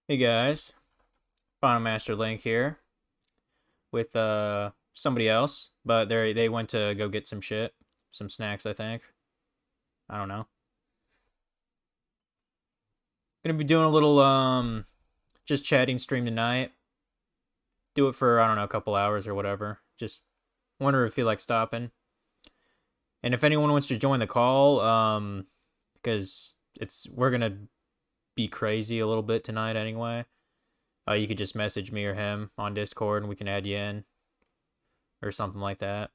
Hey guys, Final Master Link here with somebody else, but they went to go get some shit, some snacks, I think. I don't know. Gonna be doing a little just chatting stream tonight. Do it for I don't know, a couple hours or whatever. Just wonder if you like stopping. And if anyone wants to join the call, because we're gonna be crazy a little bit tonight anyway. You could just message me or him on Discord and we can add you in or something like that.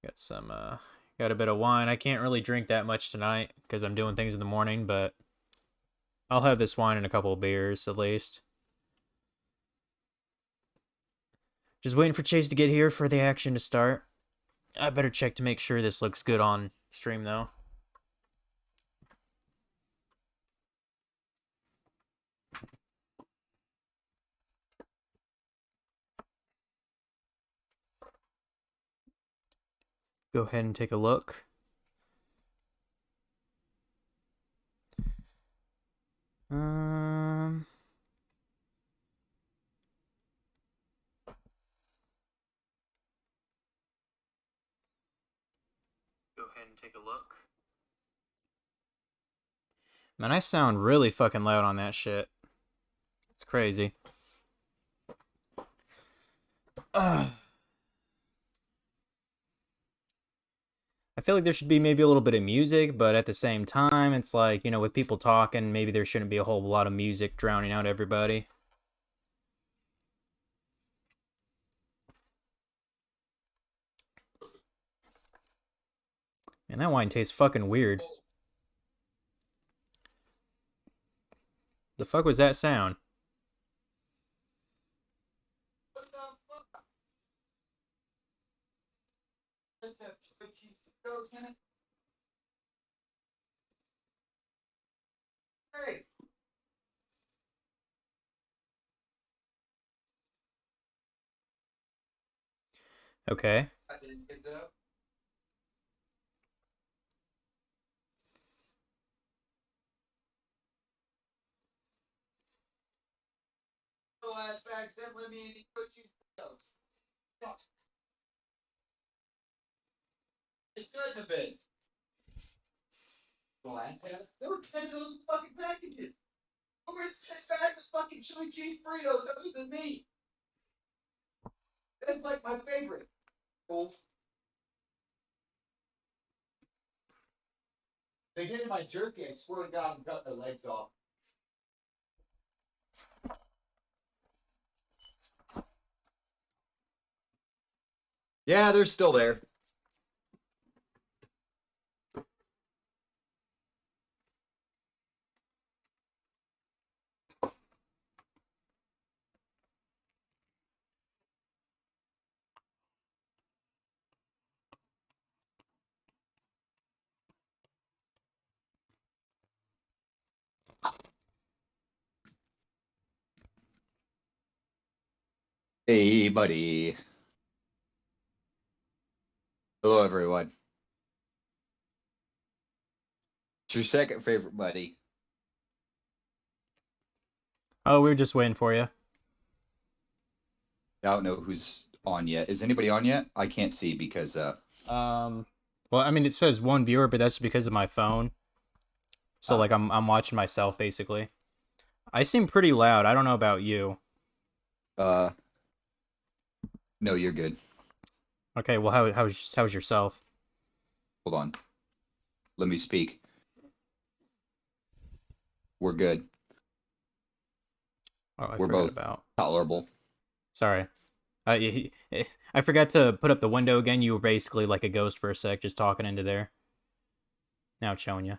Got some got a bit of wine. I can't really drink that much tonight because I'm doing things in the morning, but I'll have this wine and a couple of beers at least. Just waiting for Chase to get here for the action to start. I better check to make sure this looks good on stream though. Go ahead and take a look. Um Go ahead and take a look. Man, I sound really fucking loud on that shit. It's crazy. Ugh. I feel like there should be maybe a little bit of music, but at the same time, it's like, with people talking, maybe there shouldn't be a whole lot of music drowning out everybody. Man, that wine tastes fucking weird. The fuck was that sound? Hey. Okay. I didn't get that. The last bags that let me any good cheese potatoes. Fuck. It shouldn't have been. The last bags, there were 10 of those fucking packages. Who would 10 bags of fucking chili cheese burritos other than me? That's like my favorite. Wolf. They get in my jerky, I swear to God, I'm cutting their legs off. Yeah, they're still there. Hey, buddy. Hello, everyone. It's your second favorite buddy. Oh, we were just waiting for you. I don't know who's on yet. Is anybody on yet? I can't see because Well, I mean, it says one viewer, but that's because of my phone. So like, okay. I'm watching myself basically. I seem pretty loud. I don't know about you. uh no, you're good. Okay, well, how's yourself? Hold on. Let me speak. We're good. Oh, I We're forgot both about. tolerable. Sorry. I forgot to put up the window again. You were basically like a ghost for a sec, just talking into there. Now it's showing you.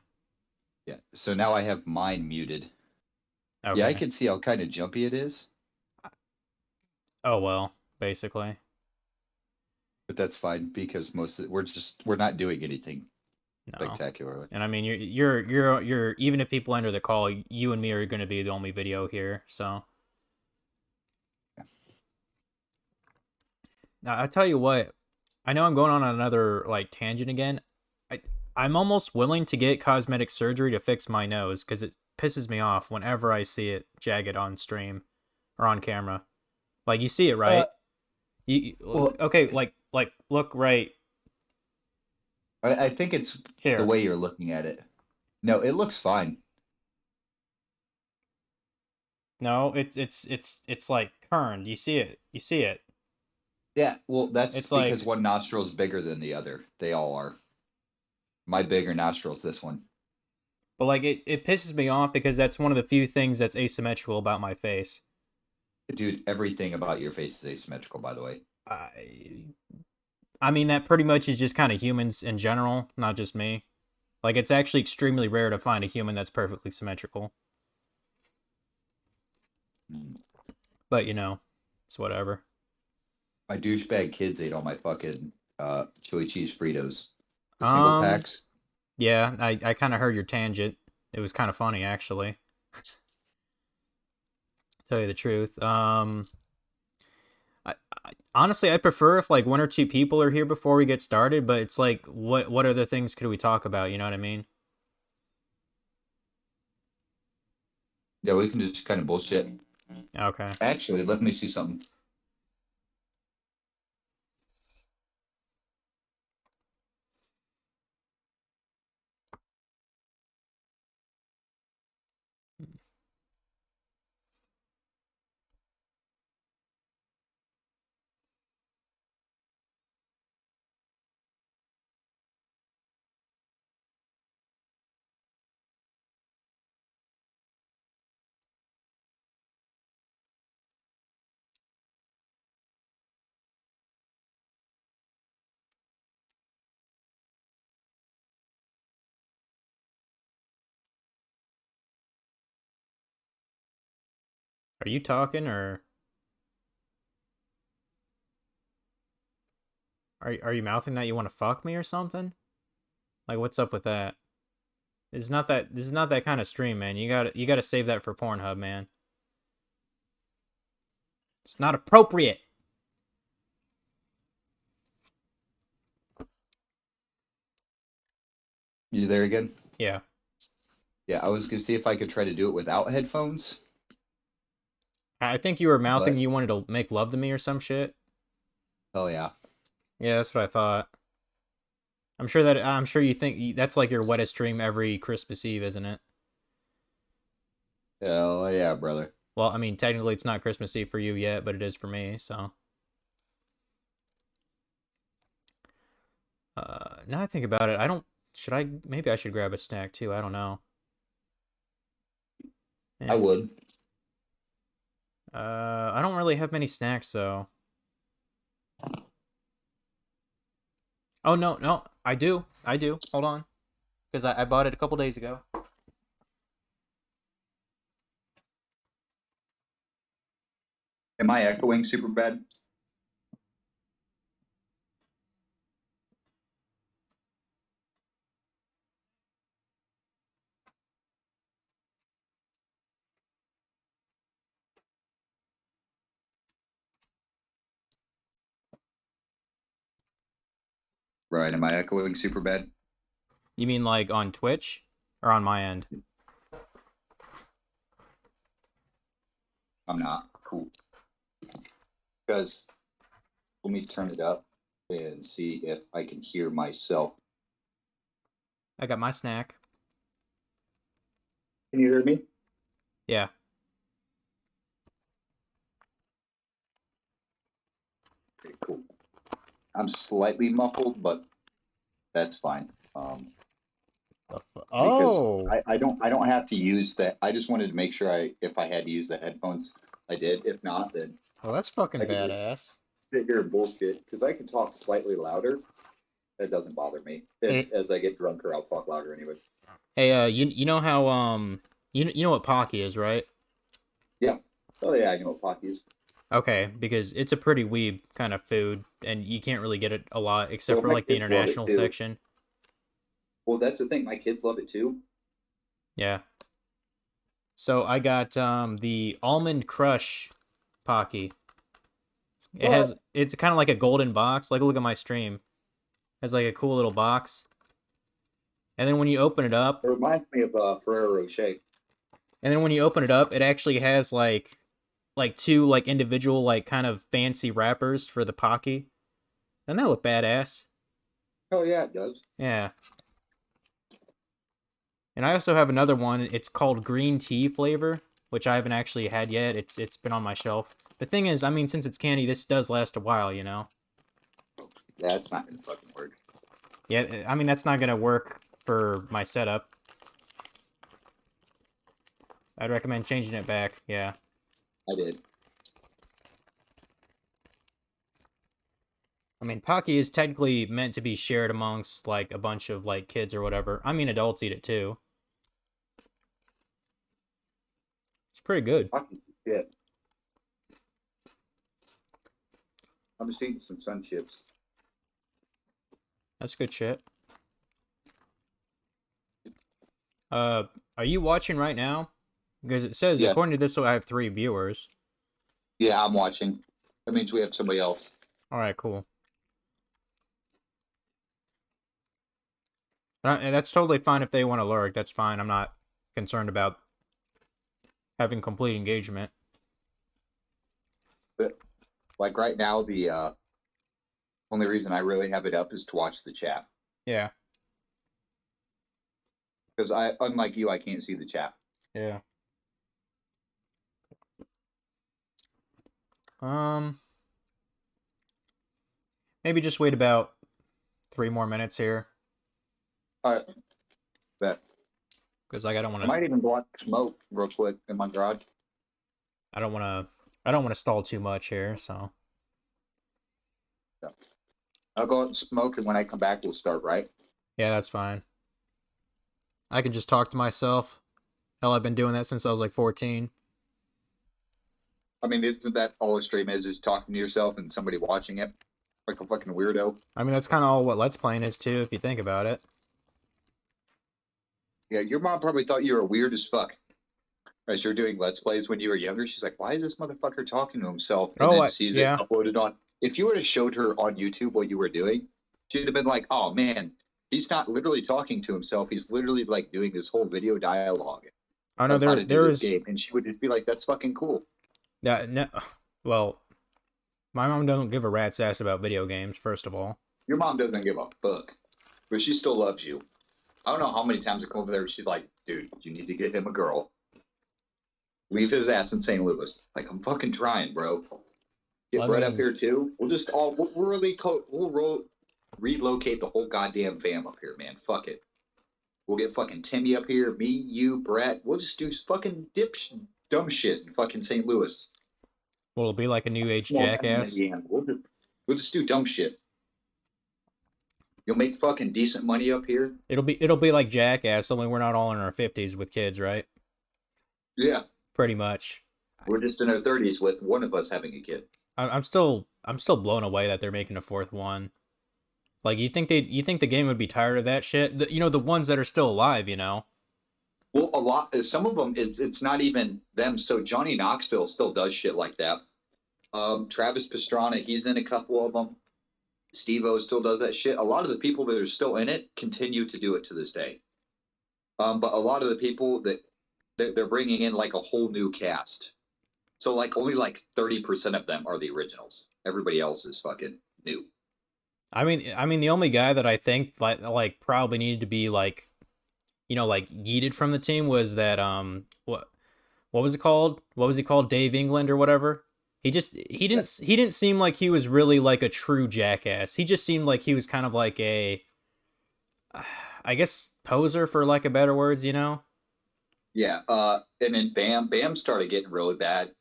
Yeah. So now I have mine muted. Yeah, I Okay. can see how kind of jumpy it is, Oh well, basically. but that's fine because we're not doing anything No. spectacularly. And I mean, you're even if people enter the call, you and me are going to be the only video here. So now I tell you what, I know I'm going on another like tangent again. I I'm almost willing to get cosmetic surgery to fix my nose because pisses me off whenever I see it jagged on stream or on camera. Like you see it, right? Well, Okay, like look right I think it's the here. way you're looking at it. No, it looks fine. No, it's like kerned. You see it. You see it. Yeah, well, that's It's because like, one nostril is bigger than the other. They all are. My bigger nostril is this one. but like it pisses me off because that's one of the few things that's asymmetrical about my face. Dude, everything about your face is asymmetrical, by the way. I I mean that pretty much is just kind of humans in general, not just me. Like it's actually extremely rare to find a human that's perfectly symmetrical. Mm. But you know, it's whatever. My douchebag kids ate all my fucking chili cheese Fritos. The single Um, packs. yeah, I kind of heard your tangent. It was kind of funny actually. Tell you the truth. Honestly, I prefer if like one or two people are here before we get started. But it's like, what other things could we talk about? You know what I mean? Yeah, we can just kind of bullshit. Okay. Actually, let me see something. Are you talking or are you mouthing that you want to fuck me or something? Like, what's up with that? This is not that kind of stream, man. You got to save that for Pornhub, man. It's not appropriate. You there again? Yeah. Yeah, I was gonna see if I could try to do it without headphones, I think you were mouthing but you wanted to make love to me or some shit. hell yeah. Yeah, that's what I thought. I'm sure you think that's like your wettest dream every Christmas Eve, isn't it? Hell yeah, brother. Well, I mean, technically it's not Christmas Eve for you yet, but it is for me, so. Now I think about it, I don't. Should I? Maybe I should grab a snack too. I don't know. I Yeah. would. I don't really have many snacks though. Oh no, no, I do. I do. Hold on, because I bought it a couple days ago. Am I echoing super bad? Right, am I echoing super bad? You mean like on Twitch or on my end? I'm not. Cool. Because let me turn it up and see if I can hear myself. I got my snack. Can you hear me? Yeah. Okay, cool. I'm slightly muffled, but that's fine. Because Oh. I don't have to use that. I just wanted to make sure if I had to use the headphones, I did. If not, then Well, that's I fucking could just badass. sit here and bullshit. Because I can talk slightly louder. That doesn't bother me. And Hey, as I get drunker, I'll talk louder anyways. hey, you know how you know what Pocky is, right? Yeah. Oh yeah, I know what Pocky is. Okay, because it's a pretty weeb kind of food, and you can't really get it a lot except Well, for my like the kids love it international too. section. Well, that's the thing. My kids love it too. Yeah. So I got the almond crush Pocky. But It's kind of like a golden box. Like look at my stream. It has like a cool little box. And then when you open it up, it reminds me of Ferrero Rocher. And then when you open it up, it actually has like two like individual like kind of fancy wrappers for the Pocky. Doesn't that look badass? Oh yeah, it does. Yeah. And I also have another one. It's called green tea flavor, which I haven't actually had yet. It's been on my shelf. The thing is, I mean, since it's candy, this does last a while, you know. Yeah, it's not gonna fucking work. Yeah, I mean that's not gonna work for my setup. I'd recommend changing it back. Yeah. I did. I mean, Pocky is technically meant to be shared amongst like a bunch of like kids or whatever. I mean, adults eat it too. It's pretty good. Fucking shit. I'm just eating some sun chips. That's good shit. Are you watching right now? Because it says Yeah. according to this, I have 3 viewers. Yeah, I'm watching. That means we have somebody else. All right, cool. And that's totally fine if they want to lurk. That's fine. I'm not concerned about having complete engagement. But like right now, the only reason I really have it up is to watch the chat. Yeah. Because unlike you, I can't see the chat. Yeah. Maybe just wait about 3 more minutes here. All right. Bet. Because like I don't want I to. might even go out and smoke real quick in my garage. I don't want to. I don't want to stall too much here. So. Yeah. I'll go out and smoke, and when I come back, we'll start, right? Yeah, that's fine. I can just talk to myself. Hell, I've been doing that since I was like 14. I mean, isn't that all a stream is talking to yourself and somebody watching it? Like a fucking weirdo. I mean, that's kind of all what Let's Playing is too, if you think about it. Yeah, your mom probably thought you were weird as fuck. As you're doing Let's Plays when you were younger, she's like, why is this motherfucker talking to himself? And then sees yeah. it uploaded on. If you would have showed her on YouTube what you were doing, she'd have been like, oh man, he's not literally talking to himself. He's literally like doing this whole video dialogue. I know How to do there this is. game. And she would just be like, that's fucking cool. Yeah, no, well, my mom doesn't give a rat's ass about video games, first of all. Your mom doesn't give a fuck, but she still loves you. I don't know how many times I come over there. She's like, dude, you need to get him a girl. Leave his ass in St. Louis. Like, I'm fucking trying, bro. Get Brett up here too. We'll just we'll relocate the whole goddamn fam up here, man. Fuck it. We'll get fucking Timmy up here, me, you, Brett. We'll just do fucking dumb shit in fucking St. Louis. Well, it'll be like a new age Jackass. We'll just do dumb shit. You'll make fucking decent money up here. It'll be like Jackass, only we're not all in our 50s with kids, right? Yeah. Pretty much. We're just in our 30s with one of us having a kid. I'm still blown away that they're making a 4th one. Like you think the game would be tired of that shit? The ones that are still alive, you know. Well, some of them, it's not even them. So Johnny Knoxville still does shit like that. Travis Pastrana, he's in a couple of them. Steve-O still does that shit. A lot of the people that are still in it continue to do it to this day. But a lot of the people that they're bringing in like a whole new cast. So like only like 30% of them are the originals. Everybody else is fucking new. I mean, the only guy that I think like probably needed to be like, like yeeted from the team was that what was it called? What was he called? Dave England or whatever. He didn't seem like he was really like a true jackass. He just seemed like he was kind of like a, I guess, poser for lack of better words, you know. Yeah. And then Bam started getting really bad.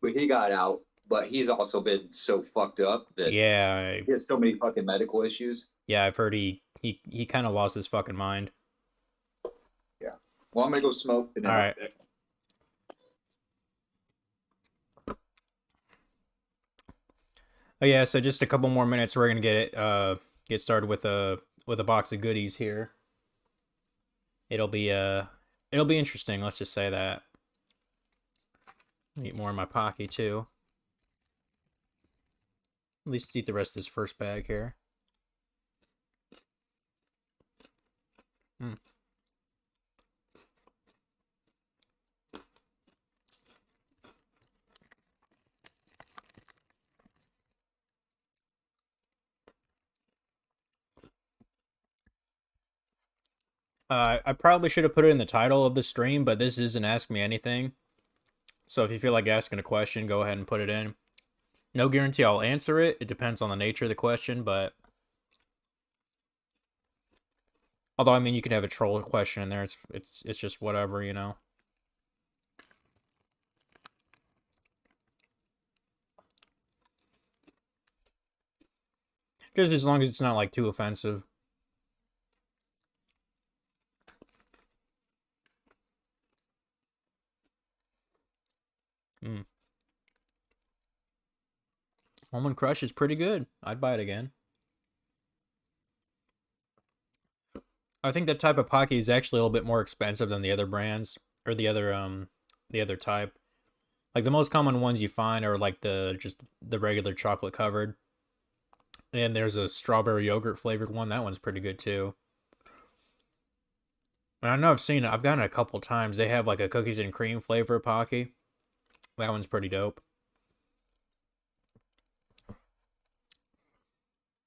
But he got out. But he's also been so fucked up that he has so many fucking medical issues. Yeah, I've heard he kind of lost his fucking mind. Yeah. Well, I'm gonna go smoke. All right. Oh yeah, so just a couple more minutes. We're gonna get started with a box of goodies here. It'll be interesting. Let's just say that. Eat more in my pocket too. At least eat the rest of this first bag here. I probably should have put it in the title of the stream, but this isn't Ask Me Anything. So if you feel like asking a question, go ahead and put it in. No guarantee I'll answer it. It depends on the nature of the question, but although I mean you could have a troll question in there. It's just whatever, you know. Just as long as it's not like too offensive. Mm. Almond Crush is pretty good. I'd buy it again. I think that type of Pocky is actually a little bit more expensive than the other brands or the other type. Like the most common ones you find are like the regular chocolate covered. And there's a strawberry yogurt flavored one. That one's pretty good too. And I know I've seen it. I've gotten it a couple times. They have like a cookies and cream flavor Pocky. That one's pretty dope.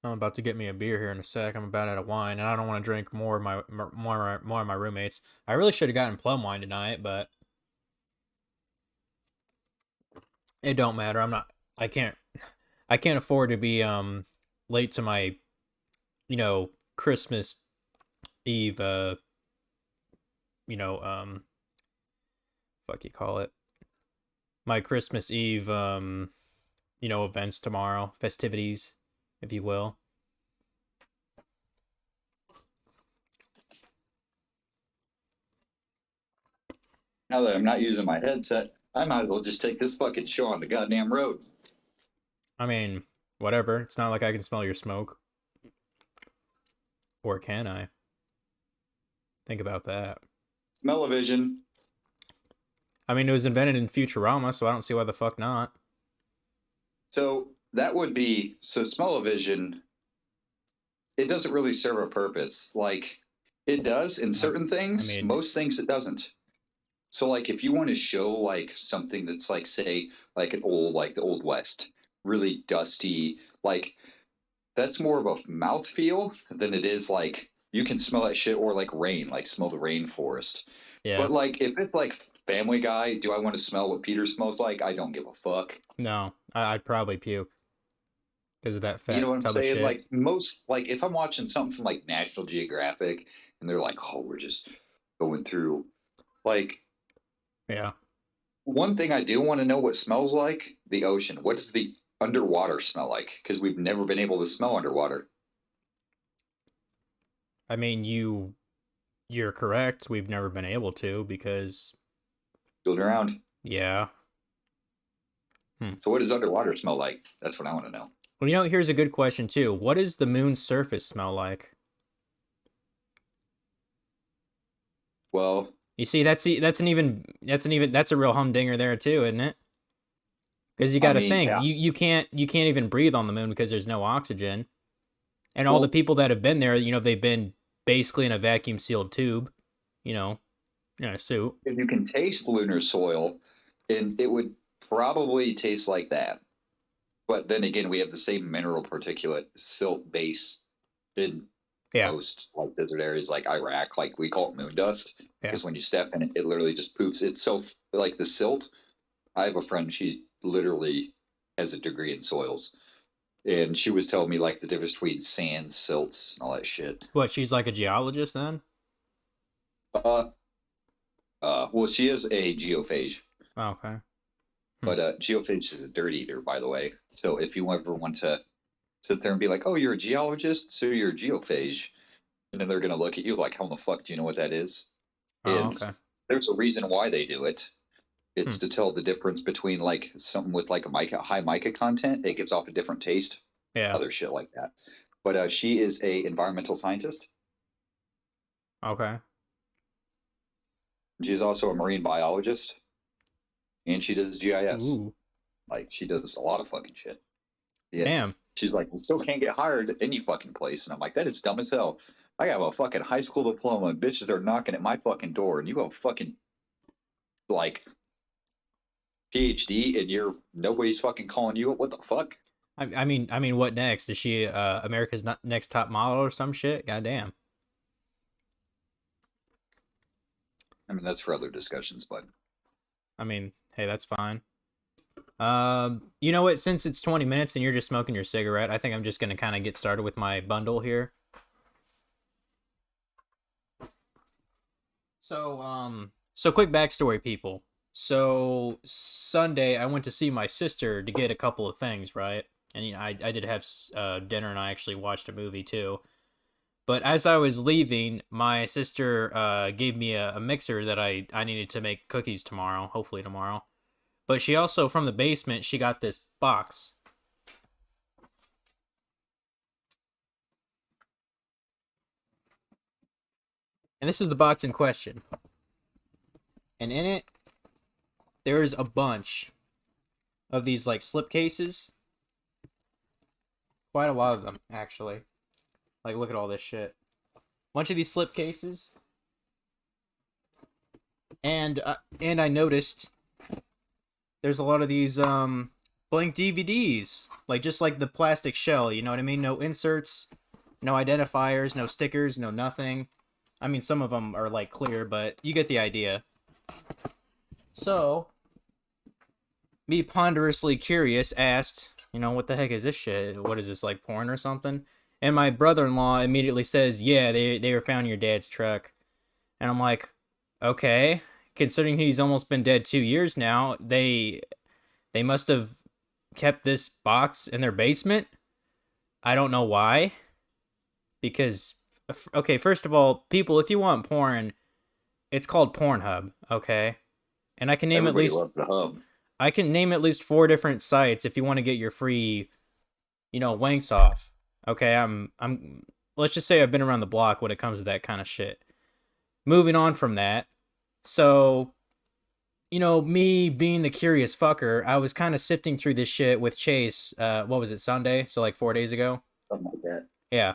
I'm about to get me a beer here in a sec. I'm about out of wine, and I don't want to drink more of my roommates. I really should have gotten plum wine tonight, but it don't matter. I can't. I can't afford to be late to my, Christmas Eve. You know fuck you call it my Christmas Eve. Events tomorrow, festivities, if you will. Now that I'm not using my headset, I might as well just take this fucking show on the goddamn road. I mean, whatever. It's not like I can smell your smoke. Or can I? Think about that. Smell-o-vision. I mean, it was invented in Futurama, so I don't see why the fuck not. So that would be smell-o-vision. It doesn't really serve a purpose. Like it does in certain things. I mean, most things it doesn't. So like if you want to show like something that's like say like the Old West, really dusty, like that's more of a mouthfeel than it is like you can smell that shit, or like rain, like smell the rainforest. yeah. But like if it's like Family Guy, do I want to smell what Peter smells like? I don't give a fuck. No, I'd probably puke because of that fat You know what I'm tub of saying? shit. Like most, like if I'm watching something from like National Geographic and they're like, oh, we're just going through, like, yeah. one thing I do want to know what smells like: the ocean. What does the underwater smell like? Because we've never been able to smell underwater. I mean, you're correct. We've never been able to because Building around. yeah. So what does underwater smell like? That's what I want to know. Well, here's a good question too. What does the moon's surface smell like? Well, You see, that's a real humdinger there too, isn't it? Because you got to think, yeah. you can't even breathe on the moon because there's no oxygen, and all the people that have been there, they've been basically in a vacuum sealed tube, in a suit. If you can taste lunar soil, and it would probably taste like that. But then again, we have the same mineral particulate silt base in most like desert areas like Iraq. Like we call it moon dust because when you step in it, it literally just poofs. It's so like the silt. I have a friend, she literally has a degree in soils. And she was telling me like the difference between sand, silts, and all that shit. What, she's like a geologist then? Well, she is a geophage. Oh, okay. But geophage is a dirt eater, by the way. So if you ever want to sit there and be like, oh, you're a geologist, so you're a geophage, and then they're going to look at you like, how in the fuck do you know what that is? Oh, okay. There's a reason why they do it. It's to tell the difference between like something with like a high mica content. It gives off a different taste. Yeah. Other shit like that. But she is a environmental scientist. Okay. She's also a marine biologist. And she does GIS. Ooh. Like she does a lot of fucking shit. Yeah. Damn. She's like, we still can't get hired at any fucking place. And I'm like, that is dumb as hell. I have a fucking high school diploma and bitches are knocking at my fucking door and you have a fucking like PhD and nobody's fucking calling you up. What the fuck? I mean, what next? Is she America's next top model or some shit? Goddamn. I mean, that's for other discussions, but I mean, hey, that's fine. You know what? Since it's 20 minutes and you're just smoking your cigarette, I think I'm just gonna kind of get started with my bundle here. So quick backstory, people. So Sunday, I went to see my sister to get a couple of things, right? And I did have dinner, and I actually watched a movie too. But as I was leaving, my sister gave me a mixer that I needed to make cookies tomorrow, hopefully tomorrow. But she also, from the basement, she got this box. And this is the box in question. And in it, there is a bunch of these like slip cases. Quite a lot of them, actually. Like, look at all this shit. Bunch of these slip cases. And I noticed there's a lot of these blank DVDs, like just like the plastic shell, you know what I mean? No inserts, no identifiers, no stickers, no nothing. I mean, some of them are like clear, but you get the idea. So, me ponderously curious asked, you know, what the heck is this shit? What is this, like porn or something? And my brother-in-law immediately says, yeah, they were found in your dad's truck. And I'm like, okay, considering he's almost been dead 2 years now, they must have kept this box in their basement. I don't know why. Because, okay, first of all, people, if you want porn, it's called Pornhub, okay? And I can name everybody at least loves the hub. I can name at least 4 different sites if you want to get your free, you know, wanks off. Okay, I'm let's just say I've been around the block when it comes to that kind of shit. Moving on from that. So, you know, me being the curious fucker, I was kind of sifting through this shit with Chase, what was it, Sunday? So like 4 days ago. Something like that. Yeah.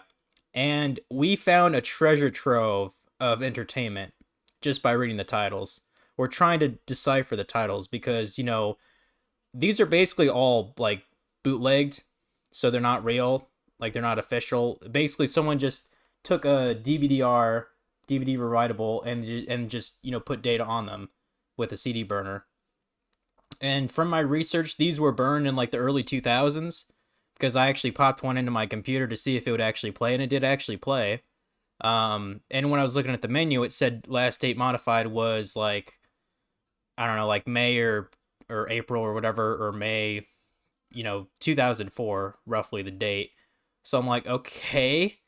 And we found a treasure trove of entertainment just by reading the titles. We're trying to decipher the titles because, you know, these are basically all like bootlegged, so they're not real, like they're not official. Basically, someone just took a DVD-R, DVD rewritable, and just, you know, put data on them with a CD burner. And from my research, these were burned in like the early 2000s because I actually popped one into my computer to see if it would actually play, and it did actually play. And when I was looking at the menu, it said last date modified was like, I don't know, like May or April or whatever, or May, you know, 2004, roughly the date. So I'm like, okay.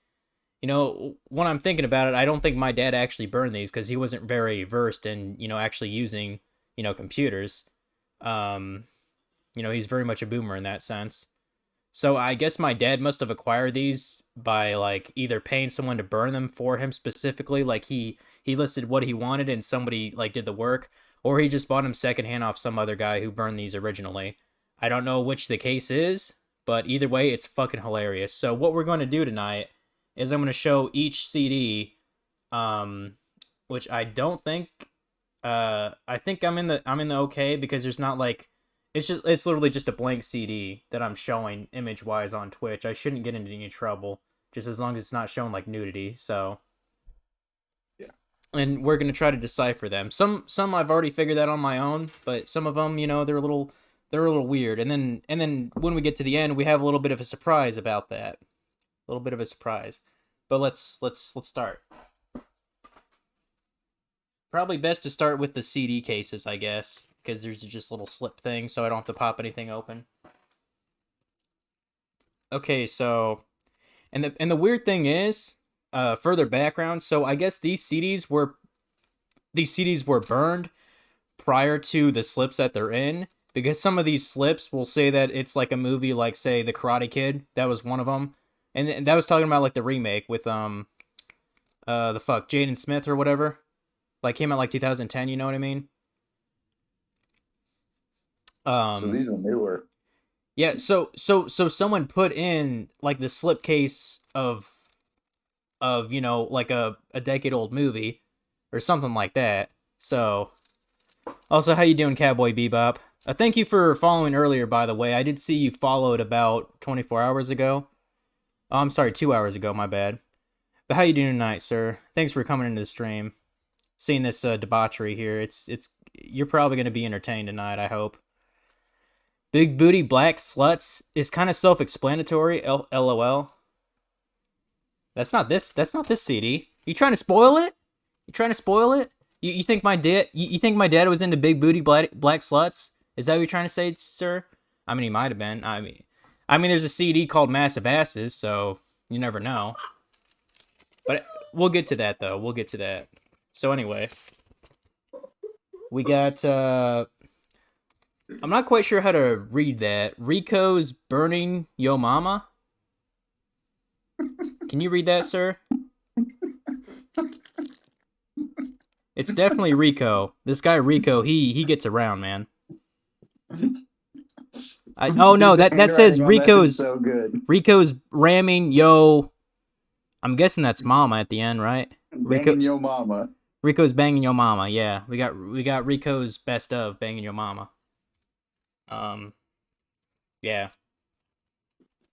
You know, when I'm thinking about it, I don't think my dad actually burned these because he wasn't very versed in, you know, actually using, you know, computers. Um, you know, he's very much a boomer in that sense. So I guess my dad must have acquired these by like either paying someone to burn them for him specifically, like he listed what he wanted and somebody like did the work, or he just bought them secondhand off some other guy who burned these originally. I don't know which the case is, but either way, it's fucking hilarious. So what we're going to do tonight is I'm going to show each CD, um, which I don't think, I think I'm in the okay because there's not like, it's literally just a blank CD that I'm showing image wise on Twitch. I shouldn't get into any trouble just as long as it's not showing like nudity. So Yeah. and we're gonna try to decipher them. Some I've already figured that on my own, but some of them, you know, they're a little weird. And then when we get to the end, we have a little bit of a surprise about that. A little bit of a surprise. But let's start. Probably best to start with the CD cases, I guess, because there's just little slip things, so I don't have to pop anything open. Okay, so and the weird thing is, further background. So I guess these CDs were burned prior to the slips that they're in, because some of these slips will say that it's like a movie, like say The Karate Kid. That was one of them, and that was talking about like the remake with the fuck Jaden Smith or whatever, like came out like 2010. You know what I mean? So these are newer. Yeah. So someone put in like the slipcase of, you know, like a decade old movie or something like that. So also, how you doing, Cowboy Bebop? Thank you for following earlier, by the way. I did see you followed about 24 hours ago. Oh, I'm sorry, 2 hours ago, my bad. But how you doing tonight, sir? Thanks for coming into the stream. seeing this debauchery here. It's you're probably gonna be entertained tonight. I hope. Big booty black sluts is kind of self-explanatory. LOL. That's not this. That's not this CD. You trying to spoil it? You trying to spoil it? You think my dad? You think my dad was into big booty black sluts? Is that what you're trying to say, sir? I mean, he might have been. I mean, there's a CD called Massive Asses, so you never know. But we'll get to that though. We'll get to that. So anyway, we got. I'm not quite sure how to read that. Rico's burning yo mama. Can you read that, sir? It's definitely Rico. This guy Rico, he gets around, man. Oh no, that says Rico's so good. Rico's ramming yo. I'm guessing that's mama at the end, right? Banging yo mama. Rico's banging yo mama. Yeah, we got Rico's best of banging yo mama. Yeah.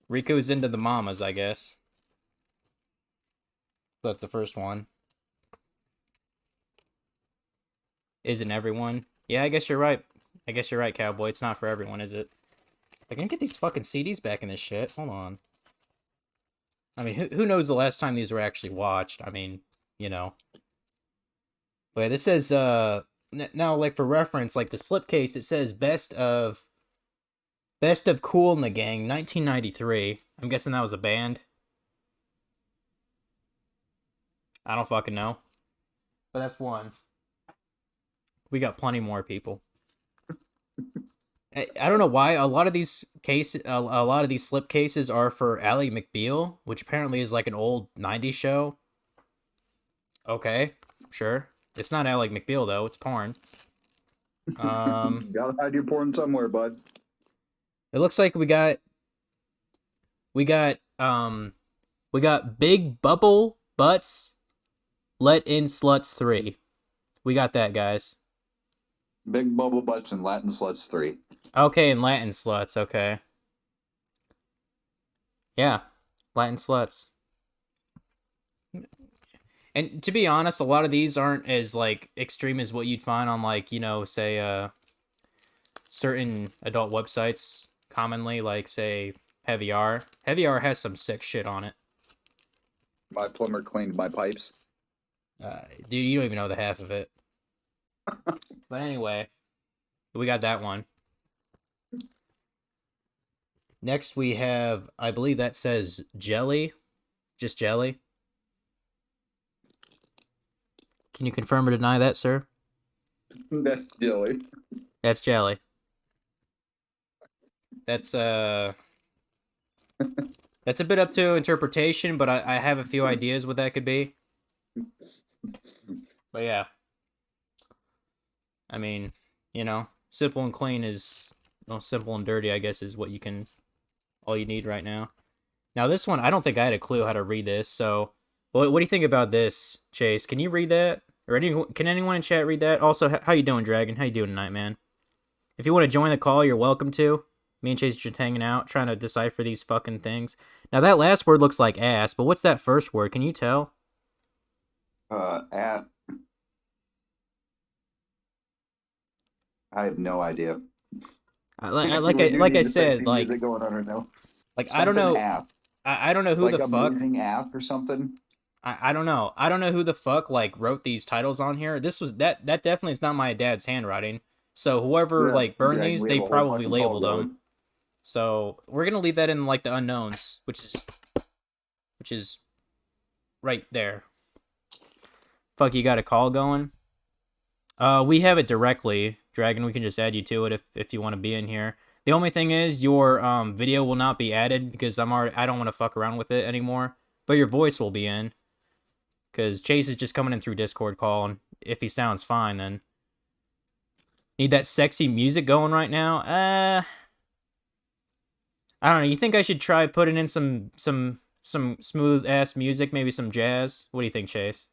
Rico's into the mamas, I guess. That's the first one. Isn't everyone? Yeah, I guess you're right. I guess you're right, cowboy. It's not for everyone, is it? I can get these fucking CDs back in this shit. Hold on. I mean, who knows the last time these were actually watched? I mean, you know. But yeah, this says, now, like, for reference, like, the slipcase, it says Best of Kool and the Gang, 1993. I'm guessing that was a band. I don't fucking know. But that's one. We got plenty more people. I don't know why a lot of these slip cases are for Ally McBeal, which apparently is like an old 90s show. Okay, sure. It's not Ally McBeal though, it's porn. Gotta hide your porn somewhere, bud. It looks like we got Big Bubble Butts Let In Sluts 3. We got that, guys. Big Bubble Butts and Latin Sluts 3. Okay, and Latin Sluts, okay. Yeah, Latin Sluts. And to be honest, a lot of these aren't as, like, extreme as what you'd find on, like, you know, say, certain adult websites commonly, like, say, Heavy R. Heavy R has some sick shit on it. My plumber cleaned my pipes. Dude, you don't even know the half of it. But anyway, we got that one. Next we have, I believe that says Jelly. Just Jelly. Can you confirm or deny that, sir? That's Jelly. That's Jelly. That's a bit up to interpretation, but I have a few ideas what that could be. But yeah. I mean, you know, simple and clean is, well, simple and dirty, I guess, is all you need right now. Now this one, I don't think I had a clue how to read this, so what do you think about this, Chase? Can you read that? Or can anyone in chat read that? Also, how you doing, Dragon? How you doing tonight, man? If you want to join the call, you're welcome to. Me and Chase are just hanging out, trying to decipher these fucking things. Now that last word looks like ass, but what's that first word? Can you tell? I have no idea. Like I said, like going on right now. Like something I don't know. Ass. I don't know who like the a fuck. Moving ass or something. I don't know. I don't know who the fuck like wrote these titles on here. This was that definitely is not my dad's handwriting. So whoever like burned these, they probably labeled them. So we're gonna leave that in like the unknowns, which is right there. Fuck, you got a call going? We have it directly, Dragon. We can just add you to it if you want to be in here. The only thing is your video will not be added because I don't want to fuck around with it anymore. But your voice will be in. Because Chase is just coming in through Discord call, and if he sounds fine, then need that sexy music going right now. I don't know. You think I should try putting in some smooth ass music, maybe some jazz? What do you think, Chase?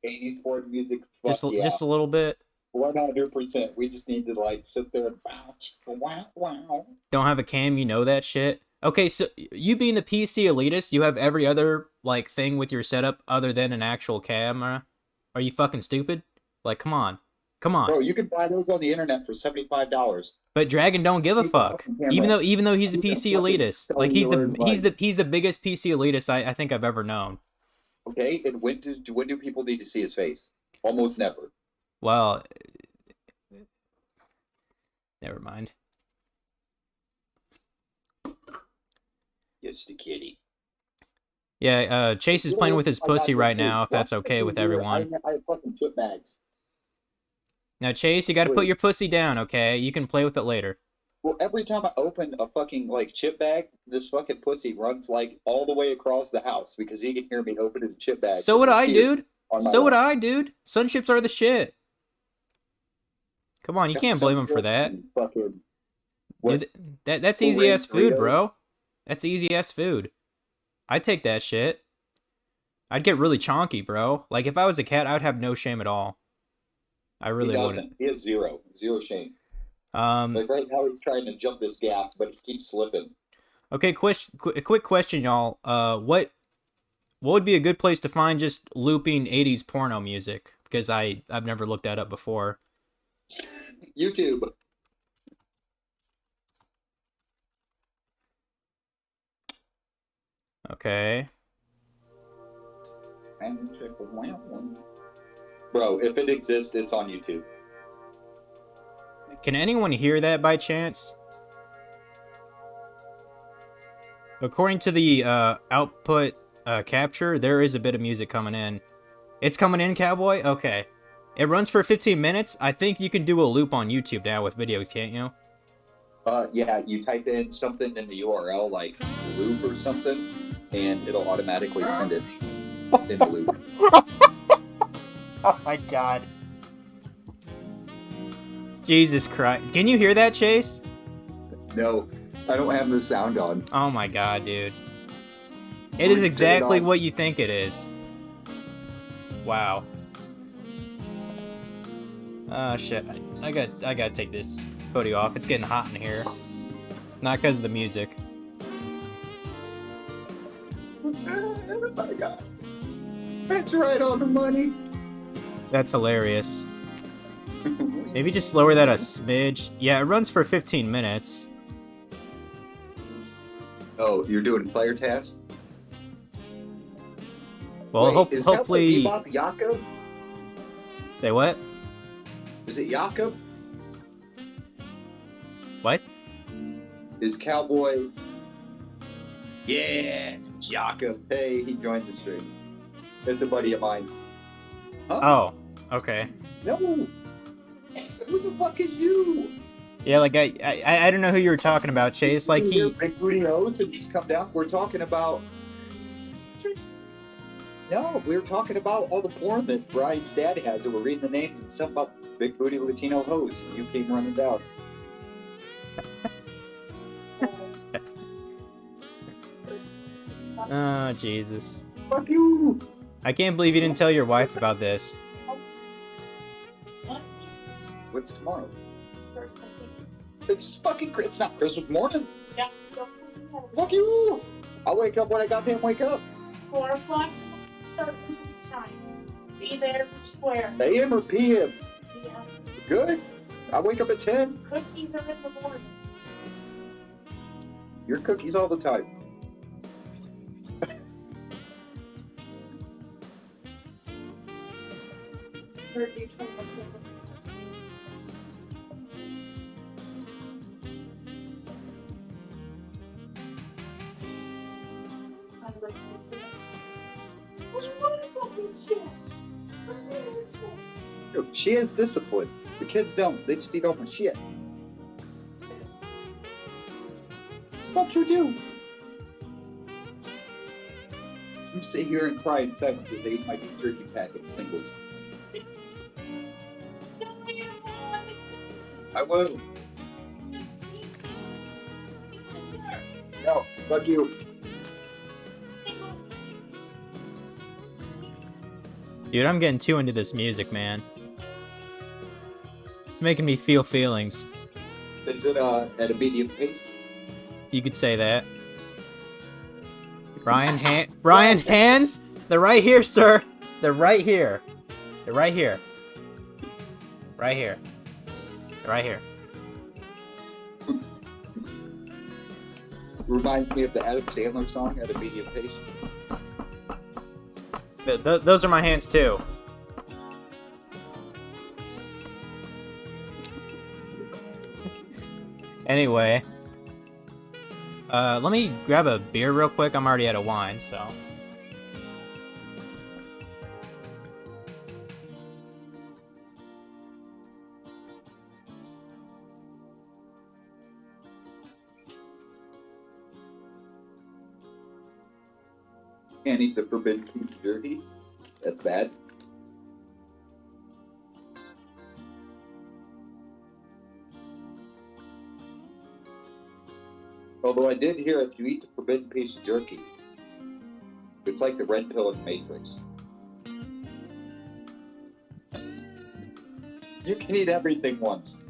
80s Ford music. Just a little bit. 100%. We just need to like sit there and bounce. Wow. Don't have a cam, you know that shit. Okay, so you being the PC elitist, you have every other like thing with your setup other than an actual camera. Are you fucking stupid? Like, come on. Come on. Bro, you can buy those on the internet for $75. But Dragon don't give a Keep the fuck. fucking camera. Even though he's a You can PC fucking elitist. sell Like he's your the biggest PC elitist I think I've ever known. Okay, and when do people need to see his face? Almost never. Well, never mind. Yes, the kitty. Yeah, Chase is playing with his pussy right now, if that's okay with everyone. I have fucking chip bags. Now, Chase, you gotta put your pussy down, okay? You can play with it later. Well, every time I open a fucking like chip bag, this fucking pussy runs like all the way across the house because he can hear me opening the chip bag. So would I, dude. So would lap. I, dude. Sun chips are the shit. Come on, you can't blame him for that. Fucking Dude, that's easy ass food, bro. That's easy ass food. I'd take that shit. I'd get really chonky, bro. Like if I was a cat, I'd have no shame at all. I really wouldn't. He has zero shame. Um, Like right now, he's trying to jump this gap, but he keeps slipping. Okay, quick question, y'all. What would be a good place to find just looping 80s porno music? Because I've never looked that up before. YouTube. Okay. Bro, if it exists, it's on YouTube. Can anyone hear that by chance? According to the output capture, there is a bit of music coming in. It's coming in, Cowboy? Okay. It runs for 15 minutes. I think you can do a loop on YouTube now with videos, can't you? Yeah, you type in something in the URL like loop or something, and it'll automatically send it in the loop. Oh my god. Jesus Christ. Can you hear that, Chase? No, I don't have the sound on. Oh my god, dude. It is exactly what you think it is. Wow. Oh shit. I gotta take this hoodie off. It's getting hot in here. Not because of the music. Oh my god. That's right on the money. That's hilarious. Maybe just lower that a smidge. Yeah, it runs for 15 minutes. Oh, you're doing player task? Well, Wait, is hopefully... Cowboy Bebop Jakob? Say what? Is it Jakob? What? Is Cowboy... Yeah, Jakob. Hey, he joined the stream. That's a buddy of mine. Huh? Oh, okay. No! Who the fuck is you? Yeah, like, I don't know who you were talking about, Chase. Like, he... Big booty nose and he's come down. We're talking about... No, we were talking about all the porn that Brian's dad has, and we're reading the names and something about big booty Latino hoes. You came running down. Oh, Jesus. Fuck you! I can't believe you didn't tell your wife about this. What's tomorrow? Christmas Eve. It's not Christmas morning. Yeah. Fuck you! I'll wake up when I goddamn wake up. 4 o'clock start time. Be there square. AM or PM? Yeah. Good. I wake up at 10. Cookies are in the morning. Your cookies all the time. Heard you trying to pick I was like, what's wrong with fucking shit? Yo, she has discipline. The kids don't. They just eat all my shit. Fuck you do. You sit here and cry in silence because they eat my beef jerky packet in singles. I will. No, fuck you. Dude, I'm getting too into this music, man. It's making me feel feelings. Is it at a medium pace? You could say that. Brian hands? They're right here, sir. They're right here. They're right here. Right here. Right here. Reminds me of the Adam Sandler song at a medium pace. Those are my hands too. Anyway. Let me grab a beer real quick. I'm already out of wine, so. Can't eat the forbidden beef jerky. That's bad. Although I did hear if you eat the forbidden piece of jerky, it's like the red pill in the Matrix. You can eat everything once.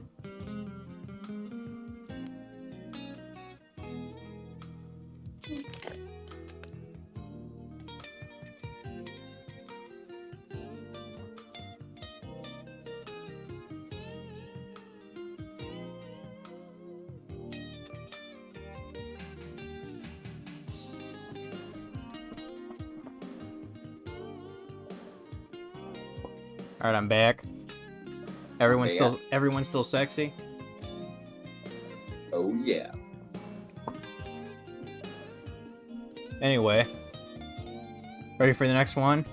All right, I'm back. Everyone's Okay, everyone's still sexy. Oh yeah. Anyway, ready for the next one?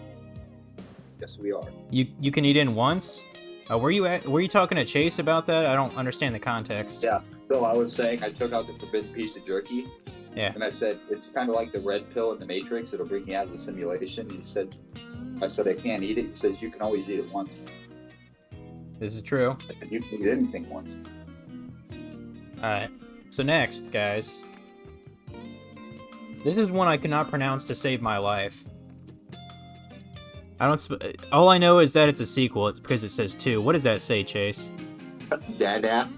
Yes, we are. You can eat in once. Were you talking to Chase about that? I don't understand the context. Yeah. So I was saying I took out the forbidden piece of jerky. Yeah. And I said it's kind of like the red pill in the Matrix. It'll bring you out of the simulation. I said I can't eat it. He says you can always eat it once. This is true. I said you can eat anything once. All right. So next, guys. This is one I could not pronounce to save my life. All I know is that it's a sequel. It's because it says 2. What does that say, Chase? Dada.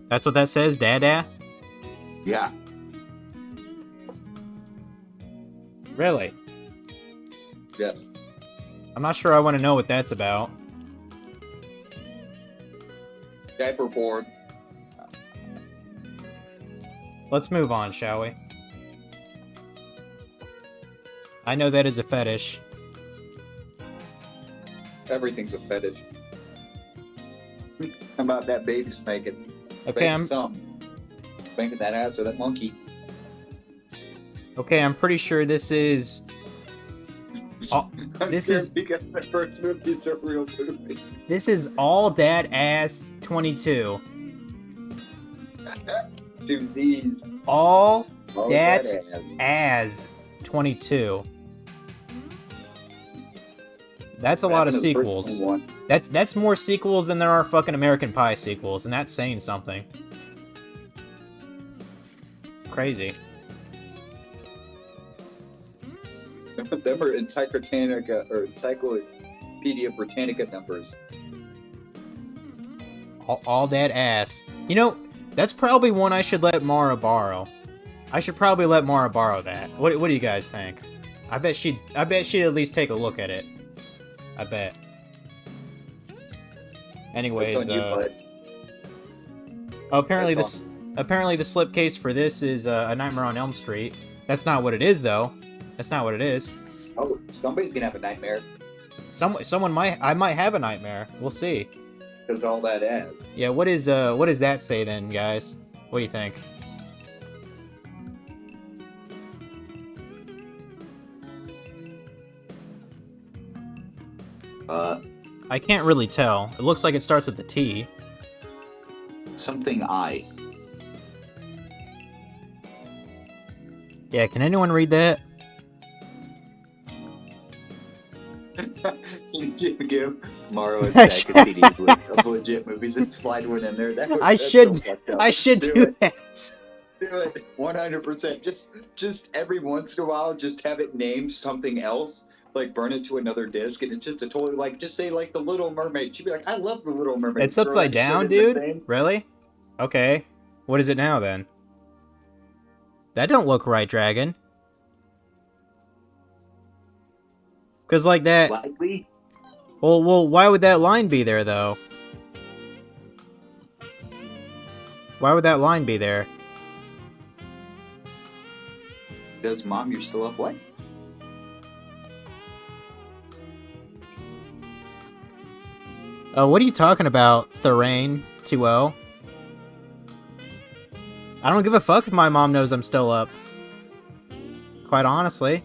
That's what that says, Dada? Yeah. Really? Yes. I'm not sure I want to know what that's about. Diaper board. Let's move on, shall we? I know that is a fetish. Everything's a fetish. How about that baby spanking? Okay, I'm spanking that ass or that monkey. okay. I'm pretty sure this is. This is because the first movie's a real movie. This is All Dad Ass 22. Dude, these. All Oh, That that As ass. 22. That's a lot of Back in the first sequels. one. That's more sequels than there are fucking American Pie sequels, and that's saying something. Crazy. Them are Encyclopedia Britannica numbers. All That Ass. You know, that's probably one I should let Mara borrow. I should probably let Mara borrow that. What do you guys think? I bet she'd at least take a look at it. I bet. Anyways, What's on you, bud? apparently That's the slipcase for this is A Nightmare on Elm Street. That's not what it is, though. That's not what it is. Oh, somebody's gonna have a nightmare I might have a nightmare. We'll see. because all that ass. Yeah, what does that say then, guys? What do you think? I can't really tell. It looks like it starts with the T. Something I. Yeah, can anyone read that? Can you give Maro a I stack of CDs with legit movies and slide one in there? I That's should- so fucked up. I should Do do it. that. Do it 100%. Just every once in a while, just have it named something else. Like burn it to another disc, and it's just a totally like just say like the Little Mermaid. She'd be like, I love the Little Mermaid. It's Throw upside that shit down, in the dude? thing. Really? Okay. What is it now then? That don't look right, Dragon. Cause like that. Likely. Well, why would that line be there though? Why would that line be there? Does Mom, you're still up? What? What are you talking about, Therain 2-0? I don't give a fuck if my mom knows I'm still up. Quite honestly.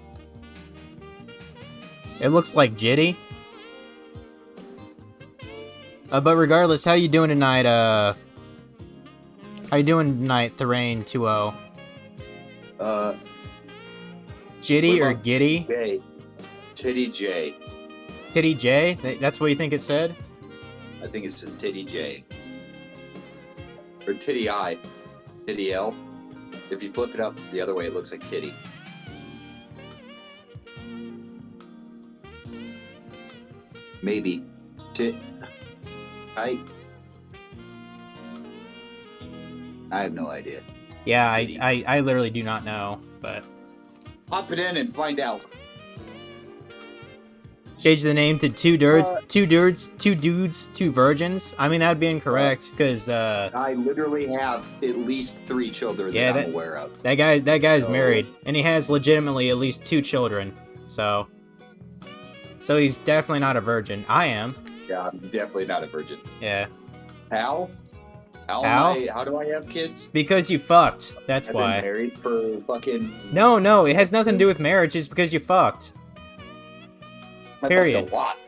It looks like Jitty. But regardless, how you doing tonight, How you doing tonight, Therain 2-0? Jitty or Giddy? J. Titty J. Titty J? That's what you think it said? I think it says Titty J. Or Titty I. Titty L. If you flip it up the other way, it looks like Titty. Maybe. I have no idea. Yeah, I literally do not know, but... Pop it in and find out. Change the name to two dudes, two virgins. I mean, that'd be incorrect, because, I literally have at least 3 children that I'm aware of. That guy's married, and he has legitimately at least 2 children, so he's definitely not a virgin. I am. Yeah, I'm definitely not a virgin. Yeah. How? How? How do I have kids? Because you fucked. That's I've why. been married for fucking... No, it has nothing to do with marriage. It's because you fucked. Period. A lot.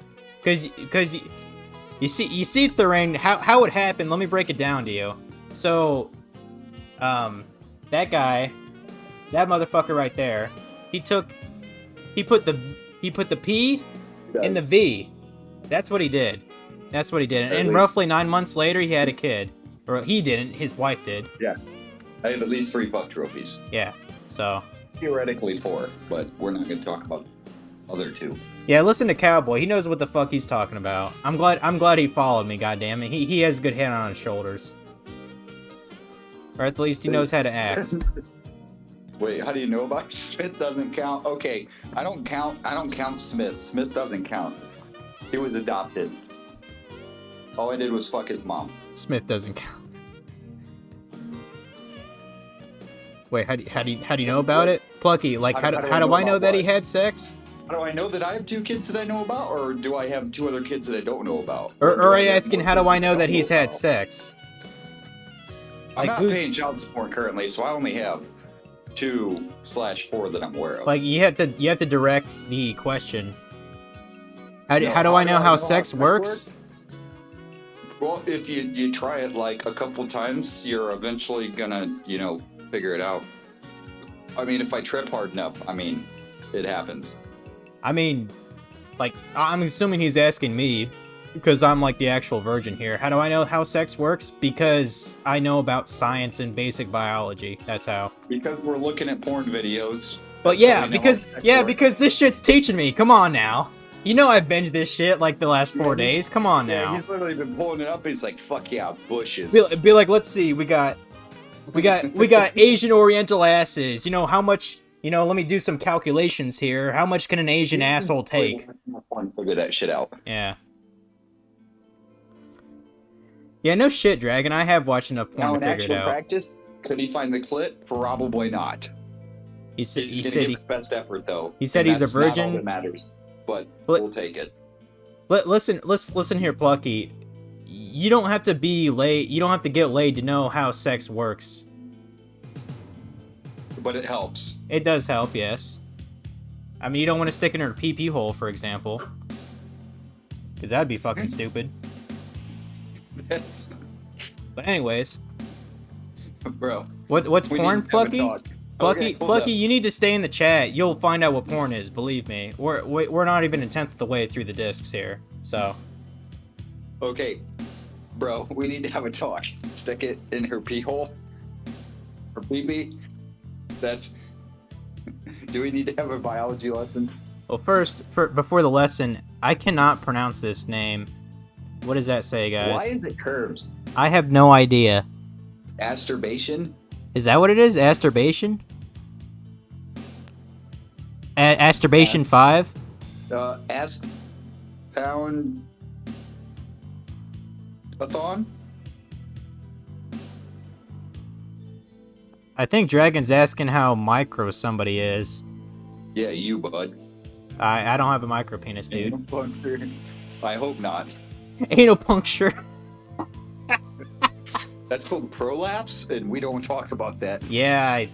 Because you see, Therain, how it happened. Let me break it down to you. So, that guy, that motherfucker right there, he put the P in the V. That's what he did. And roughly 9 months later, he had a kid. Or he didn't. His wife did. Yeah. I have at least 3 fuck trophies. Yeah. So. Theoretically 4, but we're not going to talk about other 2. Yeah, listen to Cowboy. He knows what the fuck he's talking about. I'm glad he followed me. Goddammit. He has a good head on his shoulders. Or at least he knows how to act. Wait, how do you know about Smith doesn't count? Okay, I don't count Smith. Smith doesn't count. He was adopted. All I did was fuck his mom. Smith doesn't count. Wait, how do you know about it, Plucky? Like, how do I know that he had sex? How do I know that I have 2 kids that I know about, or do I have 2 other kids that I don't know about? Or are you asking how do I know that he's had sex? I'm not paying child support currently, so I only have 2/4 that I'm aware of. Like, you have to direct the question. How do I know how sex works? Well, if you try it like a couple times, you're eventually gonna, figure it out. I mean, if I trip hard enough, it happens. I mean, like, I'm assuming he's asking me, because I'm like the actual virgin here. How do I know how sex works? Because I know about science and basic biology. That's how. Because we're looking at porn videos. But yeah, because this shit's teaching me. Come on now. You know I binged this shit like the last 4 days. Come on now. Yeah, he's literally been pulling it up. He's like, "Fuck yeah, bushes." Be like, let's see. We got Asian Oriental asses. You know how much? Let me do some calculations here. How much can an Asian asshole take? Figure that shit out. Yeah. Yeah, no shit, Dragon. I have watched enough porn to figure it out. Practice, could he find the clit? Probably not. He said his best effort though. He said he's a virgin. Not all that matters, but we'll take it. Listen here, Plucky. You don't have to be laid. You don't have to get laid to know how sex works. But it helps. It does help, yes. I mean, you don't want to stick it in her pee-pee hole, for example. Because that'd be fucking stupid. That's... But anyways. Bro. What's porn, Plucky? Okay, Plucky, you need to stay in the chat. You'll find out what porn is, believe me. We're not even a 10th of the way through the discs here, so. Okay. Bro, we need to have a talk. Stick it in her pee hole? Her pee-pee? Do we need to have a biology lesson? Well, first, before the lesson, I cannot pronounce this name. What does that say, guys? Why is it curved? I have no idea. Asturbation? Is that what it is? Asturbation? Asturbation 5? Ask pound a thon? I think Dragon's asking how micro somebody is. Yeah, you, bud. I don't have a micro penis, dude. Anal puncture. I hope not. Anal puncture. That's called prolapse, and we don't talk about that. Yeah,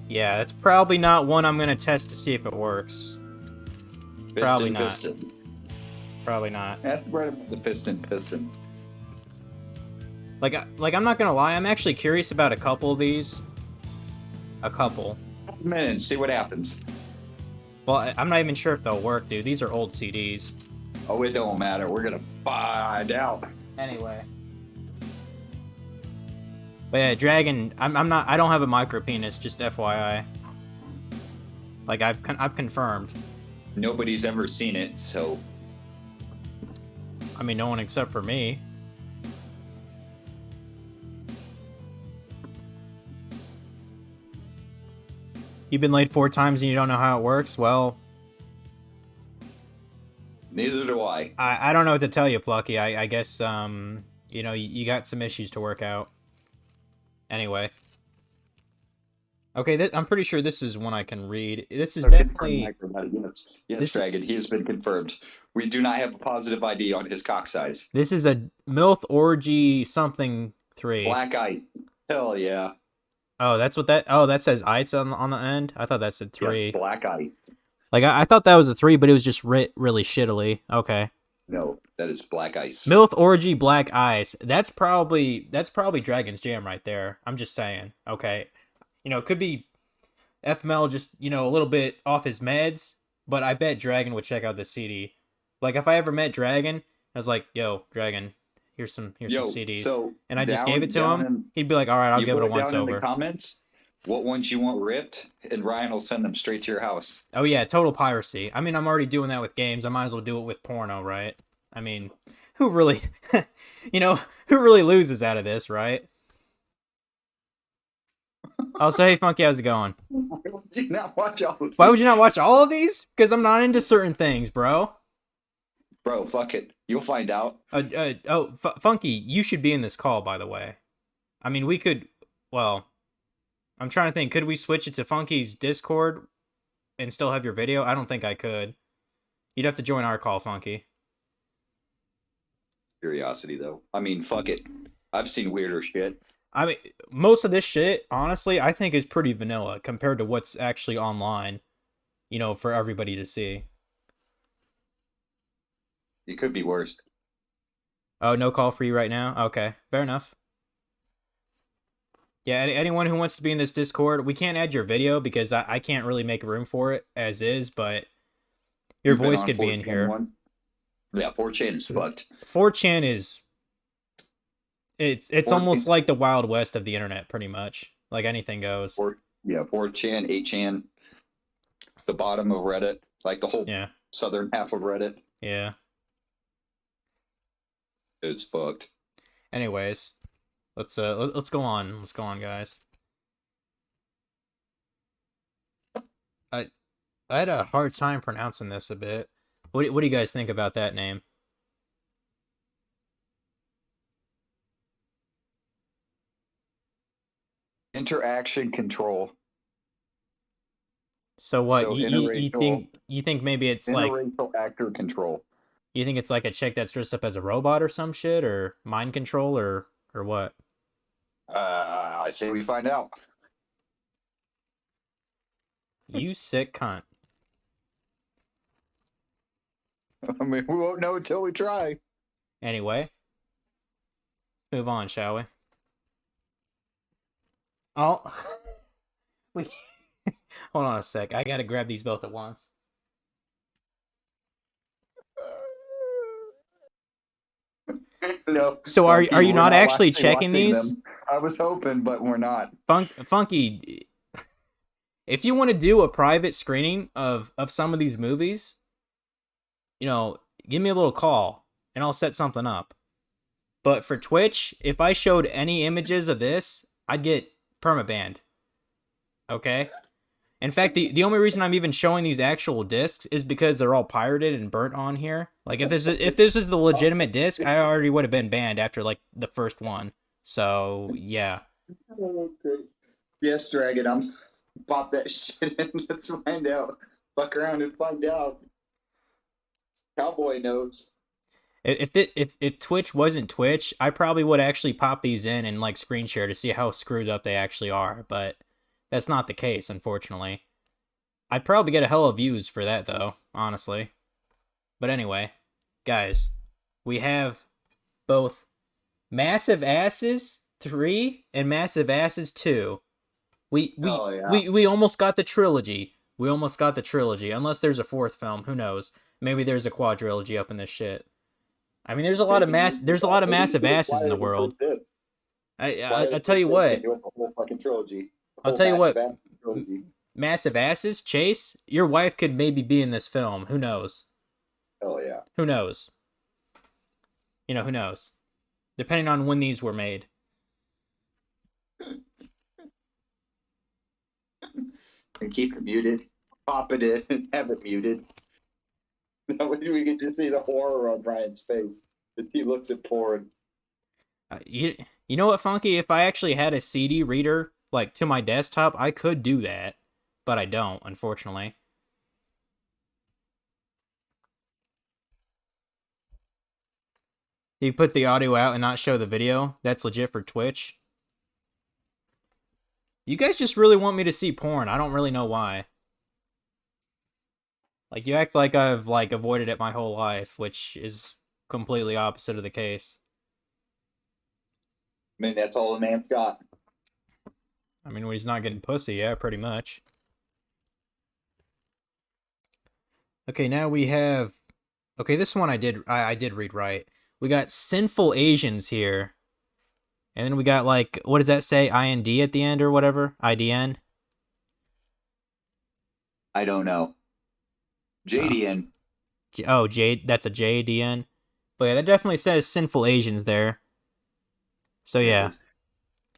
yeah, it's probably not one I'm gonna test to see if it works. Probably not. Piston. Probably not. That's right about the piston. Like I'm not gonna lie, I'm actually curious about a couple of these. A couple. Come in and see what happens. Well, I'm not even sure if they'll work, dude. These are old CDs. Oh, it don't matter. We're gonna find out. Anyway. But yeah, Dragon, I don't have a micro penis, just FYI. Like I've confirmed. Nobody's ever seen it, so I mean, no one except for me. You've been late 4 times and you don't know how it works? Well, neither do I. I don't know what to tell you, Plucky. I guess, you know, you got some issues to work out. Anyway. Okay, I'm pretty sure this is one I can read. This is definitely... Yes, Dragon, he has been confirmed. We do not have a positive ID on his cock size. This is a MILF Orgy something 3. Black ice. Hell yeah. Oh, that's what that... Oh, that says ice on the end? I thought that said 3. Yes, black ice. Like, I thought that was a 3, but it was just writ really shittily. Okay. No, that is black ice. MILF Orgy Black Ice. That's probably Dragon's Jam right there. I'm just saying. Okay. You know, it could be FML just, you know, a little bit off his meds, but I bet Dragon would check out the CD. Like, if I ever met Dragon, I was like, yo, Dragon, here's some CDs. So and I just gave it to him, he'd be like, all right, I'll give it a once down over. In the comments what ones you want ripped, and Ryan will send them straight to your house. Oh, yeah, total piracy. I mean, I'm already doing that with games. I might as well do it with porno, right? I mean, who really, you know, who really loses out of this, right? Also, hey, Funky, how's it going? Why would you not watch all of these? Why would you not watch all of these? Because I'm not into certain things, bro. Bro, fuck it. You'll find out. Funky, you should be in this call, by the way. I mean, we could, well, I'm trying to think, could we switch it to Funky's Discord and still have your video? I don't think I could. You'd have to join our call, Funky. Curiosity, though. I mean, fuck it. I've seen weirder shit. I mean, most of this shit, honestly, I think is pretty vanilla compared to what's actually online, you know, for everybody to see. It could be worse. Oh, no call for you right now? Okay, fair enough. Yeah, anyone who wants to be in this Discord, we can't add your video because I can't really make room for it as is, but your voice could be in here. Once? Yeah, 4chan is fucked. 4chan is... It's almost like the Wild West of the internet, pretty much. Like, anything goes. 4chan, 8chan, the bottom of Reddit, like the whole southern half of Reddit. Yeah. It's fucked. Anyways, let's go on. Let's go on, guys. I had a hard time pronouncing this a bit. What do you guys think about that name? Interaction control. So what? So you think maybe it's like interracial actor control? You think it's like a chick that's dressed up as a robot or some shit, or mind control, or what? I say we find out. You sick cunt. I mean, we won't know until we try. Anyway, move on, shall we? Oh, hold on a sec. I gotta grab these both at once. No. So are you not actually checking these? Them. I was hoping, but we're not. Funky, if you want to do a private screening of some of these movies, you know, give me a little call and I'll set something up. But for Twitch, if I showed any images of this, I'd get permabanned. Okay? In fact, the only reason I'm even showing these actual discs is because they're all pirated and burnt on here. Like, if this is the legitimate disc, I already would have been banned after, like, the first one. So, yeah. Okay. Yes, Dragon, I'm pop that shit in. Let's find out. Fuck around and find out. Cowboy knows. If Twitch wasn't Twitch, I probably would actually pop these in and like screen share to see how screwed up they actually are, but that's not the case, unfortunately. I'd probably get a hell of views for that though, honestly. But anyway, guys, we have both Massive Asses 3 and Massive Asses 2. Oh, yeah. We almost got the trilogy. We almost got the trilogy. Unless there's a fourth film, who knows? Maybe there's a quadrilogy up in this shit. I mean, there's a lot of massive asses in the world. I tell you what. I'll tell you what. Massive asses, Chase. Your wife could maybe be in this film. Who knows? Oh yeah. Who knows? You know, who knows? Depending on when these were made. And keep it muted. Pop it in and have it muted. That way we can just see the horror on Brian's face as he looks at porn. You know what, Funky? If I actually had a CD reader like to my desktop, I could do that, but I don't, unfortunately. You put the audio out and not show the video? That's legit for Twitch. You guys just really want me to see porn. I don't really know why. Like, you act like I've, like, avoided it my whole life, which is completely opposite of the case. I mean, that's all a man's got. I mean, when he's not getting pussy, yeah, pretty much. Okay, now we have... Okay, this one I did read right. We got Sinful Asians here. And then we got, like, what does that say? IND at the end or whatever? IDN? I don't know. JDN. Oh, that's a JDN. But yeah, that definitely says Sinful Asians there. So yeah.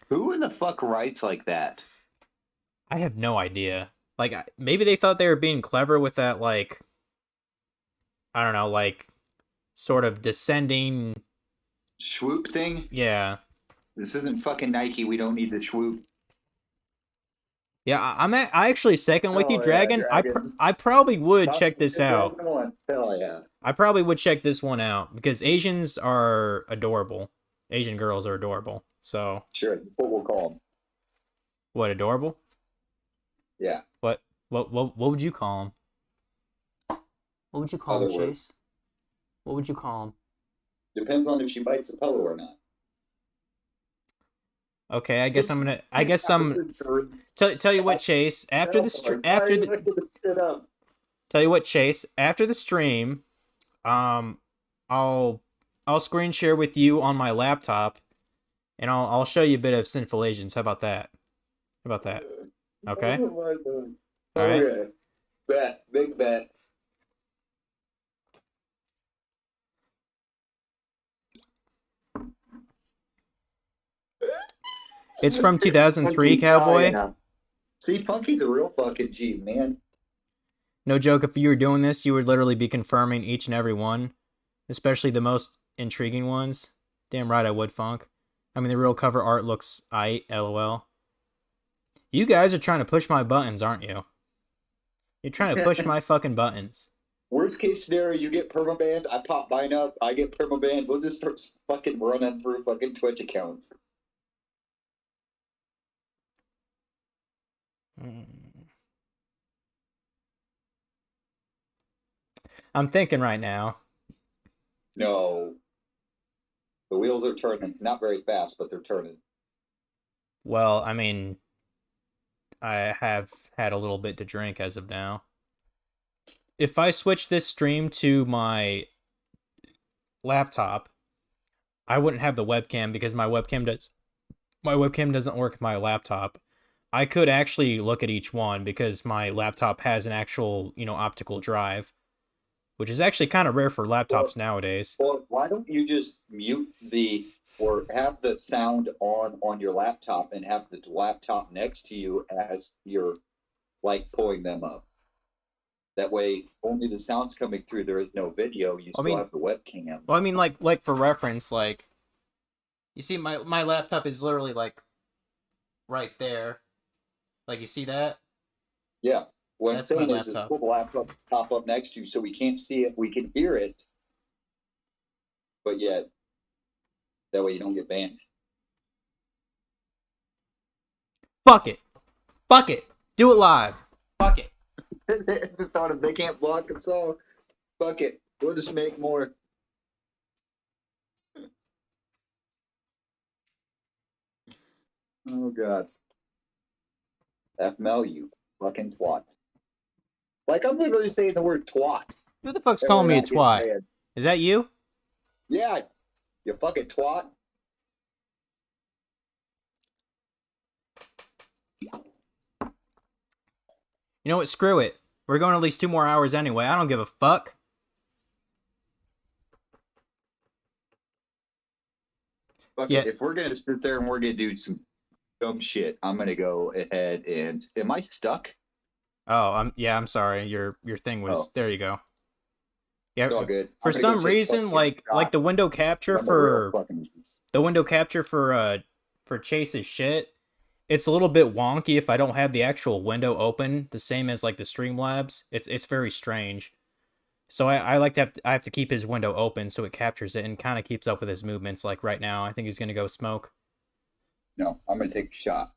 Who in the fuck writes like that? I have no idea. Like, maybe they thought they were being clever with that, like, I don't know, like, sort of descending... Swoop thing? Yeah. This isn't fucking Nike. We don't need the swoop. Yeah, I actually second with you, Dragon. Yeah, I probably would check this out. Hell yeah. I probably would check this one out because Asians are adorable. Asian girls are adorable. So sure, that's what we'll call them. What, adorable? Yeah. What would you call them? What would you call them, Chase? What would you call them? Depends on if she bites the pillow or not. Okay, I guess tell you what, Chase. After the stream, I'll screen share with you on my laptop, and I'll show you a bit of Sinful Asians. How about that? Okay. All right. Bet, big bet. It's from 2003, Cowboy. See, Funky's a real fucking G, man. No joke, if you were doing this, you would literally be confirming each and every one, especially the most intriguing ones. Damn right I would, Funk. I mean, the real cover art looks aight, lol. You guys are trying to push my buttons, aren't you? You're trying to push my fucking buttons. Worst case scenario, you get permabanned, I pop mine up, I get permabanned, we'll just start fucking running through fucking Twitch accounts. I'm thinking right now. No. The wheels are turning. Not very fast, but they're turning. Well, I mean, I have had a little bit to drink as of now. If I switch this stream to my laptop, I wouldn't have the webcam because my webcam doesn't work with my laptop. I could actually look at each one because my laptop has an actual, optical drive, which is actually kind of rare for laptops nowadays. Well, why don't you just mute or have the sound on your laptop and have the laptop next to you as you're, like, pulling them up? That way, only the sound's coming through. There is no video. You still have the webcam. Well, I mean, like for reference, like, you see, my laptop is literally, like, right there. Like, you see that? Yeah. What I'm That's my saying is laptop. put the laptop top up next to you so we can't see it, we can hear it, but yet that way you don't get banned. Fuck it. Fuck it. Do it live. Fuck it. The thought of they can't block us all. Fuck it. We'll just make more. Oh god. FML, you fucking twat. Like I'm literally saying the word twat. Who the fuck's and calling we're me a not getting twat? banned. Is that you? Yeah, you fucking twat. You know what? Screw it. We're going at least 2 more hours anyway. I don't give a fuck. Fuck Yeah. it. If we're gonna sit there and we're gonna do some dumb shit, I'm gonna go ahead and am I stuck? Oh, I'm sorry. Your thing was there. You go. Yeah. It's all good. For I'm gonna go some take reason, fucking like shots. the window capture I'm a real for fucking Chase's shit, it's a little bit wonky if I don't have the actual window open, the same as like the Streamlabs. It's very strange. So I like to I have to keep his window open so it captures it and kind of keeps up with his movements. Like right now, I think he's gonna go smoke. No, I'm gonna take a shot.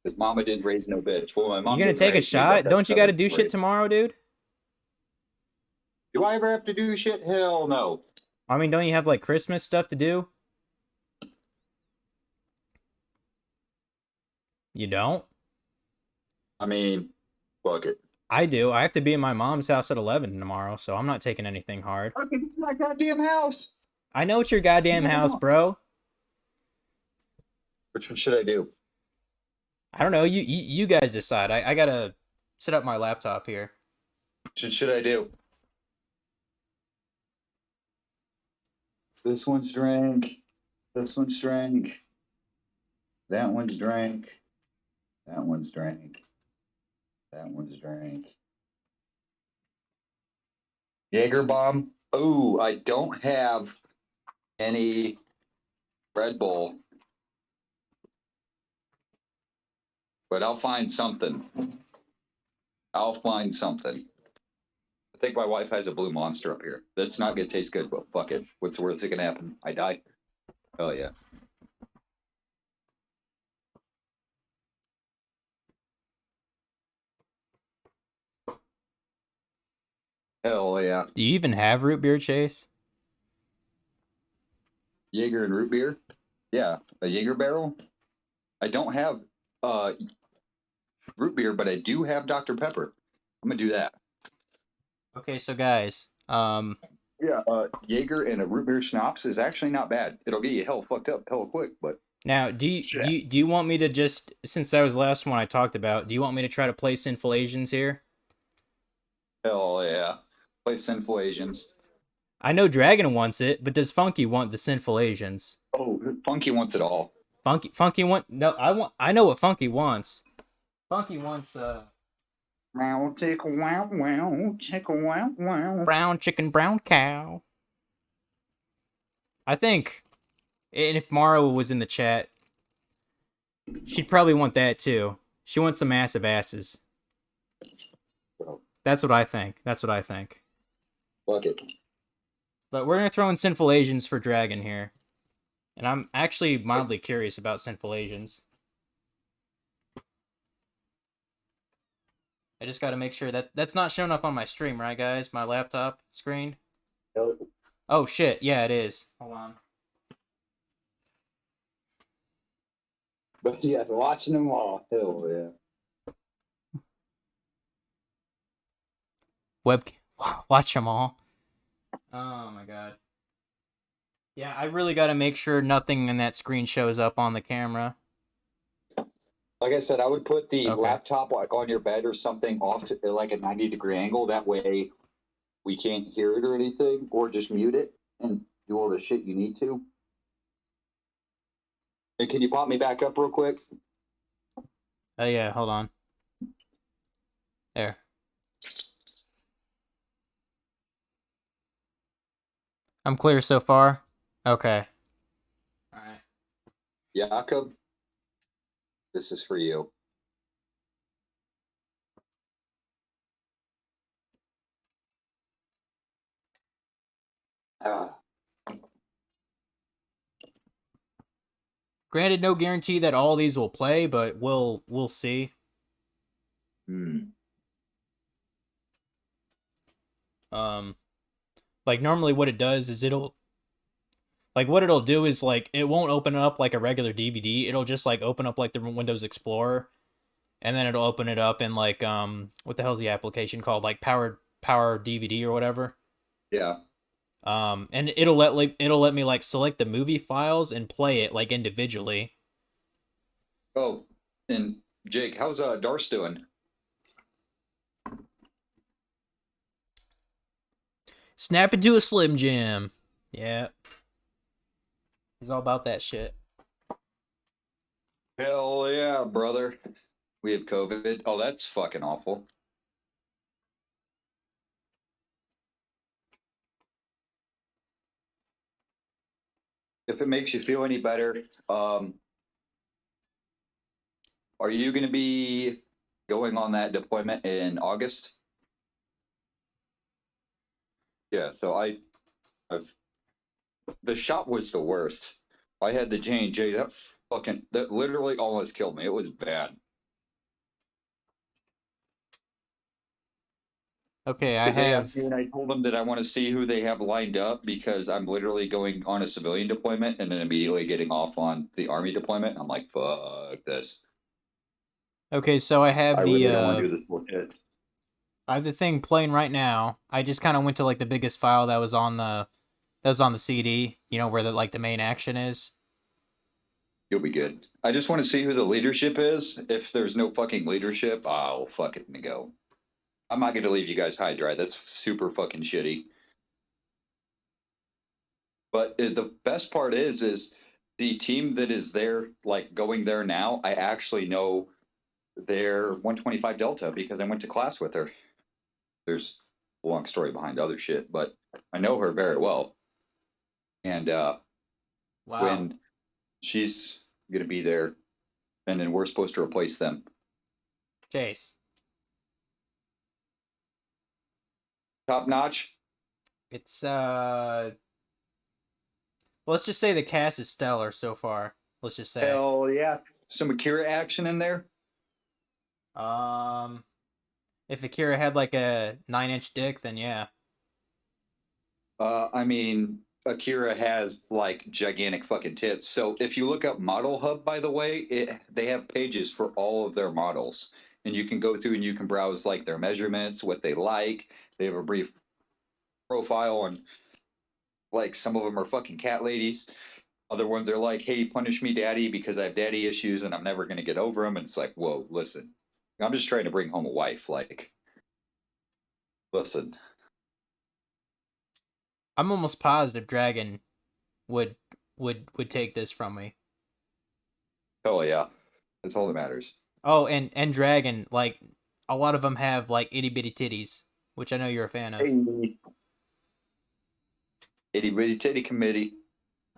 Because mama didn't raise no bitch. Well, my mom You gonna didn't take a raise me, but shot? that's Don't you got to another do story. shit tomorrow, dude? Do I ever have to do shit? Hell no. I mean, don't you have like Christmas stuff to do? You don't? I mean, fuck it. I do. I have to be in my mom's house at 11 tomorrow, so I'm not taking anything hard. Okay, it's my goddamn house. I know it's your goddamn house, bro. Which one should I do? I don't know. You guys decide. I gotta set up my laptop here. Which one should I do? This one's drank. This one's drank. That one's drank. That one's drank. That one's drank. Jaeger bomb. Oh, I don't have any Red Bull. But I'll find something. I'll find something. I think my wife has a blue monster up here. That's not gonna taste good, but fuck it. What's the worst that can happen? I die. Oh yeah. Hell yeah. Do you even have root beer, Chase? Jaeger and root beer? Yeah, a Jaeger barrel. I don't have root beer, but I do have Dr. Pepper. I'm gonna do that. Okay, so guys, Yeah. Jaeger and a root beer schnapps is actually not bad. It'll get you hell fucked up hell quick, but now do you want me to just, since that was the last one I talked about, do you want me to try to play Sinful Asians here? hell yeah. Play Sinful Asians. I know Dragon wants it, but does Funky want the Sinful Asians? Oh, Funky wants it all. Funky I know what Funky wants. Funky wants Wow, take a wow, wow, take a wow, wow. brown chicken, brown cow. I think, and if Mara was in the chat, she'd probably want that too. She wants some massive asses. Well, That's what I think. That's what I think. fuck it. But we're gonna throw in Sinful Asians for Dragon here. And I'm actually mildly curious about Sinful Asians. I just gotta make sure that that's not showing up on my stream, right, guys? My laptop screen. Hell, Oh shit! Yeah, it is. Hold on. but yeah, watching them all. Hell yeah. Watch them all. Oh my god. Yeah, I really gotta make sure nothing in that screen shows up on the camera. Like I said, I would put the Okay. laptop like on your bed or something off at like a 90-degree angle. That way we can't hear it or anything, or just mute it and do all the shit you need to. And can you pop me back up real quick? Oh yeah, hold on. There. I'm clear so far? Okay. Alright. Jakob? This is for you. Ah, Granted, no guarantee that all these will play, but we'll see. hmm. Like normally what it does is what it'll do is like it won't open up like a regular DVD. It'll just like open up like the Windows Explorer, and then it'll open it up in like what the hell's the application called, like Power DVD or whatever. Yeah. And it'll let me like select the movie files and play it like individually. Oh, and Jake, how's Darce doing? Snap into a Slim Jim. Yeah. He's all about that shit. Hell yeah, brother. We have COVID. Oh, that's fucking awful. If it makes you feel any better, are you going to be going on that deployment in August? Yeah, so I've the shot was the worst. I had the J&J. That literally almost killed me. It was bad. Okay, I Because they have. asked me and I told them that I want to see who they have lined up because I'm literally going on a civilian deployment and then immediately getting off on the army deployment. I'm like, fuck this. Okay, so I have I the really don't want to do this bullshit. I have the thing playing right now. I just kind of went to like the biggest file that was on the CD, you know, where the main action is. You'll be good. I just want to see who the leadership is. If there's no fucking leadership, I'll fucking go. I'm not going to leave you guys high dry. That's super fucking shitty. But the best part is the team that is there, like going there now. I actually know their 125 Delta because I went to class with her. There's a long story behind other shit, but I know her very well. And Wow. when she's going to be there, and then we're supposed to replace them. Chase. Top notch. It's let's just say the cast is stellar so far. Let's just say. Hell yeah. Some Akira action in there. If Akira had like a 9-inch dick, then yeah. I mean, Akira has like gigantic fucking tits. So if you look up Model Hub, by the way, they have pages for all of their models, and you can go through and you can browse like their measurements, what they like. They have a brief profile, and like some of them are fucking cat ladies. Other ones are like, "Hey, punish me, daddy, because I have daddy issues and I'm never gonna get over them." And it's like, whoa, listen, I'm just trying to bring home a wife. Like, listen. I'm almost positive Dragon would take this from me. Oh yeah, that's all that matters. Oh, and Dragon, like a lot of them have like itty bitty titties, which I know you're a fan of. Hey. Itty bitty titty committee.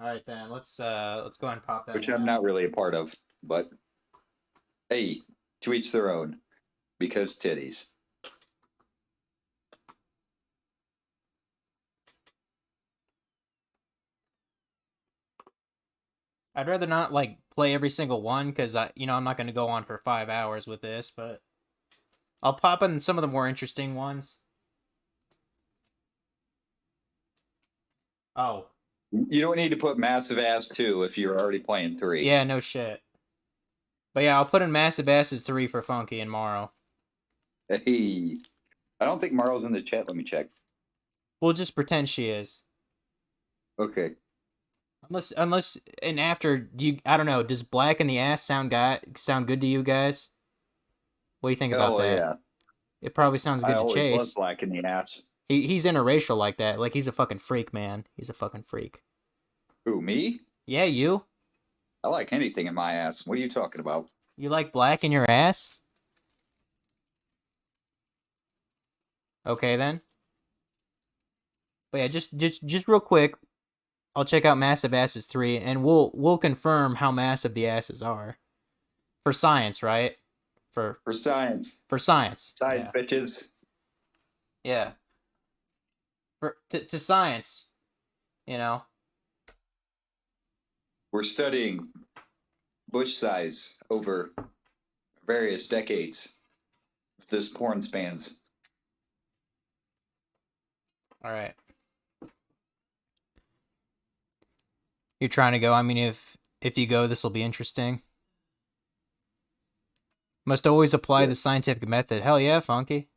All right then, let's go ahead and pop that. Which one I'm out. not really a part of, but hey, to each their own, because titties. I'd rather not like play every single one because I'm not going to go on for 5 hours with this, but I'll pop in some of the more interesting ones. Oh. You don't need to put Massive Ass 2 if you're already playing 3. Yeah, no shit. But yeah, I'll put in Massive Asses 3 for Funky and Morrow. Hey, I don't think Marlo's in the chat. Let me check. We'll just pretend she is. Okay. Unless and after I don't know. Does Black in the Ass sound good to you guys? What do you think about that? Yeah. It probably sounds good I to always Chase. love Black in the Ass. He's interracial like that. Like he's a fucking freak, man. He's a fucking freak. Who, me? Yeah, you. I like anything in my ass. What are you talking about? You like black in your ass? Okay then. But yeah, just real quick, I'll check out Massive Asses 3 and we'll confirm how massive the asses are. For science, right? For For science. for science. Science, Yeah. bitches. Yeah. To science, you know. We're studying bush size over various decades. This porn spans. All right. You're trying to go. I mean, if you go, this will be interesting. Must always apply the scientific method. Hell yeah, Funky.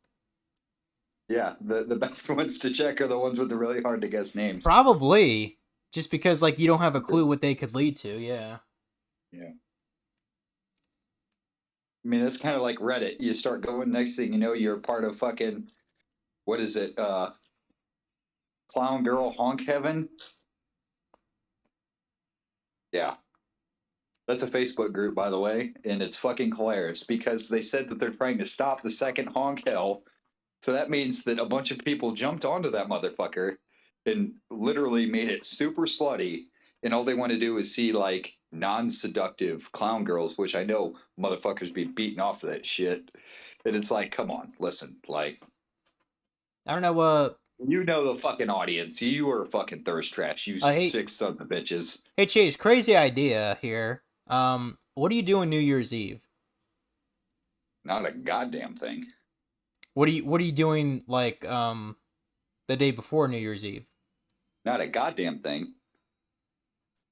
Yeah, the best ones to check are the ones with the really hard to guess names. Probably. Just because, like, you don't have a clue what they could lead to, yeah. Yeah. I mean, that's kind of like Reddit. You start going, next thing you know, you're part of fucking, what is it? Clown Girl Honk Heaven? Yeah. That's a Facebook group, by the way, and it's fucking hilarious because they said that they're trying to stop the second honk hell. So that means that a bunch of people jumped onto that motherfucker and literally made it super slutty. And all they want to do is see like non-seductive clown girls, which I know motherfuckers be beating off of that shit. And it's like, come on, listen, like, I don't know what. you know the fucking audience. You are fucking thirst trash. You I hate- 6 sons of bitches. Hey, Chase, crazy idea here. What do you do on New Year's Eve? Not a goddamn thing. What are you doing, like, the day before New Year's Eve? Not a goddamn thing.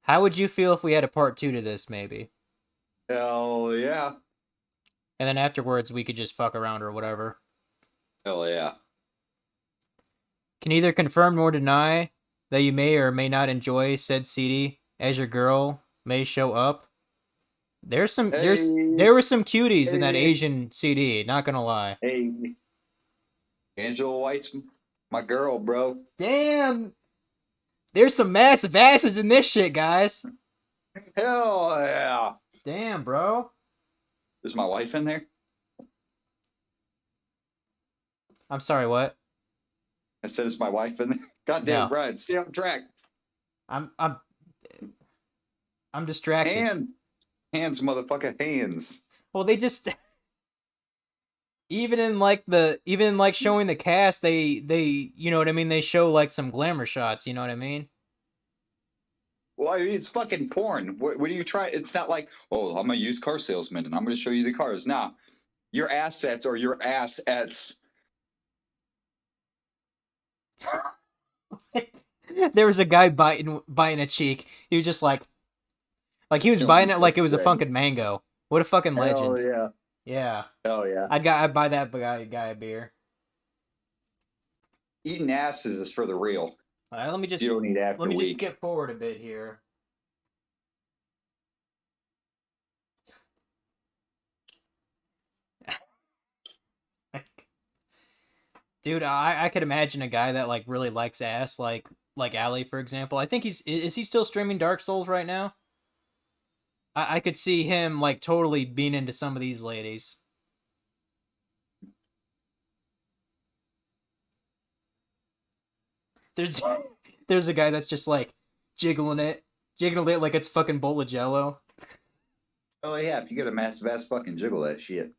How would you feel if we had a part 2 to this, maybe? Hell yeah. And then afterwards, we could just fuck around or whatever. Hell yeah. Can neither confirm nor deny that you may or may not enjoy said CD as your girl may show up. There were some cuties in that Hey. Asian CD, not gonna lie. Hey. Angela White's my girl, bro. Damn! There's some massive asses in this shit, guys. Hell yeah. Damn, bro. Is my wife in there? I'm sorry, what? I said, is my wife in there? Goddamn, No. Brian, stay on track. I'm distracted. Hands, motherfucker, hands. Well, they just even in like showing the cast, they you know what I mean, they show like some glamour shots, you know what I mean? Well, I mean, it's fucking porn. What do you try? It's not like, oh, I'm a used car salesman and I'm going to show you the cars. Nah, your assets are your assets. There was a guy biting a cheek. He was just like he was biting it like it was a fucking mango. What a fucking legend. Hell yeah. Yeah. Hell yeah. I'd buy that guy a beer. Eating asses is for the real. All right, let me just You don't eat after just week. get forward a bit here. Dude, I could imagine a guy that like really likes ass, like Ali, for example. I think is he still streaming Dark Souls right now? I could see him like totally being into some of these ladies. There's a guy that's just like jiggling it like it's fucking bowl of Jello. Oh yeah, if you get a massive ass, fucking jiggle that shit.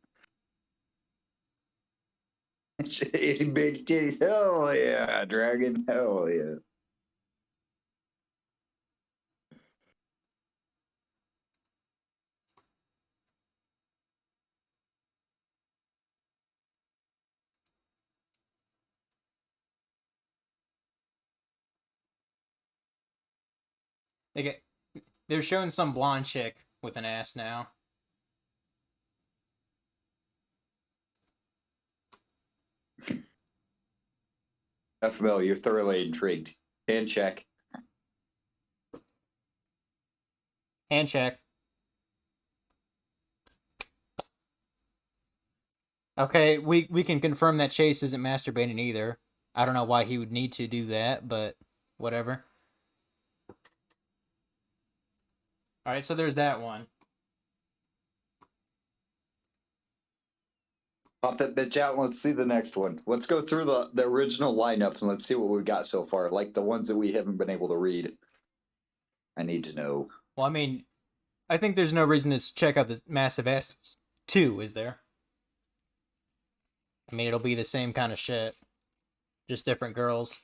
Big teeth. Hell yeah, dragon. Hell yeah. They're showing some blonde chick with an ass now. FML, you're thoroughly intrigued. Hand check. Hand check. Okay, we can confirm that Chase isn't masturbating either. I don't know why he would need to do that, but whatever. All right, so there's that one. Pop that bitch out and let's see the next one. Let's go through the original lineup and let's see what we've got so far. Like the ones that we haven't been able to read. I need to know. Well, I mean, I think there's no reason to check out the Massive Ass 2, is there? I mean, it'll be the same kind of shit, just different girls.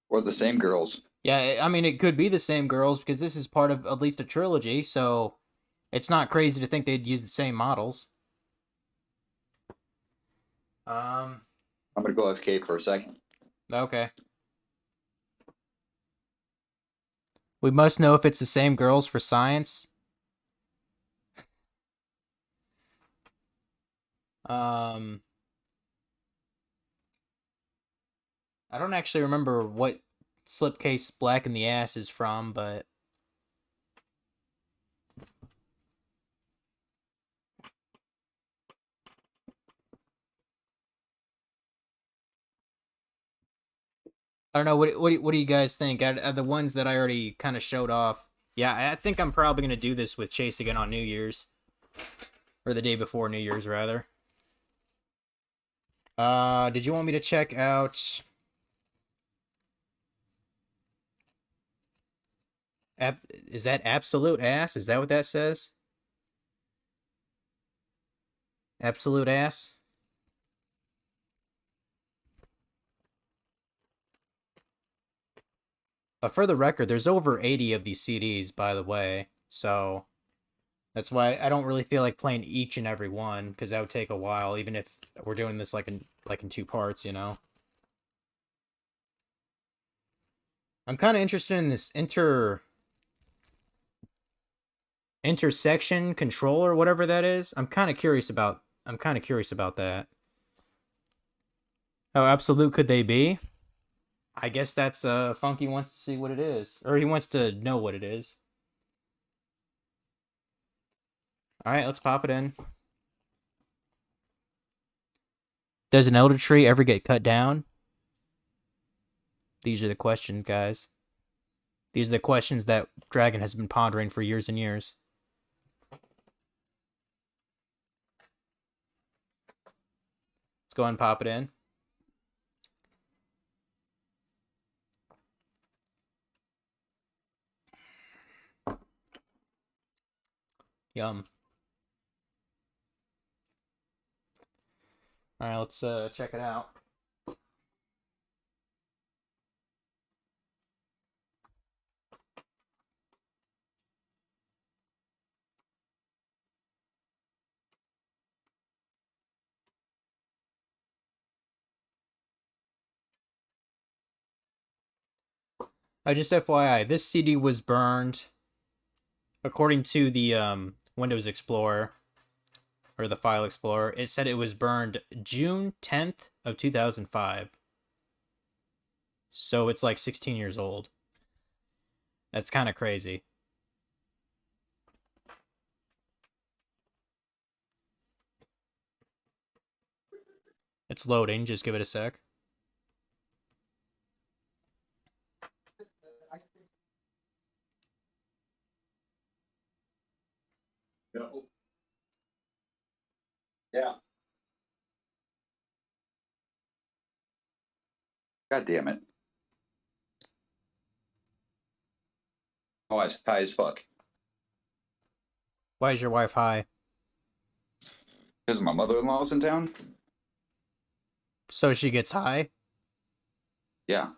Or the same girls. Yeah, I mean, it could be the same girls because this is part of at least a trilogy, so it's not crazy to think they'd use the same models. I'm gonna go FK for a second. Okay. We must know if it's the same girls for science. I don't actually remember what Slipcase Black in the Ass is from, but I don't know. What do you guys think? Out of the ones that I already kind of showed off, yeah, I think I'm probably gonna do this with Chase again on New Year's, or the day before New Year's rather. Did you want me to check out? Is that Absolute Ass? Is that what that says? Absolute Ass? For the record, there's over 80 of these CDs, by the way, so that's why I don't really feel like playing each and every one, because that would take a while, even if we're doing this like in 2 parts, you know? I'm kind of interested in this intersection controller, whatever that is. I'm kind of curious about that. How absolute could they be? I guess that's Funky wants to see what it is, or he wants to know what it is. All right, let's pop it in. Does an elder tree ever get cut down? These are the questions, guys. These are the questions that Dragon has been pondering for years and years. Let's go ahead and pop it in. Yum. All right, let's check it out. Just FYI, this CD was burned, according to the Windows Explorer, or the File Explorer. It said it was burned June 10th of 2005. So it's like 16 years old. That's kind of crazy. It's loading, just give it a sec. No. Yeah. God damn it. Oh, it's high as fuck. Why is your wife high? Because my mother-in-law's in town? So she gets high? Yeah.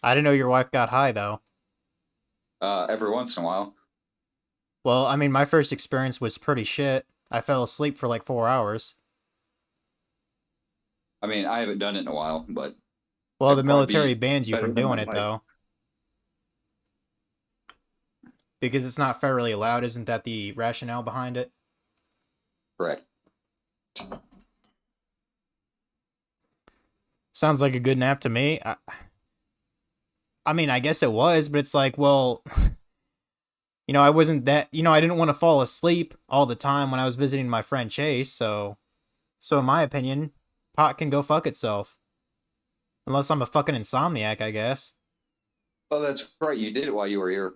I didn't know your wife got high, though. Every once in a while. Well, I mean, my first experience was pretty shit. I fell asleep for like 4 hours. I mean, I haven't done it in a while, but... Well, the It'd probably military be bans you better from than doing my it, wife. though. Because it's not federally allowed, isn't that the rationale behind it? Correct. Sounds like a good nap to me. I mean, I guess it was, but it's like, well, I wasn't that, I didn't want to fall asleep all the time when I was visiting my friend Chase, so in my opinion, pot can go fuck itself. Unless I'm a fucking insomniac, I guess. Oh, that's right. You did it while you were here.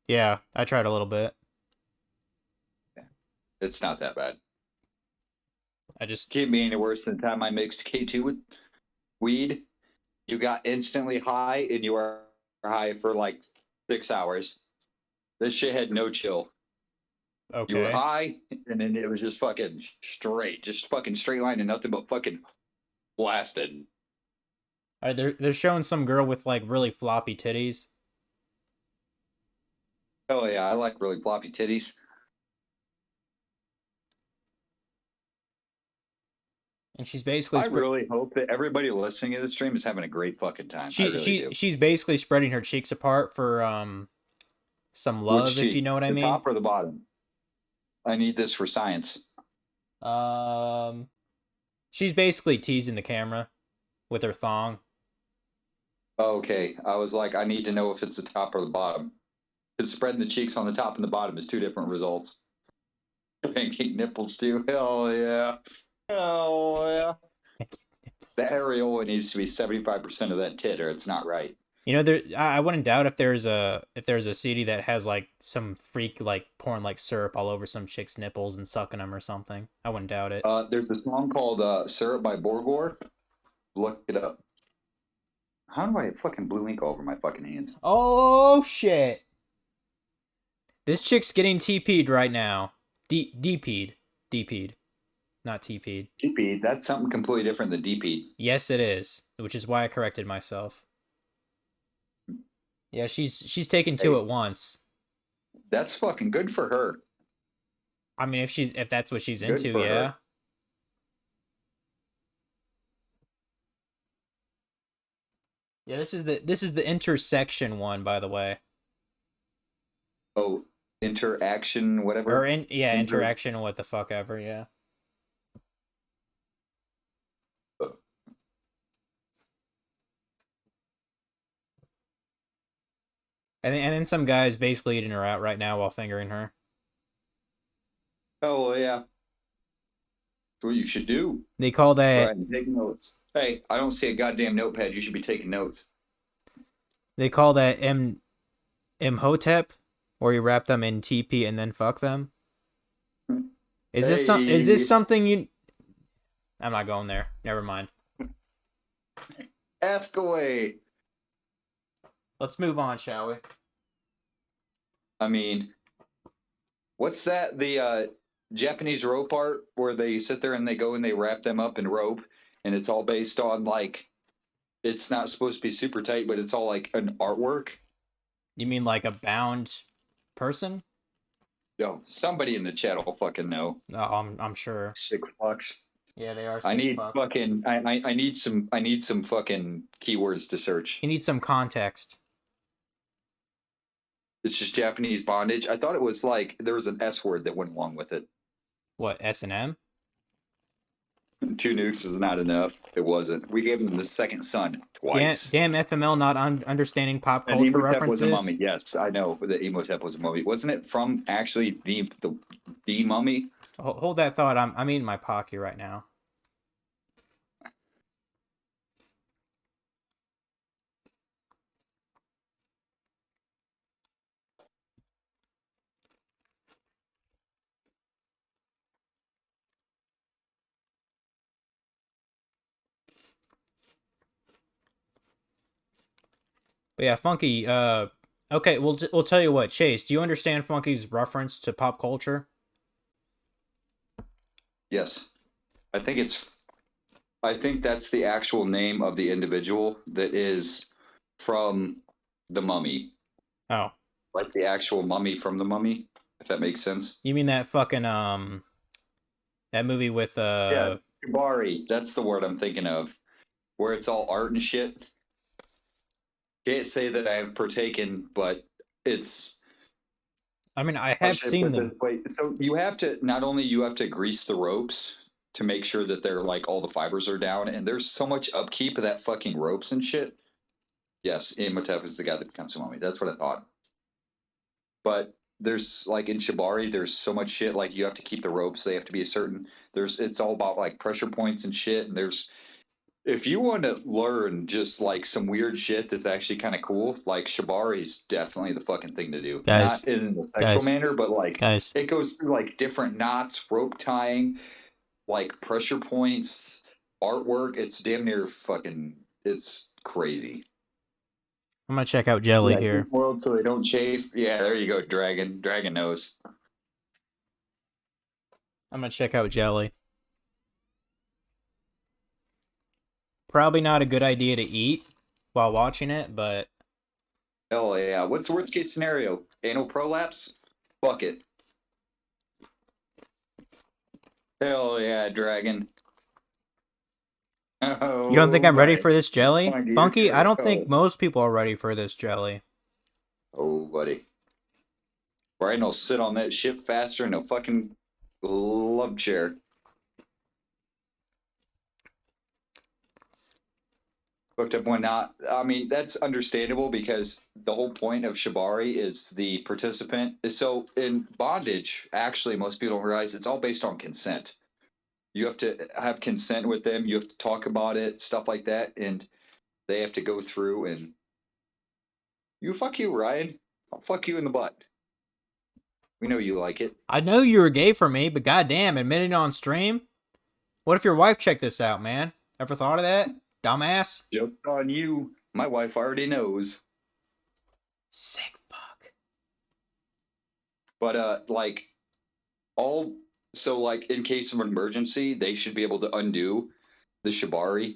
Yeah, I tried a little bit. It's not that bad. I just, Can't be any worse than the time I mixed K2 with weed. You got instantly high, and you were high for like 6 hours. This shit had no chill. You were Okay. high, and then it was just fucking straight, just fucking straight line and nothing but fucking blasted. All right, they're showing some girl with like really floppy titties. Oh yeah, I like really floppy titties. And she's basically I really hope that everybody listening to the stream is having a great fucking time. I really do. she's basically spreading her cheeks apart for some Which love, if you cheek? know what I The mean. top or the bottom? I need this for science. She's basically teasing the camera with her thong. Okay, I was like, I need to know if it's the top or the bottom. It's spreading the cheeks on the top and the bottom is two different results. Pancake nipples too. Hell yeah. Hell yeah. The areola needs to be 75% of that tit, or it's not right. You know, there I wouldn't doubt if there's a CD that has like some freak like pouring like syrup all over some chick's nipples and sucking them or something. I wouldn't doubt it. There's a song called "Syrup" by Borgor. Look it up. How do I have fucking blue ink all over my fucking hands? Oh shit! This chick's getting TP'd right now. DP'd, not TP'd. DP, that's something completely different than DP. Yes, it is, which is why I corrected myself. Yeah, she's taken two at once. That's fucking good for her. I mean, if that's what she's Good into, for yeah. her. Yeah, this is the intersection one, by the way. Oh, interaction, whatever. Or interaction, what the fuck ever, yeah. And then some guy's basically eating her out right now while fingering her. Oh yeah. That's what you should do. They call Go that ahead and take notes. Hey, I don't see a goddamn notepad. You should be taking notes. Imhotep, where you wrap them in TP and then fuck them. Is this something you? I'm not going there. Never mind. Ask away. Let's move on, shall we? I mean, what's that? The Japanese rope art where they sit there and they go and they wrap them up in rope, and it's all based on like, it's not supposed to be super tight, but it's all like an artwork. You mean like a bound person? Yo, somebody in the chat will fucking know. No, I'm sure. $6. Yeah, they are. I need $6. fucking. I need some fucking keywords to search. You need some context. It's just Japanese bondage. I thought it was like there was an S word that went along with it. What, S&M? 2 nukes was not enough. It wasn't. We gave him the second son twice. Damn FML not understanding pop And culture Emotep was a references. mummy. Yes, I know that Emotep was a mummy. Wasn't it from actually the mummy? Hold that thought. I'm eating my Pocky right now. But yeah, Funky. Okay, we'll tell you what, Chase. Do you understand Funky's reference to pop culture? Yes, I think that's the actual name of the individual that is from the mummy. Oh, Like the actual mummy from the mummy, if that makes sense. you mean that fucking that movie with Yeah, Shibari. That's the word I'm thinking of, where it's all art and shit. Can't say that I have partaken, but it's. I mean, I have seen them. Wait, so you have to not only you have to grease the ropes to make sure that they're like all the fibers are down, and there's so much upkeep of that fucking ropes and shit. Yes, Imhotep is the guy that becomes a mummy. That's what I thought. But there's like in Shibari, there's so much shit. Like you have to keep the ropes; they have to be a certain. It's all about like pressure points and shit. And if you want to learn just like some weird shit that's actually kind of cool, like Shibari is definitely the fucking thing to do. Guys, Not in a sexual manner, but like guys, it goes through like different knots, rope tying, like pressure points, artwork. It's damn near fucking. It's crazy. I'm gonna check out Jelly Yeah, here. world so they don't chafe. Yeah, there you go, Dragon. Dragon knows. I'm gonna check out Jelly. Probably not a good idea to eat while watching it, but Hell yeah. What's the worst case scenario? Anal prolapse? Fuck it. Hell yeah, Dragon. Oh, you don't think I'm ready buddy. for this jelly? Come on, dude. Funky, I don't Oh. think most people are ready for this jelly. Oh, buddy. Brian will sit on that ship faster in a fucking love chair. Booked up one not. I mean, that's understandable because the whole point of Shibari is the participant. So in bondage, actually, most people don't realize it's all based on consent. You have to have consent with them. You have to talk about it, stuff like that, and they have to go through and you fuck you, Ryan. I'll fuck you in the butt. We know you like it. I know you were gay for me, but goddamn, admitting on stream? What if your wife checked this out, man? Ever thought of that? Dumbass? Joke's on you. My wife already knows. Sick fuck. But like all so like in case of an emergency, they should be able to undo the Shibari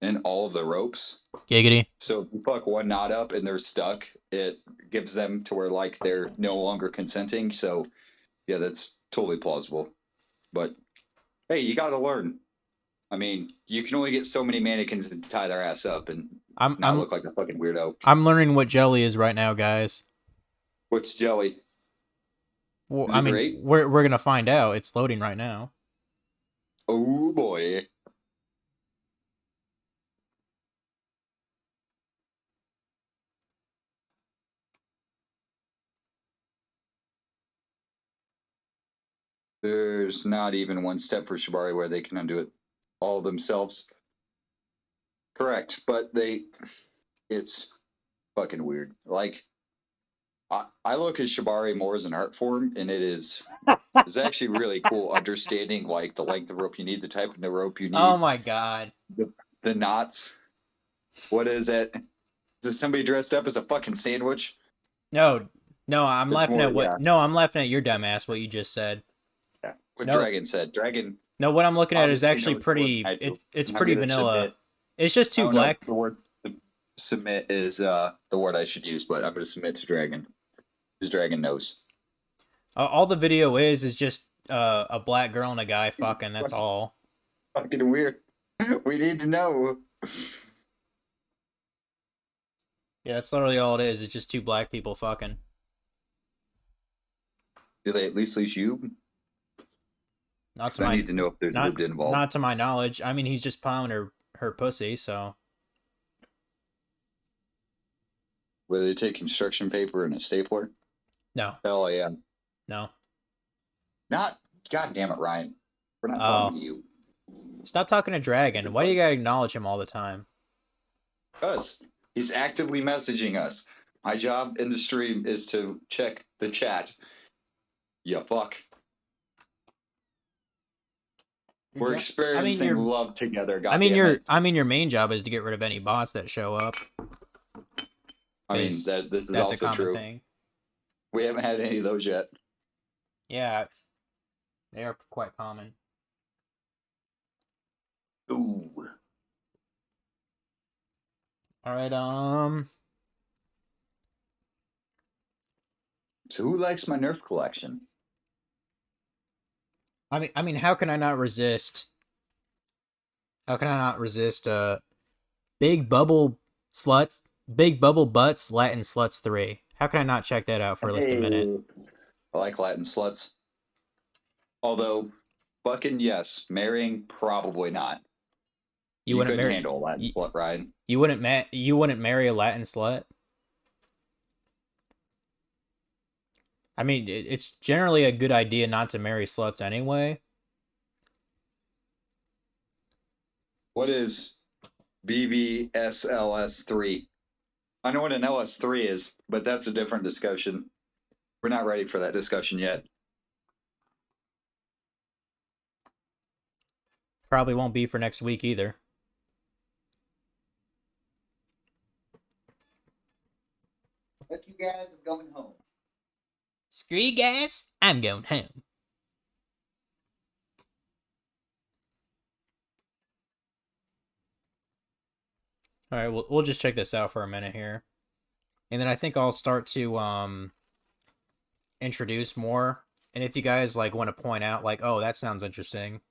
and all of the ropes. Giggity. So if you fuck one knot up and they're stuck, it gives them to where like they're no longer consenting. So yeah, that's totally plausible. But hey, you gotta learn. I mean, you can only get so many mannequins to tie their ass up and not look like a fucking weirdo. I'm learning what jelly is right now, guys. What's jelly? Well, Is I it mean, great? we're gonna find out. It's loading right now. Oh boy. There's not even one step for Shibari where they can undo it all themselves. Correct, but it's fucking weird. Like, I look at Shibari more as an art form, and it's actually really cool understanding like the length of rope you need, the type of rope you need. Oh my god. The knots. What is it? Is somebody dressed up as a fucking sandwich? No, I'm It's laughing more, at what. yeah. No, I'm laughing at your dumbass. What you just said. Yeah. What No. Dragon said. Dragon. No, what I'm looking at is Obviously actually knows pretty. what I do. It's I'm pretty gonna vanilla. submit. It's just I two don't know if black. the word submit is the word I should use, but I'm going to submit to Dragon. Because Dragon knows. All the video is just a black girl and a guy fucking. That's all. Fucking weird. We need to know. Yeah, that's literally all it is. It's just two black people fucking. Do they at least you? Not to I my need to know if there's not, lube involved. not to my knowledge. I mean, he's just plowing her pussy. So Where they take construction paper and a stapler? no, Hell yeah. no. Not. God damn it, Ryan. We're not talking to you. Stop talking to Dragon. Why do you gotta acknowledge him all the time? Because he's actively messaging us. My job in the stream is to check the chat. You fuck. We're experiencing love together. God I mean, your main job is to get rid of any bots that show up. I mean, this is That's also a common true. thing. We haven't had any of those yet. Yeah, they are quite common. Ooh. All right, So who likes my Nerf collection? I mean, how can I not resist? How can I not resist? Big bubble sluts, big bubble butts, Latin sluts 3. How can I not check that out for at least a minute? I like Latin sluts. Although, fucking yes, marrying probably not. You wouldn't couldn't marry handle a Latin slut, Ryan. You wouldn't marry a Latin slut. I mean, it's generally a good idea not to marry sluts anyway. What is BVSLS3? I know what an LS3 is, but that's a different discussion. We're not ready for that discussion yet. Probably won't be for next week either. 'Cause I don't know what an LS3 is. I know what an LS3 is, but that's a different discussion. We're not ready for that discussion yet. Probably won't be for next week either. 'Cause I don't know what an LS3 is, but that's a different discussion. Fuck you guys, I'm going home. Screw you guys, I'm going home. All right, we'll just check this out for a minute here, and then I think I'll start to introduce more. And if you guys like want to point out like, oh, that sounds interesting.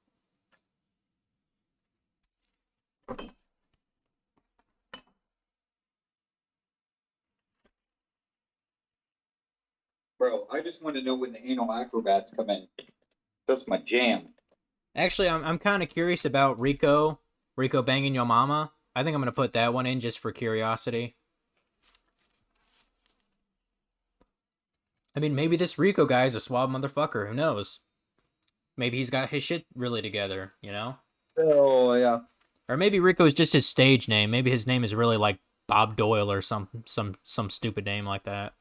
Bro, I just want to know when the anal acrobats come in. That's my jam. Actually, I'm kind of curious about Rico banging your mama. I think I'm gonna put that one in just for curiosity. I mean, maybe this Rico guy is a suave motherfucker. Who knows? Maybe he's got his shit really together, you know? Oh, yeah. Or maybe Rico is just his stage name. Maybe his name is really like Bob Doyle or some stupid name like that.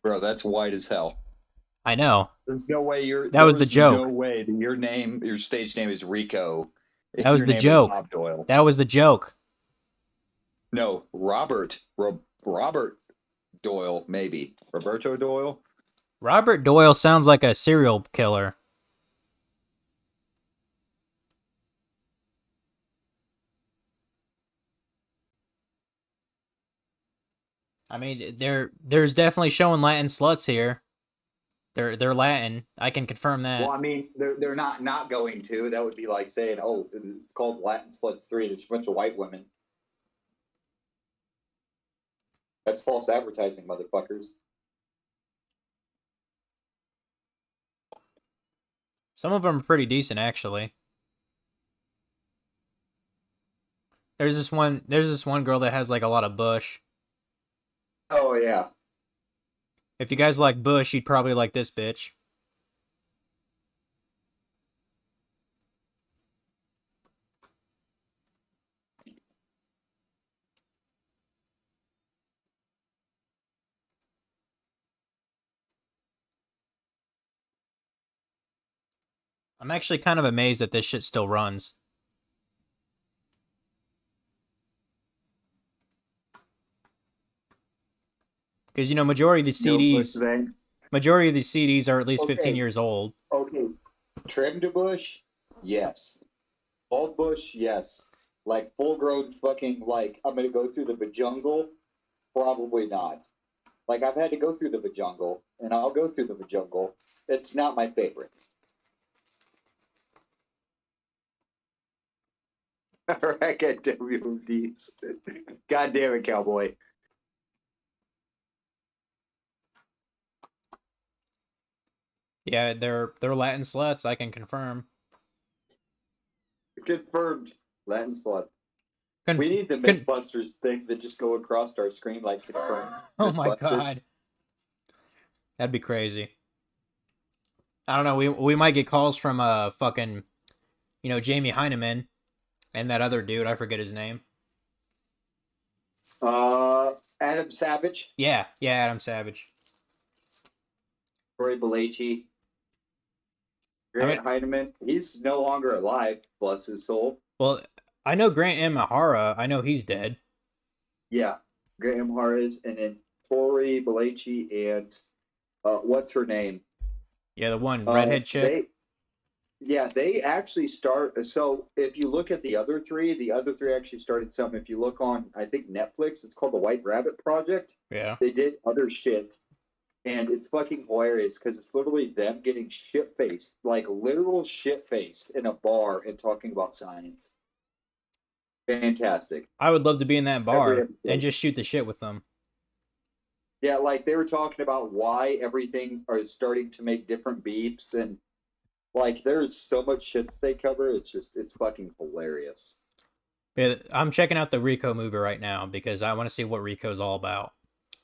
Bro, that's white as hell. I know. There's no way That was the there's joke. No way that your stage name is Rico. That was Your the name is joke. Bob Doyle. That was the joke. No, Robert Doyle, maybe. Roberto Doyle? Robert Doyle sounds like a serial killer. I mean, there's definitely showing Latin sluts here. They're Latin. I can confirm that. Well, I mean, they're not going to. That would be like saying, oh, it's called Latin Sluts 3. There's a bunch of white women. That's false advertising, motherfuckers. Some of them are pretty decent, actually. There's this one girl that has like a lot of bush. Oh, yeah. If you guys like bush, you'd probably like this bitch. I'm actually kind of amazed that this shit still runs. Because, you know, majority of these CDs are at least 15 years old. Okay. Trimmed bush? Yes. Bald bush? Yes. Like full grown fucking, like, I'm going to go through the vajungle? Probably not. Like, I've had to go through the vajungle, and I'll go through the vajungle. It's not my favorite. Alright, got WMDs. God damn it, cowboy. Yeah, they're Latin sluts, I can confirm. Confirmed. Latin slut. Con- We need the Mythbusters thing that just go across our screen like confirmed. Oh my Mythbusters. god. That'd be crazy. I don't know, we might get calls from fucking, you know, Jamie Heineman and that other dude, I forget his name. Adam Savage. Yeah, Adam Savage. Troy Belleci. Grant Heineman. He's no longer alive, bless his soul. Well, I know Grant Imahara. I know he's dead. Yeah, Grant Imahara is, and then Tori Belleci and what's her name? Yeah, the one redhead chick. They actually start. So if you look at the other three actually started some. If you look on, I think Netflix, it's called the White Rabbit Project. Yeah. They did other shit. And it's fucking hilarious because it's literally them getting shit-faced, like literal shit-faced in a bar and talking about science. Fantastic. I would love to be in that bar and just shoot the shit with them. Yeah, like they were talking about why everything is starting to make different beeps, and like there's so much shit they cover. It's fucking hilarious. Yeah, I'm checking out the Rico movie right now because I want to see what Rico's all about.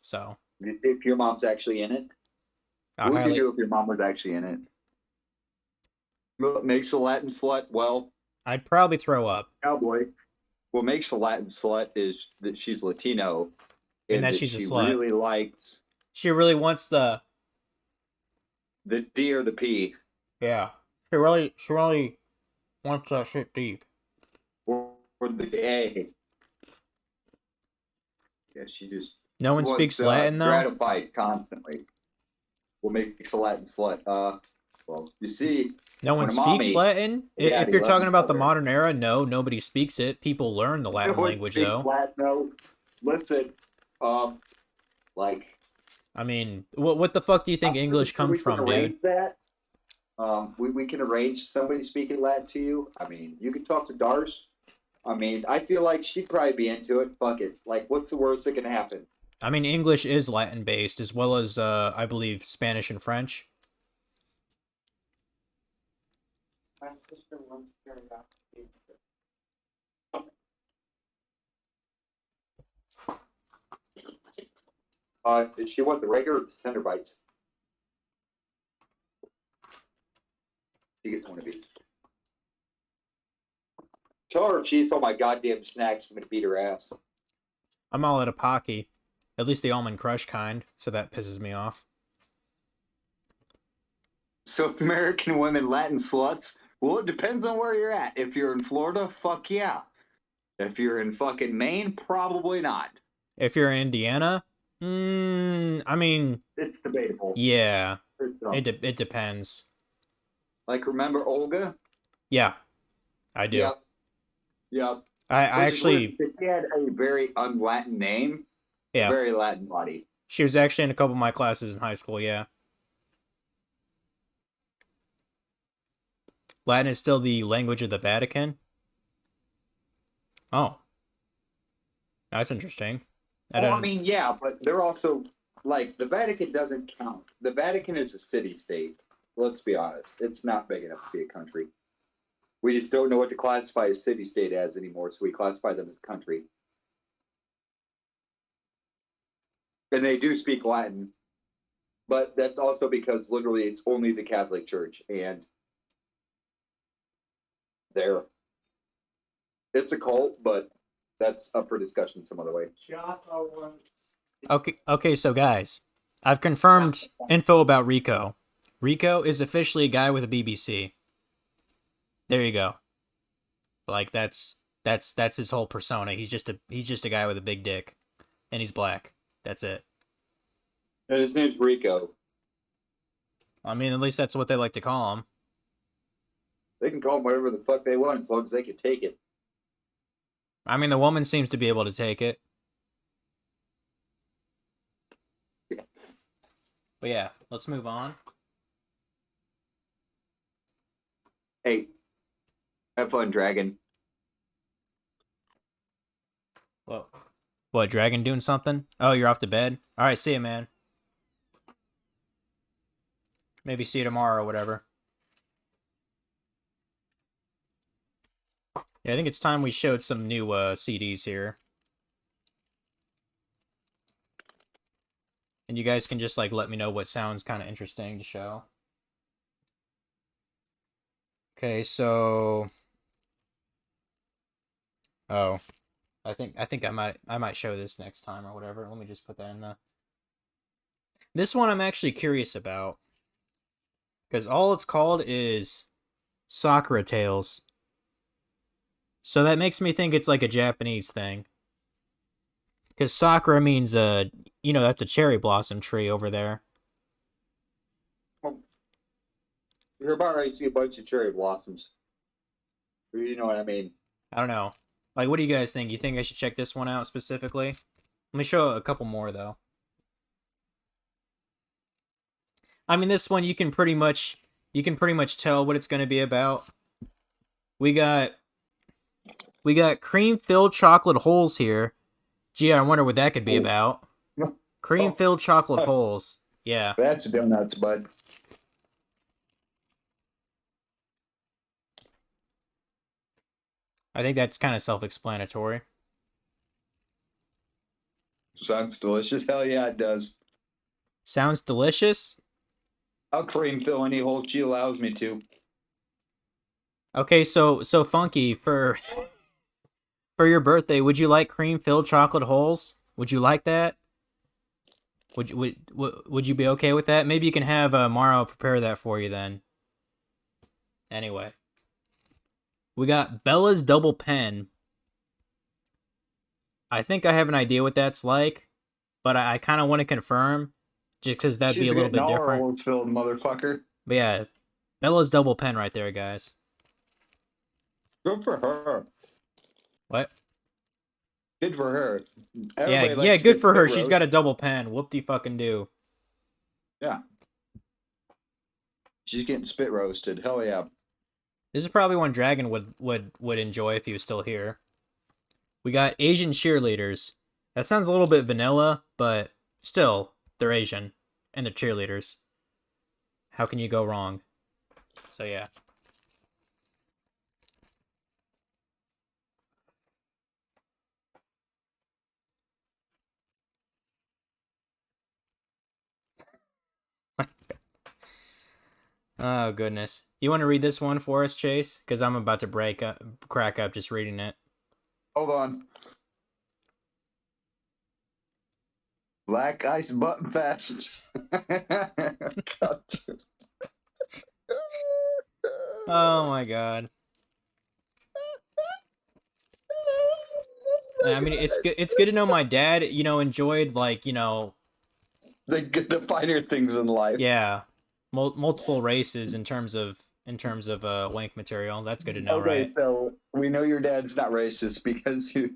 So. If your mom's actually in it, what would you do if your mom was actually in it? What makes a Latin slut? Well, I'd probably throw up. Cowboy. What makes a Latin slut is that she's Latino, and that she's a slut. Really likes. She really wants the D or the P. Yeah, she really wants that shit deep. Or the A. Yeah, she just No one speaks Latin though. gratified constantly. What makes a Latin slut? Well, you see, No one when a speaks mommy- Latin. If Daddy you're loves talking each about the other. modern era, no, nobody speaks it. People learn the Latin No one language speaks though. Latin, no. Listen, like. I mean, what the fuck do you think I'm English pretty comes sure we can from, dude? arrange that. We can arrange somebody speaking Latin to you. I mean, you can talk to Darsh. I mean, I feel like she'd probably be into it. Fuck it. Like, what's the worst that can happen? I mean, English is Latin based as well as I believe Spanish and French. My sister wants to carry out. Did she want the regular or the tender bites? She gets one of each. Tell her if she eats all my goddamn snacks, I'm gonna beat her ass. I'm all out of Pocky. At least the almond crush kind, so that pisses me off. So American women Latin sluts? Well, it depends on where you're at. If you're in Florida, fuck yeah. If you're in fucking Maine, probably not. If you're in Indiana, I mean, It's debatable. yeah, It's dumb. it depends. Like, remember Olga? Yeah, I do. Yep. Yep. I Which is actually, weird because she had a very un-Latin name. yeah, Very Latin body. she was actually in a couple of my classes in high school. Yeah, Latin is still the language of the Vatican. Oh, that's interesting. I mean, yeah, but they're also, like, the Vatican doesn't count. The Vatican is a city-state. Let's be honest. It's not big enough to be a country. We just don't know what to classify a city-state as anymore, so we classify them as a country. And they do speak Latin, but that's also because literally it's only the Catholic Church, and it's a cult, but that's up for discussion some other way. She also wants. Okay, so guys, I've confirmed info about Rico. Rico is officially a guy with a BBC. There you go. Like that's his whole persona. He's just a guy with a big dick, and he's black. That's it. And his name's Rico. I mean, at least that's what they like to call him. They can call him whatever the fuck they want as long as they can take it. I mean, the woman seems to be able to take it. But yeah, let's move on. Hey, have fun, Dragon. Whoa. What, Dragon doing something? Oh, you're off to bed? Alright, see you, man. Maybe see you tomorrow or whatever. Yeah, I think it's time we showed some new CDs here. And you guys can just, like, let me know what sounds kind of interesting to show. Okay, so... Oh. I think I might show this next time or whatever. Let me just put that in the... This one I'm actually curious about. Because all it's called is Sakura Tales. So that makes me think it's like a Japanese thing. Because Sakura means, you know, that's a cherry blossom tree over there. You're about ready to see a bunch of cherry blossoms. You know what I mean? I don't know. Like, what do you guys think? You think I should check this one out specifically? Let me show a couple more, though. I mean, this one you can pretty much tell what it's going to be about. We got cream-filled chocolate holes here. Gee, I wonder what that could be about. Cream-filled chocolate holes. Yeah. That's donuts, bud. I think that's kind of self-explanatory. Sounds delicious. Hell yeah, it does. Sounds delicious? I'll cream fill any hole she allows me to. Okay, so Funky, for your birthday, would you like cream-filled chocolate holes? Would you like that? Would you be okay with that? Maybe you can have Maro prepare that for you then. Anyway. We got Bella's Double Pen. I think I have an idea what that's like. but I kind of want to confirm, just because that'd be She's a little bit getting all her different. holes filled, motherfucker. But yeah, Bella's double pen right there, guys. Good for her. What? Good for her. Yeah, Everybody yeah, likes good good for her. spit She's got a roast. double pen. Whoop de fucking do. Yeah. She's getting spit roasted. Hell yeah. This is probably one Dragon would enjoy if he was still here. We got Asian cheerleaders. That sounds a little bit vanilla, but still, they're Asian and they're cheerleaders. How can you go wrong? So yeah. Oh goodness. You want to read this one for us, Chase? Because I'm about to crack up just reading it. Hold on. Black Ice Button Fest. Oh my god. I mean, it's good. It's good to know my dad, enjoyed The finer things in life. yeah, multiple races in terms of wank material. That's good to know, Okay, right? so we know your dad's not racist because you.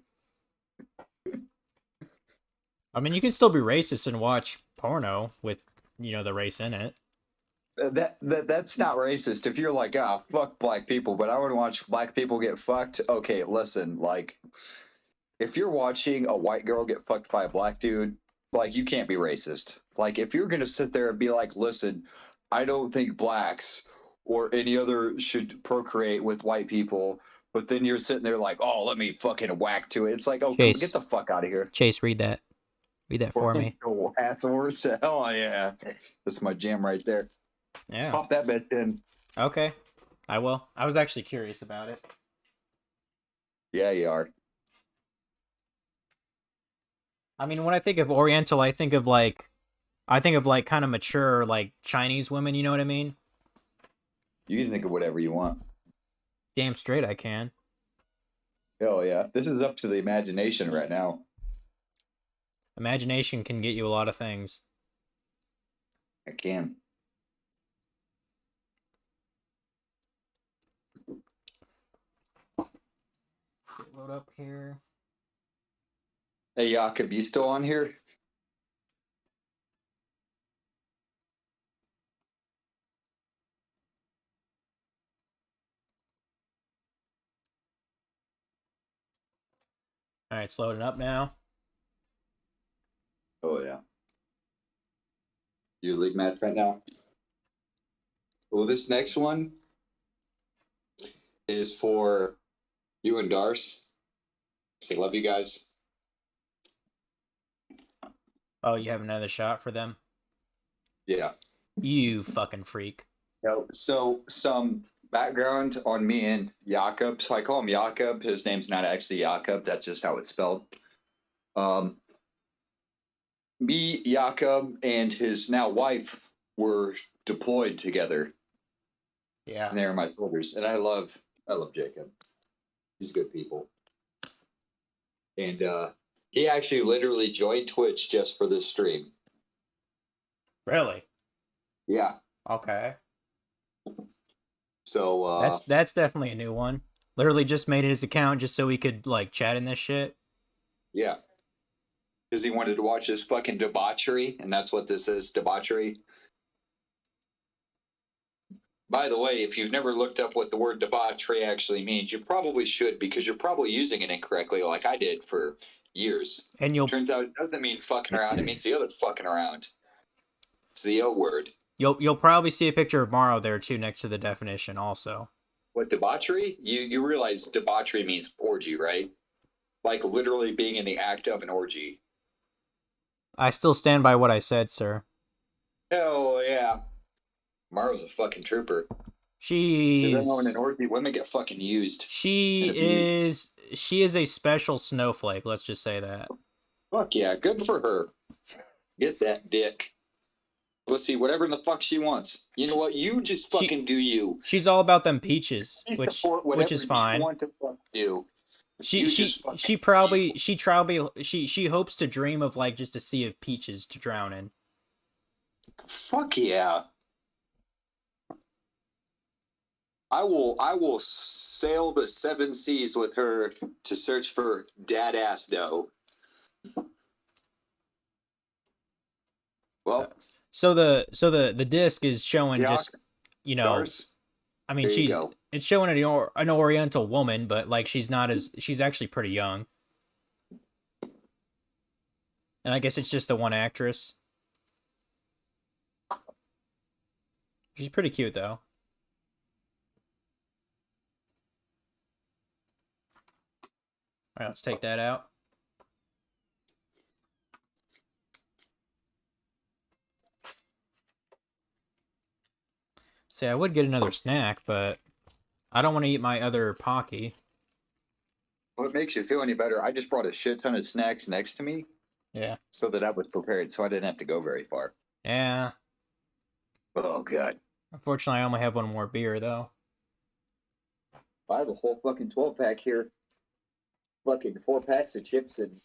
I mean, you can still be racist and watch porno with the race in it. That's not racist. If you're like, fuck black people, but I want to watch black people get fucked. Okay, listen, like, if you're watching a white girl get fucked by a black dude, like, you can't be racist. Like, if you're gonna sit there and be like, listen, I don't think blacks or any other should procreate with white people, but then you're sitting there like, oh, let me fucking whack to it. It's like, oh, Chase. get the fuck out of here. Chase, read that. Read that for me. Oh, assholes. Oh yeah, that's my jam right there. Yeah. Pop that bitch in. Okay. I will. I was actually curious about it. Yeah, you are. I mean, when I think of Oriental, I think of kind of mature, like Chinese women. You know what I mean? You can think of whatever you want. Damn straight, I can. Hell yeah, this is up to the imagination right now. Imagination can get you a lot of things. I can. Load up here. Hey, Jakob, you still on here? All right, it's loading up now. Oh yeah. You league match right now? Well, this next one is for you and Darce. Say love you guys. Oh, you have another shot for them? Yeah. You fucking freak. So some background on me and Jakob. So I call him Jakob. His name's not actually Jakob. That's just how it's spelled. Me, Jakob, and his now wife were deployed together. Yeah. And they were my soldiers. And I love Jacob. He's good people. And he actually literally joined Twitch just for this stream. Really? Yeah. Okay. So That's definitely a new one. Literally just made his account just so he could like chat in this shit. yeah. Because he wanted to watch this fucking debauchery, and that's what this is, debauchery. By the way, if you've never looked up what the word debauchery actually means, you probably should, because you're probably using it incorrectly like I did for years. And Turns out it doesn't mean fucking around, it means the other fucking around. It's the O word. you'll probably see a picture of Morrow there too next to the definition also. What, debauchery? You realize debauchery means orgy, right? Like literally being in the act of an orgy. I still stand by what I said, sir. Hell yeah. Maro's a fucking trooper. She's In an orgy, women get fucking used. she is a special snowflake, let's just say that. Fuck yeah, good for her. Get that dick. Pussy, whatever the fuck she wants. You know what? You just fucking do you. She's all about them peaches, You which support whatever is you fine. want to fuck do. She hopes to dream of like just a sea of peaches to drown in. Fuck yeah. I will sail the 7 seas with her to search for dad ass dough. Well, So the disc is showing Yeah. just, you know, Darce, I mean there you go. it's showing an Oriental woman, but like she's actually pretty young. And I guess it's just the one actress. She's pretty cute though. All right, let's take that out. See, I would get another snack, but I don't want to eat my other Pocky. What makes you feel any better? I just brought a shit ton of snacks next to me Yeah. so that I was prepared, so I didn't have to go very far. Yeah. Oh god. Unfortunately, I only have one more beer though. I have a whole fucking 12-pack here. Fucking 4 packs of chips and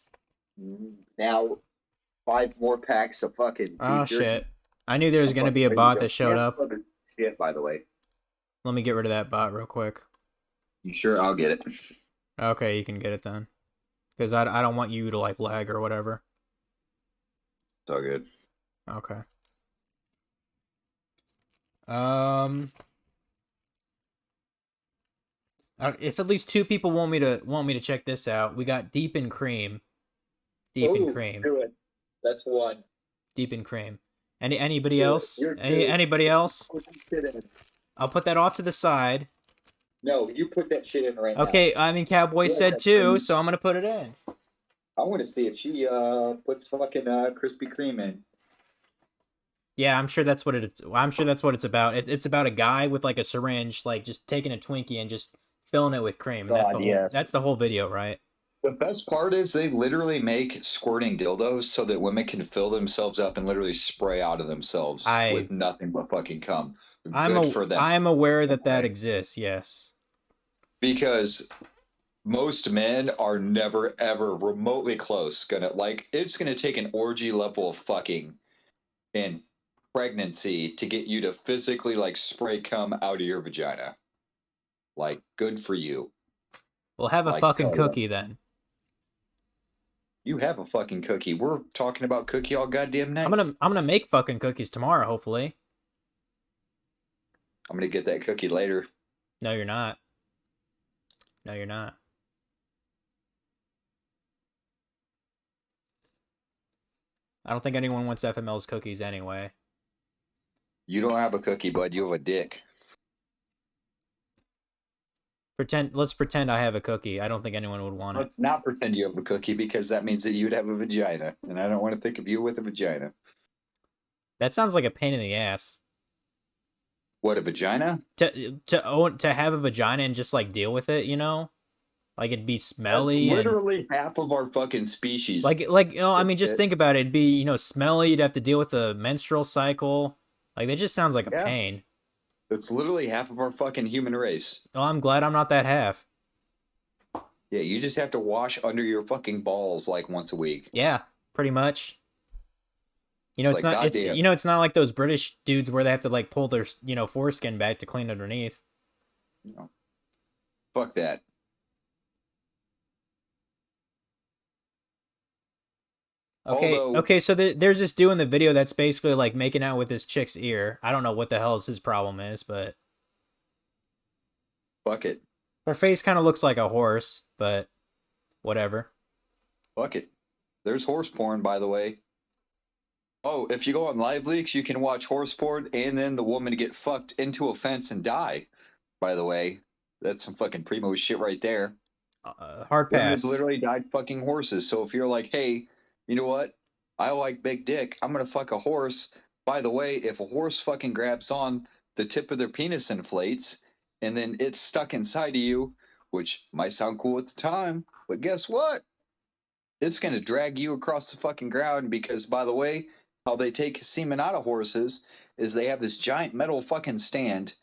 now 5 more packs of fucking Oh beef jerky. shit! I knew there was gonna be a There you bot go. that showed Yeah, up. other Shit, by the way. Let me get rid of that bot real quick. You sure? I'll get it. Okay, you can get it then. Because I don't want you to like lag or whatever. It's all good. Okay. If at least 2 people want me to check this out, we got Deep in Cream. Deep in Cream. Do it. That's one. Deep in Cream. Anybody Do it. else? You're two. Anybody else? Put that shit in. I'll put that off to the side. No, you put that shit in right now. Okay, I mean Cowboy Yeah, said that's 2, fine. so I'm gonna put it in. I want to see if she puts fucking Krispy Kreme in. Yeah, I'm sure that's what it's about. It's about a guy with like a syringe, like just taking a Twinkie and just filling it with cream. And God, yes. That's the whole video, right? The best part is they literally make squirting dildos so that women can fill themselves up and literally spray out of themselves with nothing but fucking cum. Good for them. I'm aware that exists. Yes. Because most men are never ever remotely close it's gonna take an orgy level of fucking and pregnancy to get you to physically like spray cum out of your vagina. Like, good for you. Well, have a Like, fucking yeah. cookie then. You have a fucking cookie. We're talking about cookie all goddamn night. I'm gonna make fucking cookies tomorrow, hopefully. I'm gonna get that cookie later. No, you're not. No, you're not. I don't think anyone wants FML's cookies anyway. You don't have a cookie, bud. You have a dick. Let's pretend I have a cookie. I don't think anyone would want it. Let's not pretend you have a cookie because that means that you'd have a vagina, and I don't want to think of you with a vagina. That sounds like a pain in the ass. What, a vagina? To have a vagina and just like deal with it, you know? Like it'd be smelly. That's literally half of our fucking species. I mean, just think about it. It'd be, smelly. You'd have to deal with the menstrual cycle. Like that just sounds like a pain. It's literally half of our fucking human race. Oh, I'm glad I'm not that half. Yeah, you just have to wash under your fucking balls like once a week. Yeah, pretty much. It's like, not it's not like those British dudes where they have to like pull their, foreskin back to clean underneath. No. Fuck that. Okay, so there's this dude in the video that's basically like making out with his chick's ear. I don't know what the hell his problem is, but fuck it. Her face kind of looks like a horse, but whatever. Fuck it. There's horse porn, by the way. Oh, if you go on Live Leaks, you can watch horse porn and then the woman get fucked into a fence and die. By the way, that's some fucking primo shit right there. Hard pass. Women literally died fucking horses. So if you're like, hey, you know what? I like big dick. I'm gonna fuck a horse. By the way, if a horse fucking grabs on, the tip of their penis inflates, and then it's stuck inside of you, which might sound cool at the time, but guess what? It's gonna drag you across the fucking ground because, by the way, how they take semen out of horses is they have this giant metal fucking stand,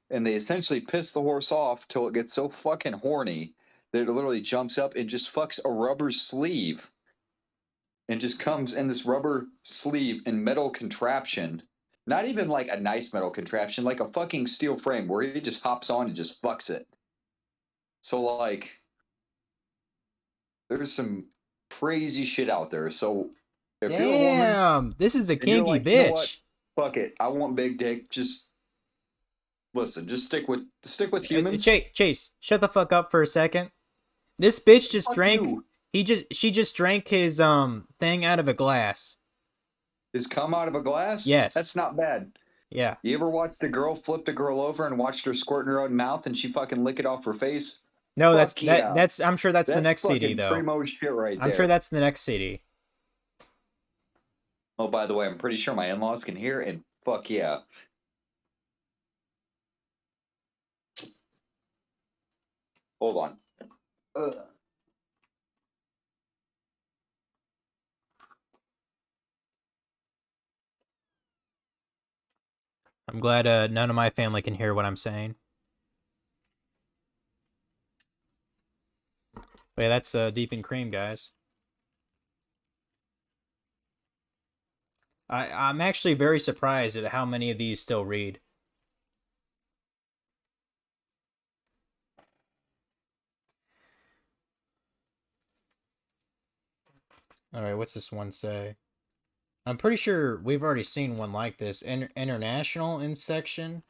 and they essentially piss the horse off till it gets so fucking horny that literally jumps up and just fucks a rubber sleeve and just comes in this rubber sleeve and metal contraption. Not even like a nice metal contraption, like a fucking steel frame where he just hops on and just fucks it. So, like, there's some crazy shit out there. So, if you're a woman, Damn, this is a and you're kinky like, you know what? bitch. Fuck it, I want big dick. Just listen. Just stick with humans. Chase, shut the fuck up for a second. This bitch just Fuck drank. you. She just drank his thing out of a glass. Is cum out of a glass? Yes. That's not bad. Yeah. You ever watched a girl flip the girl over and watched her squirt in her own mouth and she fucking lick it off her face? No, Fuck yeah. that's I'm sure that's the next CD fucking though. primo shit right there. I'm sure that's the next CD. Oh, by the way, I'm pretty sure my in-laws can hear, and fuck yeah. Hold on. I'm glad none of my family can hear what I'm saying. But yeah, that's Deep in Cream, guys. I'm actually very surprised at how many of these still read. Alright, what's this one say? I'm pretty sure we've already seen one like this. International in section.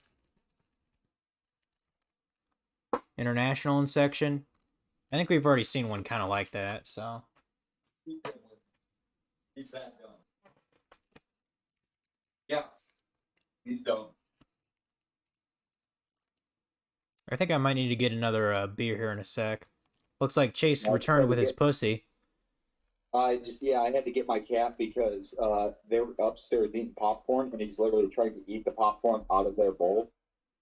International in section. I think we've already seen one kind of like that, so. He's that dumb. Yeah. He's dumb. I think I might need to get another beer here in a sec. Looks like Chase No, returned with his pussy. I had to get my cat because they're upstairs eating popcorn, and he's literally trying to eat the popcorn out of their bowl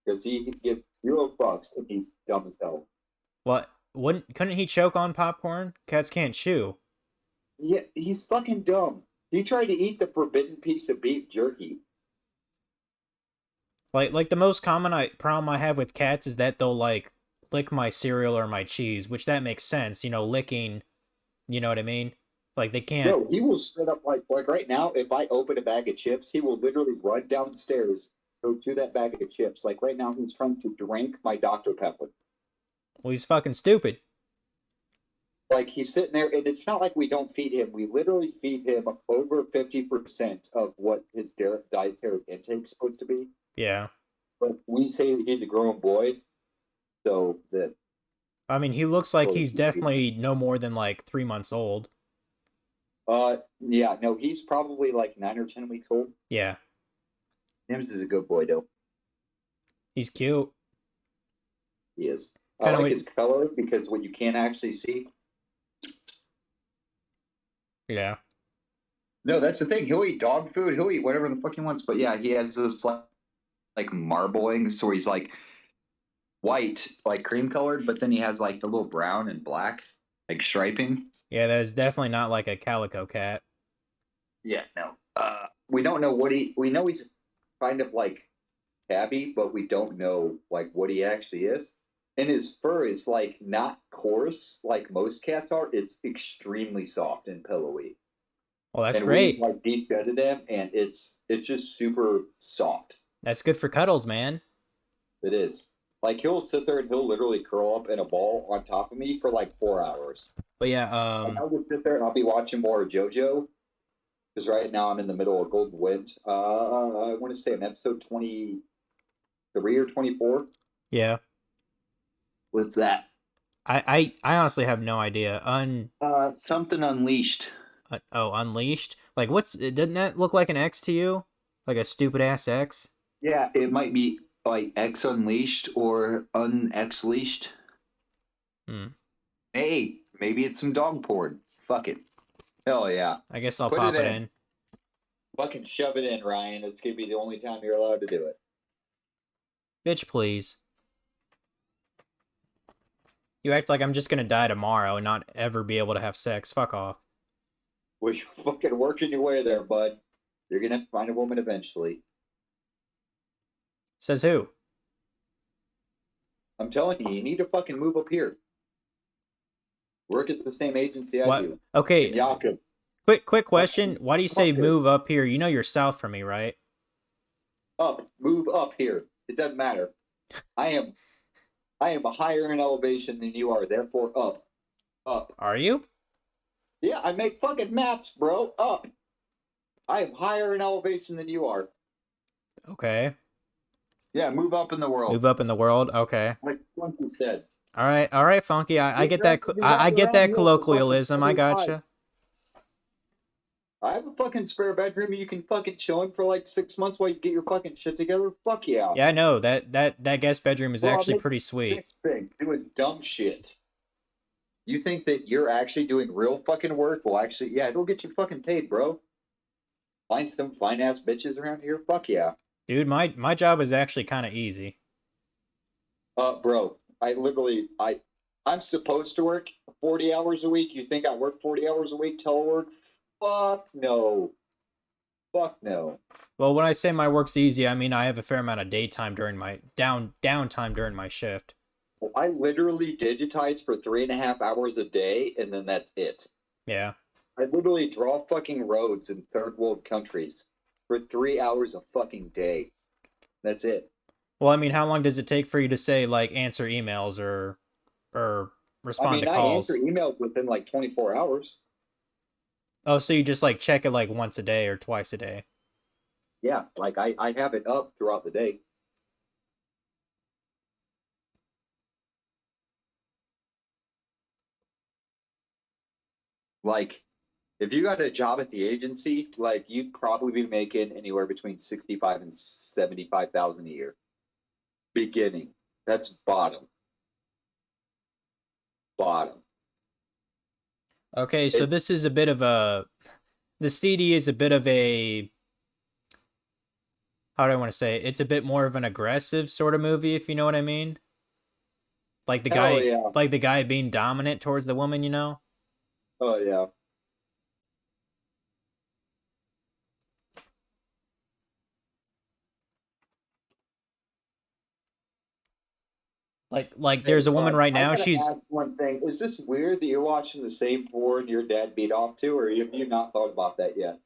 because he gives 0 fucks and he's dumb as hell. What? Couldn't he choke on popcorn? Cats can't chew. Yeah, he's fucking dumb. He tried to eat the forbidden piece of beef jerky. Like the most common problem I have with cats is that they'll like lick my cereal or my cheese, which that makes sense, you know, licking, you know what I mean? Like they can't. No, he will straight up like right now. If I open a bag of chips, he will literally run downstairs, go to that bag of chips. Like right now, he's trying to drink my Dr. Pepper. Well, he's fucking stupid. Like he's sitting there, and it's not like we don't feed him. We literally feed him over 50% of what his dietary intake is supposed to be. Yeah. But we say that he's a grown boy, so that. I mean, he looks like he's definitely no more than like 3 months old. Yeah, no, he's probably like 9 or 10 weeks old. Yeah. Hims is a good boy, though. He's cute. He is. Kinda I like his color because what you can't actually see. Yeah. No, that's the thing. He'll eat dog food. He'll eat whatever the fuck he wants. But yeah, he has this like marbling, so he's like white, like cream colored, but then he has like the little brown and black, like striping. Yeah, that's definitely not like a calico cat. Yeah, no. We don't know we know he's kind of like tabby, but we don't know like what he actually is. And his fur is like not coarse like most cats are. It's extremely soft and pillowy. Well, that's and great. We like deep gutted him, and it's just super soft. That's good for cuddles, man. It is. Like he'll sit there and he'll literally curl up in a ball on top of me for like 4 hours. But yeah, I'll just sit there and I'll be watching more of JoJo. Because right now I'm in the middle of Golden Wind. I want to say I'm episode 23 or 24. yeah. What's that? I honestly have no idea. Something Unleashed. Unleashed? Like doesn't that look like an X to you? Like a stupid ass X? Yeah, it might be like X Unleashed or X Leashed. Hey, maybe it's some dog porn. Fuck it. Hell yeah. I guess I'll Put pop it it in. in. Fucking shove it in, Ryan. It's going to be the only time you're allowed to do it. Bitch, please. You act like I'm just gonna die tomorrow and not ever be able to have sex. Fuck off. Well, you're fucking working your way there, bud. You're going to find a woman eventually. Says who? I'm telling you, you need to fucking move up here. Work at the same agency I What? do. Okay, In Yakub. quick question. Why do you say Fuck it. move up here? You know you're south from me, right? Up. Move up here. It doesn't matter. I am higher in elevation than you are, therefore up. Up. Are you? Yeah, I make fucking maps, bro. Up. I am higher in elevation than you are. Okay. Yeah, move up in the world. Move up in the world. Okay. Like Funky said. All right, Funky. I You're get trying that. to be I running get around that here for fucking colloquialism. I 75. gotcha. I have a fucking spare bedroom. You can fucking chill in for like 6 months while you get your fucking shit together. Fuck yeah. Yeah, I know that guest bedroom is Well, actually make pretty sweet. Next thing, doing dumb shit. You think that you're actually doing real fucking work? Well, actually, yeah, it'll get you fucking paid, bro. Find some fine ass bitches around here. Fuck yeah. Dude, my job is actually kind of easy. Bro, I'm supposed to work 40 hours a week. You think I work 40 hours a week telework? Fuck no. Fuck no. Well, when I say my work's easy, I mean I have a fair amount of daytime during my downtime during my shift. Well, I literally digitize for 3.5 hours a day, and then that's it. Yeah. I literally draw fucking roads in third world countries for 3 hours a fucking day. That's it. Well, I mean, how long does it take for you to say like answer emails or respond to I calls? answer emails within like 24 hours. Oh, so you just like check it like once a day or twice a day? Yeah, like I have it up throughout the day. Like, if you got a job at the agency, like you'd probably be making anywhere between 65 and 75,000 a year. Beginning. That's bottom. Bottom. Okay, so this is a bit of a the CD is a bit of a how do I want to say it? It's a bit more of an aggressive sort of movie, if you know what I mean. Like the Hell guy yeah. like the guy being dominant towards the woman, you know? Oh yeah. Like there's a woman right now, I gotta she's ask one thing. Is this weird that you're watching the same porn your dad beat off to, or have you not thought about that yet?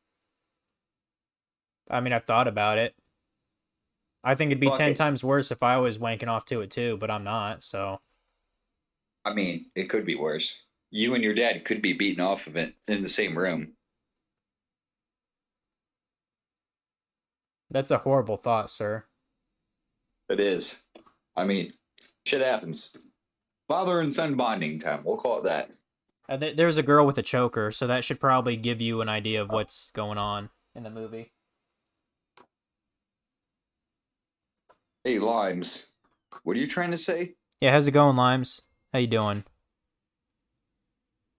I mean, I've thought about it. I think it'd be Fuck 10 it. times worse if I was wanking off to it too, but I'm not, so. I mean, it could be worse. You and your dad could be beating off of it in the same room. That's a horrible thought, sir. It is. I mean, shit happens. Father and son bonding time. We'll call it that. There's a girl with a choker, so that should probably give you an idea of what's going on in the movie. Hey, Limes. What are you trying to say? Yeah, how's it going, Limes? How you doing?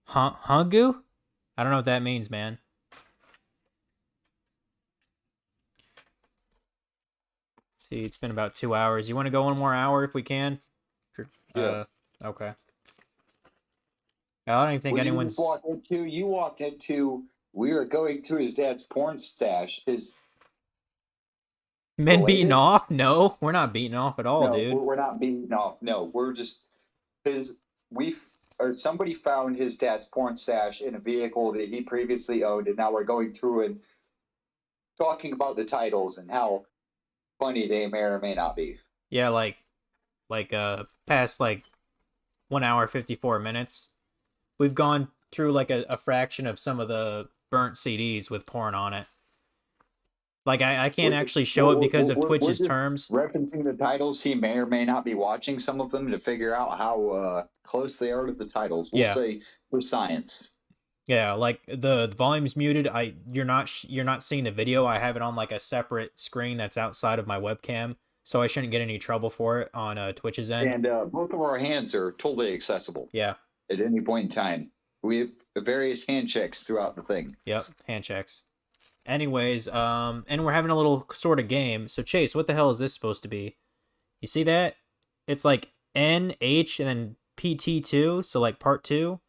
Hungu? I don't know what that means, man. Let's see, it's been about 2 hours. You want to go one more hour if we can? Yeah. Okay. I don't even think anyone's... You walked into, we were going through his dad's porn stash. Men related? beating off? No, we're not beating off at all, No, dude. we're not beating off. No, we're just, somebody found his dad's porn stash in a vehicle that he previously owned, and now we're going through and talking about the titles and how funny they may or may not be. Yeah, past 1 hour 54 minutes. We've gone through like a fraction of some of the burnt CDs with porn on it. Like I can't actually show it because of Twitch's terms. Referencing the titles, he may or may not be watching some of them to figure out how close they are to the titles. We'll say for science. Yeah, like the volume's muted. You're not seeing the video. I have it on like a separate screen that's outside of my webcam, so I shouldn't get any trouble for it on Twitch's end. And both of our hands are totally accessible. Yeah. At any point in time, we have various hand checks throughout the thing. Yep, hand checks. Anyways, and we're having a little sort of game. So Chase, what the hell is this supposed to be? You see that? It's like NH and then PT2, so like part 2.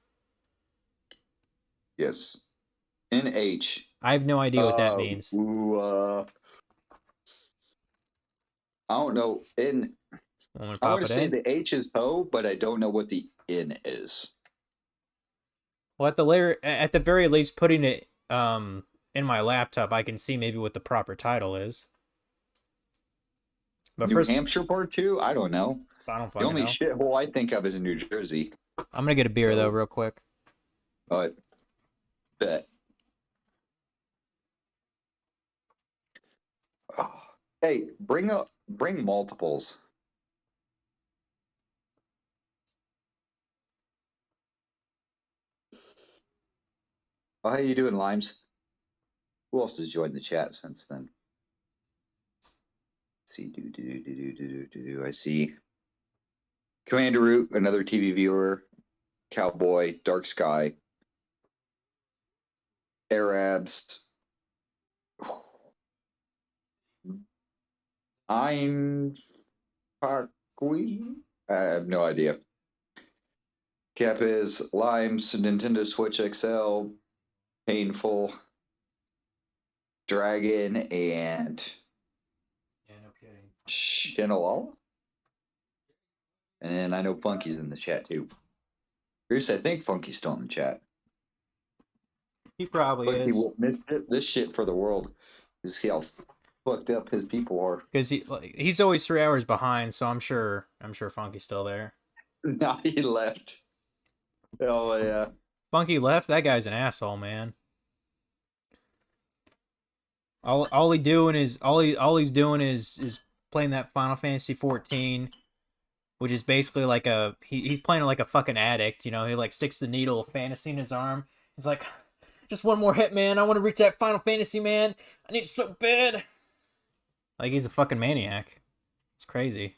Yes. NH. I have no idea what that means. I don't know. I want to say the H is ho, but I don't know what the N is. Well, at the very least, putting it in my laptop, I can see maybe what the proper title is. But New first, Hampshire Part 2? I don't know. I don't The fucking only know. shithole I think of is in New Jersey. I'm gonna get a beer So- though, real quick. But bet. Oh. Hey, bring multiples. Oh, how you doing, Limes? Who else has joined the chat since then? Let's see, I see Commander Root, another TV viewer, Cowboy, Dark Sky, Arabs. I'm Pakui. I have no idea. Cap is Limes, Nintendo Switch XL, Painful, Dragon, and Yeah, no kidding. Shinalala. And I know Funky's in the chat too. Bruce, I think Funky's still in the chat. He probably But he is. will miss this shit for the world. You see how fucked up his people are. Because he's always 3 hours behind, so I'm sure Funky's still there. Now he left. Oh yeah. Funky left. That guy's an asshole, man. All he's doing is playing that Final Fantasy 14, which is basically like he's playing like a fucking addict. You know, he like sticks the needle of fantasy in his arm. He's like, just one more hit, man. I want to reach that Final Fantasy, man. I need it so bad. Like he's a fucking maniac. It's crazy.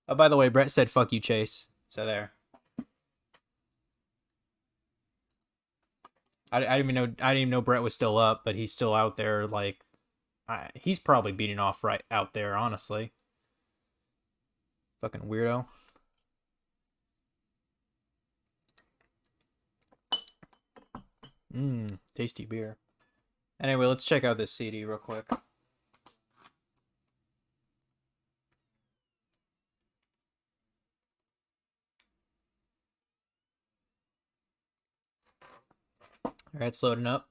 Oh, by the way, Brett said "fuck you, Chase." So there. I didn't even know Brett was still up, but he's still out there. Like, he's probably beating off right out there. Honestly, fucking weirdo. Tasty beer. Anyway, let's check out this CD real quick. All right, it's loading up.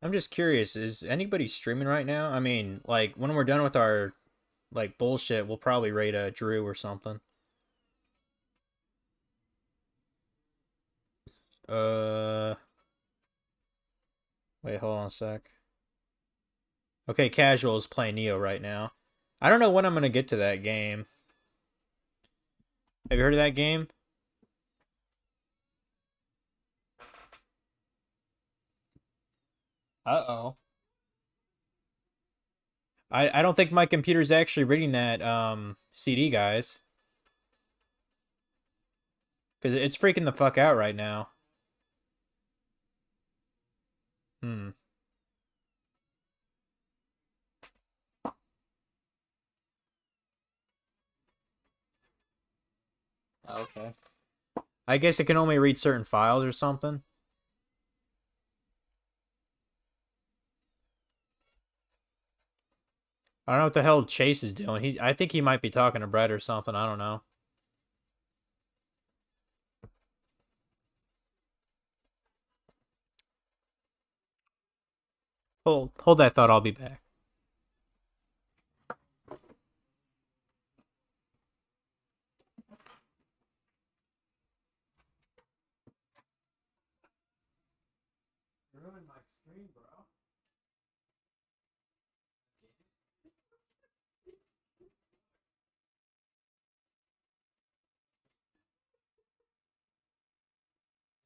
I'm just curious, is anybody streaming right now? I mean, like, when we're done with our, like, bullshit, we'll probably raid a Drew or something. Wait, hold on a sec. Okay, Casual is playing Neo right now. I don't know when I'm gonna get to that game. Have you heard of that game? Uh-oh. I don't think my computer's actually reading that CD, guys. Because it's freaking the fuck out right now. Okay. I guess it can only read certain files or something. I don't know what the hell Chase is doing. I think he might be talking to Brett or something. I don't know. Hold that thought. I'll be back. Ruined my screen, bro.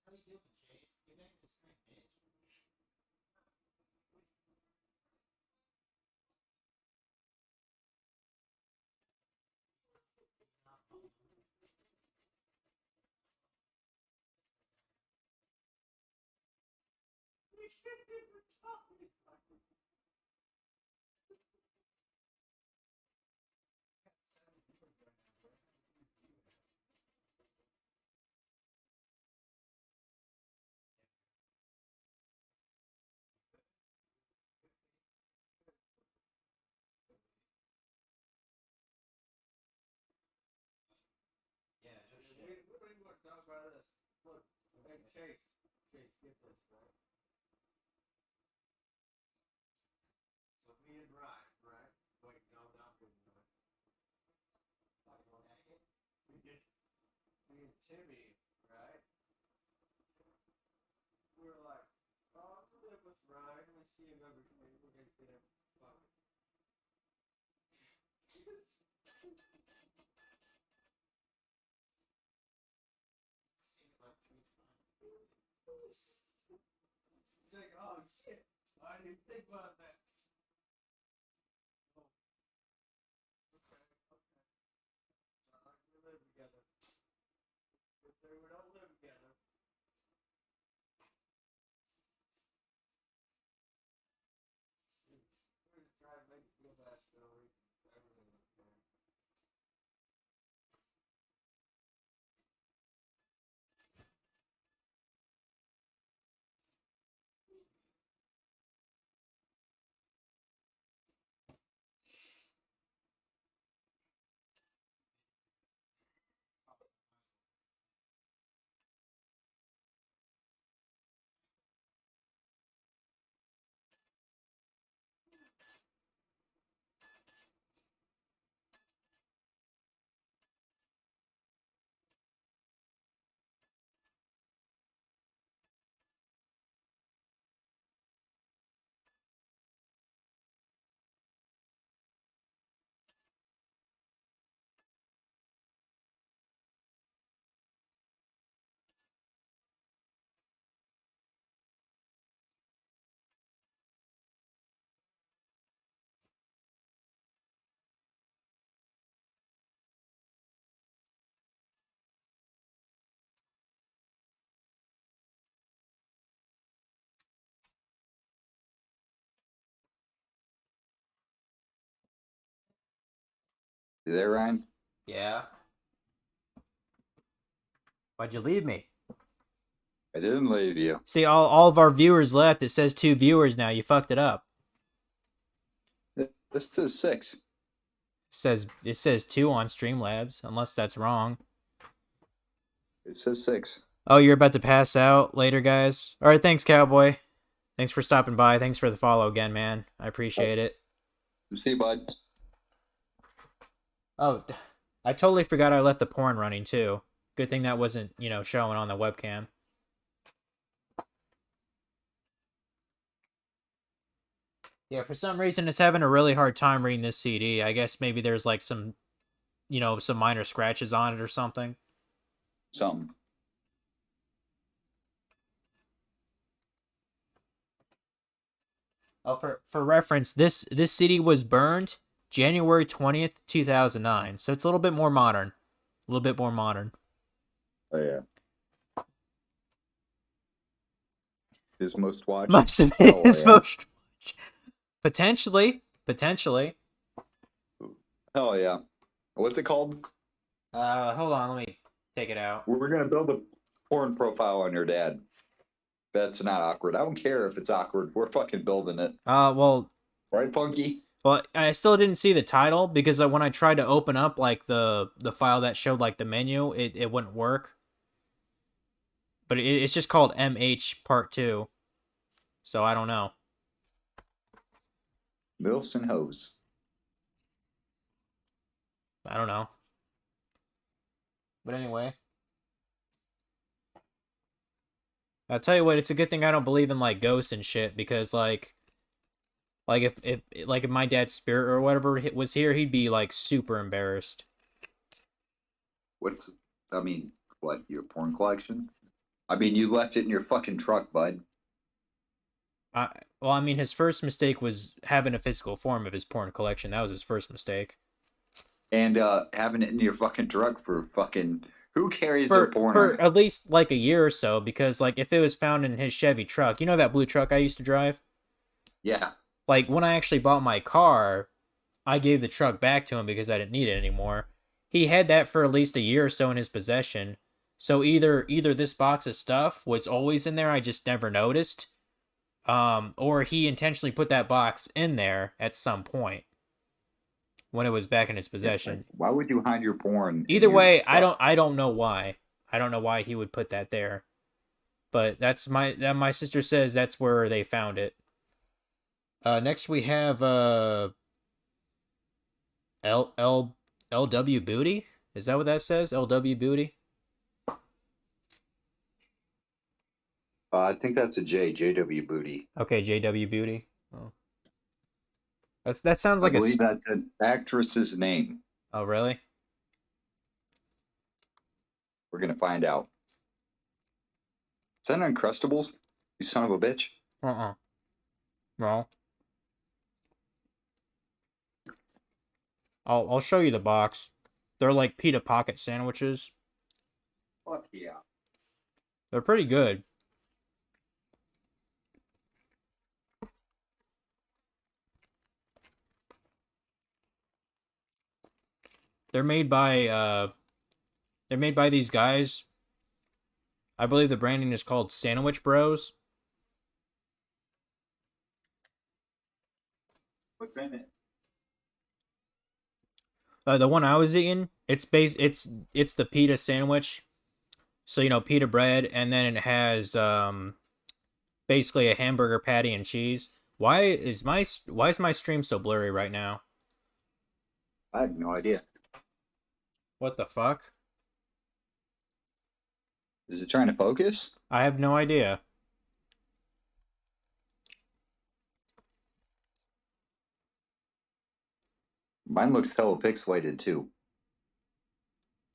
How you doing, Chase? Get back to the screen, bitch. talk about this. Look, hey, Chase, get this, right? So me and Ryan, right? Wait, no, not good enough. Me and Timmy, right? We were like, oh, I'm gonna live with Ryan. We see him every day. We're gonna get him fucking. Like, oh shit, I didn't think about that. Oh, okay. We live together. If they we don't live together. We're just trying to make it feel bad story. Everything was there. You there, Ryan? Yeah. Why'd you leave me? I didn't leave you. See, all of our viewers left. It says 2 viewers now. You fucked it up. This is 6. It says 2 on Streamlabs, unless that's wrong. It says 6. Oh, you're about to pass out later, guys. All right, thanks, Cowboy. Thanks for stopping by. Thanks for the follow again, man. I appreciate it. See you, bud. Oh, I totally forgot I left the porn running too. Good thing that wasn't, showing on the webcam. Yeah, for some reason it's having a really hard time reading this CD. I guess maybe there's like some minor scratches on it or something. Something. Oh, for reference, this CD was burned January 20th, 2009. So it's a little bit more modern. A little bit more modern. Oh, yeah. His most watched? Must have been his yeah. most watched. Potentially. Hell yeah. What's it called? Hold on, let me take it out. We're going to build a porn profile on your dad. That's not awkward. I don't care if it's awkward. We're fucking building it. Well, Right, Punky? Well, I still didn't see the title because when I tried to open up like the file that showed like the menu, it wouldn't work. But it's just called MH Part 2. So I don't know. Milfs and hoes. I don't know. But anyway. I'll tell you what, it's a good thing I don't believe in like ghosts and shit because like if my dad's spirit or whatever was here, he'd be like super embarrassed. What, your porn collection? I mean, you left it in your fucking truck, bud. Well, I mean, his first mistake was having a physical form of his porn collection. That was his first mistake. And having it in your fucking truck for fucking... Who carries their porn? For at least like a year or so, because like if it was found in his Chevy truck, you know that blue truck I used to drive? Yeah. Like when I actually bought my car, I gave the truck back to him because I didn't need it anymore. He had that for at least a year or so in his possession. So either this box of stuff was always in there, I just never noticed, or he intentionally put that box in there at some point when it was back in his possession. Why would you hide your porn? Either way, I don't know why. I don't know why he would put that there. But my sister says that's where they found it. Next we have LW Booty. Is that what that says? LW Booty. I think that's a JW Booty. Okay, JW Booty. Oh. That sounds I like believe that's an actress's name. Oh, really? We're gonna find out. Is that Uncrustables? You son of a bitch. Well, I'll show you the box. They're like pita pocket sandwiches. Fuck yeah. They're pretty good. They're made by these guys. I believe the branding is called Sandwich Bros. What's in it? The one I was eating, it's the pita sandwich. So, you know, pita bread, and then it has basically a hamburger patty and cheese. Why is my stream so blurry right now? I have no idea. What the fuck? Is it trying to focus? I have no idea. Mine looks hella pixelated too.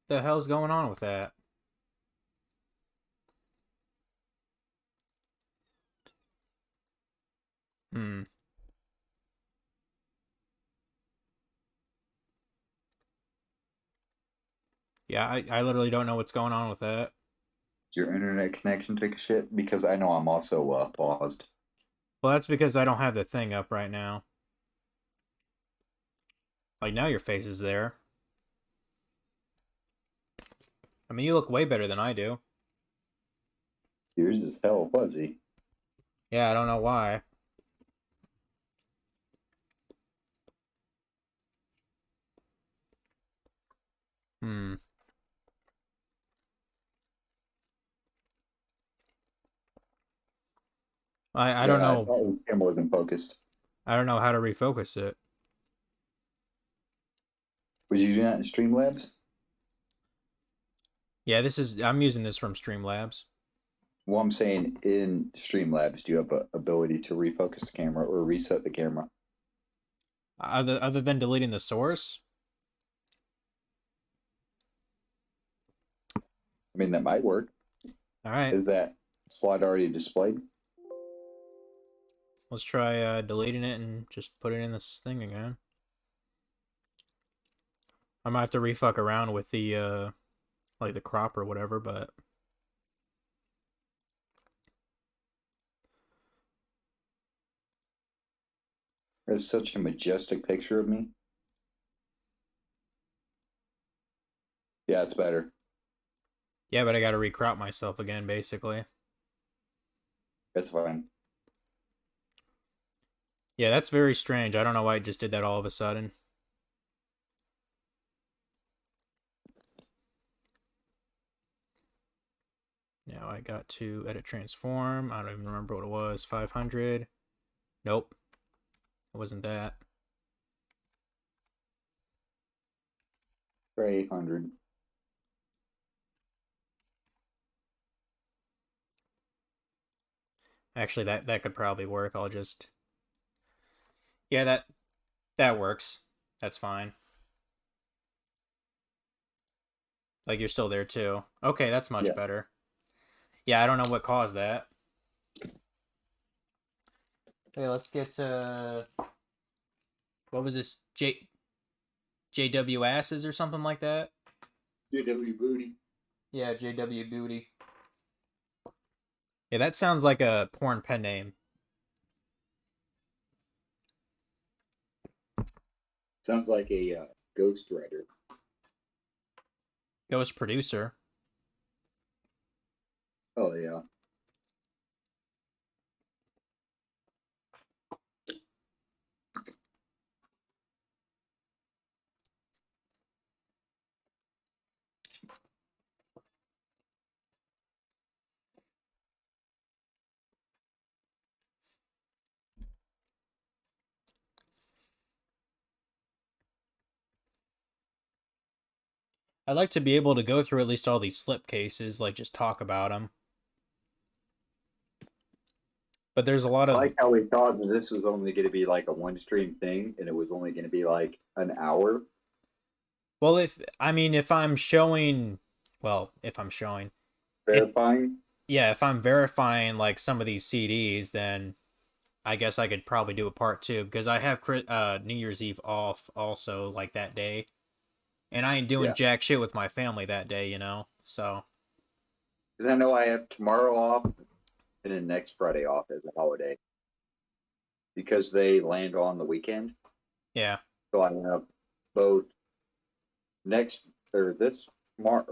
The hell's going on with that? Hmm. Yeah, I literally don't know what's going on with that. Your internet connection took a shit because I know I'm also paused. Well, that's because I don't have the thing up right now. Like, now your face is there. I mean, you look way better than I do. Yours is hell fuzzy. Yeah, I don't know why. Hmm. I don't Yeah, know. I thought the camera wasn't focused. I don't know how to refocus it. Was you doing that in Streamlabs? Yeah, I'm using this from Streamlabs. Well, I'm saying in Streamlabs, do you have a ability to refocus the camera or reset the camera? Other than deleting the source? I mean, that might work. All right. Is that slide already displayed? Let's try deleting it and just put it in this thing again. I might have to refuck around with the like the crop or whatever, but There's such a majestic picture of me. Yeah, it's better. yeah, but I got to recrop myself again, basically. That's fine. Yeah, that's very strange. I don't know why it just did that all of a sudden. Now I got to edit transform. I don't even remember what it was. 500. Nope. It wasn't that. For 800. Actually, that could probably work. I'll just... Yeah, that works. That's fine. Like, you're still there, too. Okay, that's much better. Yeah, I don't know what caused that. Okay, let's get what was this? JW Asses or something like that? JW Booty. Yeah, JW Booty. Yeah, that sounds like a porn pen name. Sounds like a ghostwriter. Ghost producer. Oh, yeah. I'd like to be able to go through at least all these slip cases, like just talk about them. But there's a lot I of like how we thought that this was only going to be like a one stream thing, and it was only going to be like an hour. well, if I'm showing, if I'm showing, Verifying. if I'm verifying like some of these CDs, then I guess I could probably do a part two because I have New Year's Eve off also like that day, and I ain't doing Yeah. jack shit with my family that day, So Because I know I have tomorrow off and then next Friday off as a holiday. Because they land on the weekend. yeah, So I have both next or this or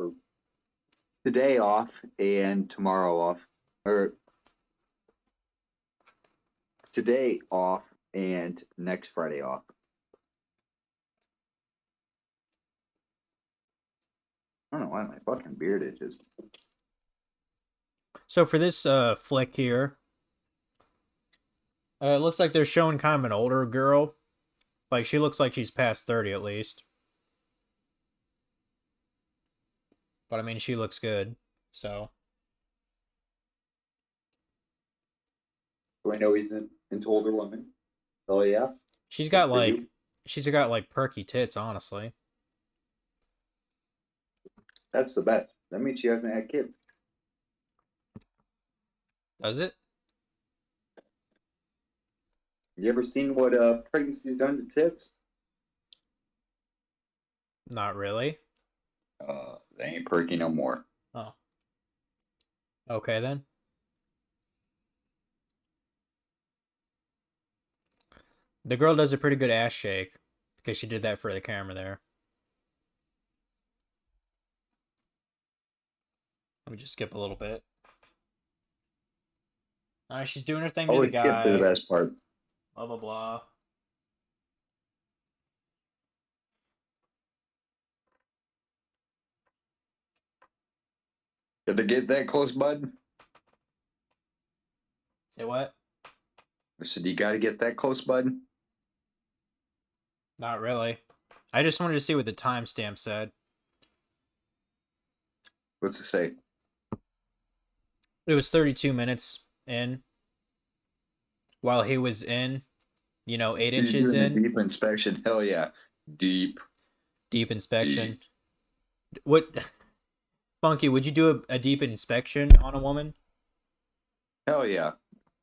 today off and tomorrow off. Or today off and next Friday off. I don't know why my fucking beard itches. So for this flick here, it looks like they're showing kind of an older girl. Like she looks like she's past 30 at least. But I mean, she looks good. So Do I know he's into older women? Oh yeah. she's got For you? like perky tits, honestly. That's the best. That means she hasn't had kids. Does it? You ever seen what pregnancy's done to tits? Not really. They ain't perky no more. Oh. Okay then. The girl does a pretty good ass shake because she did that for the camera there. Let me just skip a little bit. Alright, she's doing her thing to the Always skip guy. to the best part. Blah blah blah. Did they get that close, bud? Say what? I said, you got to get that close, bud. Not really. I just wanted to see what the timestamp said. What's it say? It was 32 minutes in. While he was in, 8 He's inches doing a in. deep inspection. Hell yeah, deep. Deep inspection. What, Funky? Would you do a deep inspection on a woman? Hell yeah.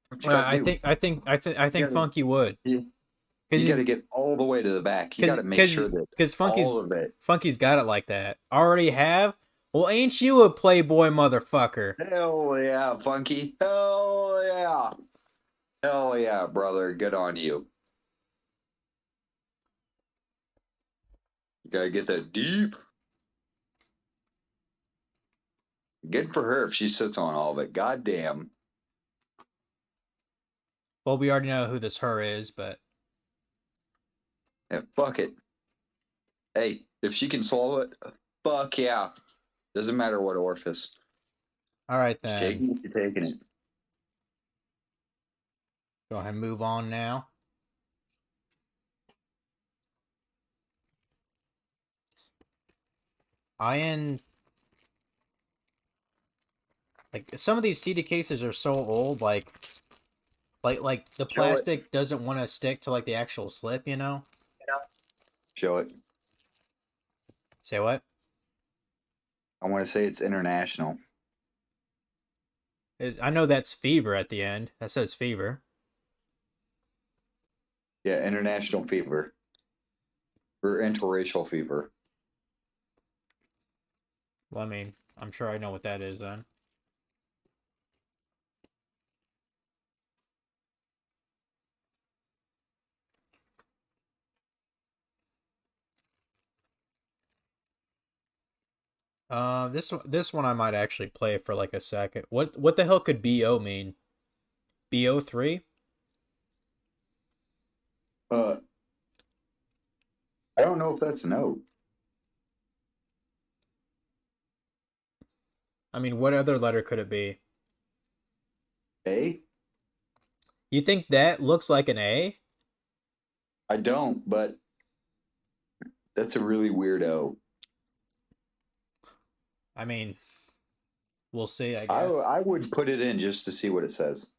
What you Well, gotta do? I think gotta- Funky would. You Because got to get all the way to the back. You got to make sure that all of it. Funky's got it like that. Already have? Well, ain't you a playboy motherfucker? Hell yeah, Funky. Hell yeah. Hell yeah, brother. Good on you. You gotta get that deep. Good for her if she sits on all of it. God damn. Well, we already know who this her is, but Yeah, fuck it. Hey, if she can swallow it, fuck yeah. Doesn't matter what orifice. all right She's then. taking it, you're taking it. Go ahead and move on now. Like some of these CD cases are so old, like the Show it. plastic doesn't want to stick to like the actual slip, Show it. Say what? I want to say it's international. I know that's fever at the end. That says fever. Yeah, international fever. Or interracial fever. Well, I mean, I'm sure I know what that is then. This one I might actually play for like a second. What the hell could BO mean? BO3? I don't know if that's no. I mean, what other letter could it be? A? You think that looks like an A? I don't, but that's a really weird O. I mean, we'll see, I I guess. I would put it in just to see what it says.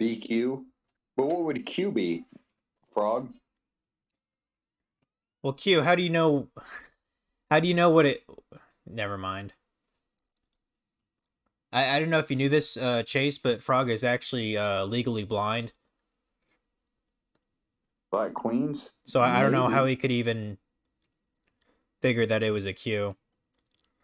BQ. But what would Q be? Frog? Well, Q, how do you know? How do you know what it? Never mind. I don't know if you knew this, Chase, but Frog is actually legally blind. Black Queens? So I don't know how Maybe. he could even figure that it was a Q.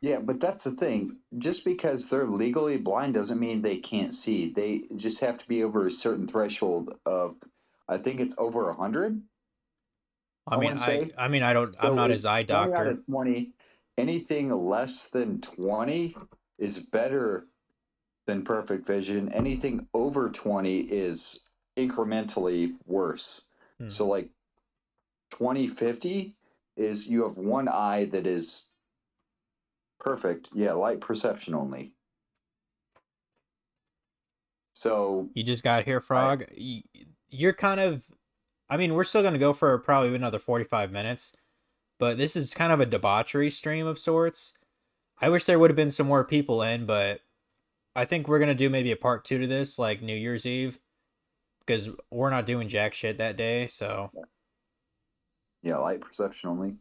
Yeah, but that's the thing. Just because they're legally blind doesn't mean they can't see. They just have to be over a certain threshold of, I think it's over 100. I I mean, want to say. I'm So not his it's eye 20 out doctor. of 20. Anything less than 20 is better than perfect vision. Anything over 20 is incrementally worse. Hmm. So like 20/50 is you have one eye that is perfect. Yeah, light perception only. So You just got here, I Frog. You're kind of. I mean, we're still gonna go for probably another 45 minutes, but this is kind of a debauchery stream of sorts. I wish there would have been some more people in, but I think we're gonna do maybe a part 2 to this, like New Year's Eve, because we're not doing jack shit that day. So yeah, light perception only.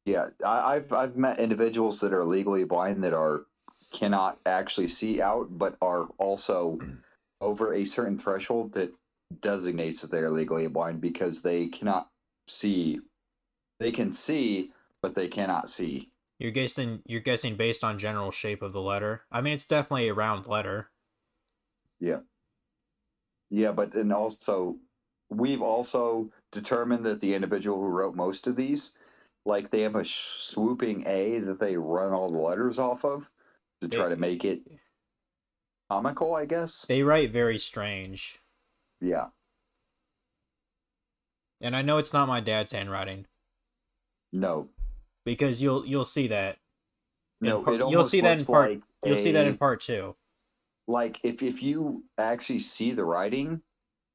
Yeah, I've met individuals that are legally blind that are cannot actually see out, but are also over a certain threshold that designates that they are legally blind because they cannot see. They can see, but they cannot see. you're guessing based on general shape of the letter. I mean, it's definitely a round letter. Yeah, yeah, but and also we've also determined that the individual who wrote most of these, like they have a swooping A that they run all the letters off of to try to They make it comical, I guess. they write very strange, Yeah. and I know it's not my dad's handwriting No, because you'll see that in no, part. it You'll see almost that in looks part. like You'll see that in a part 2. like if you actually see the writing,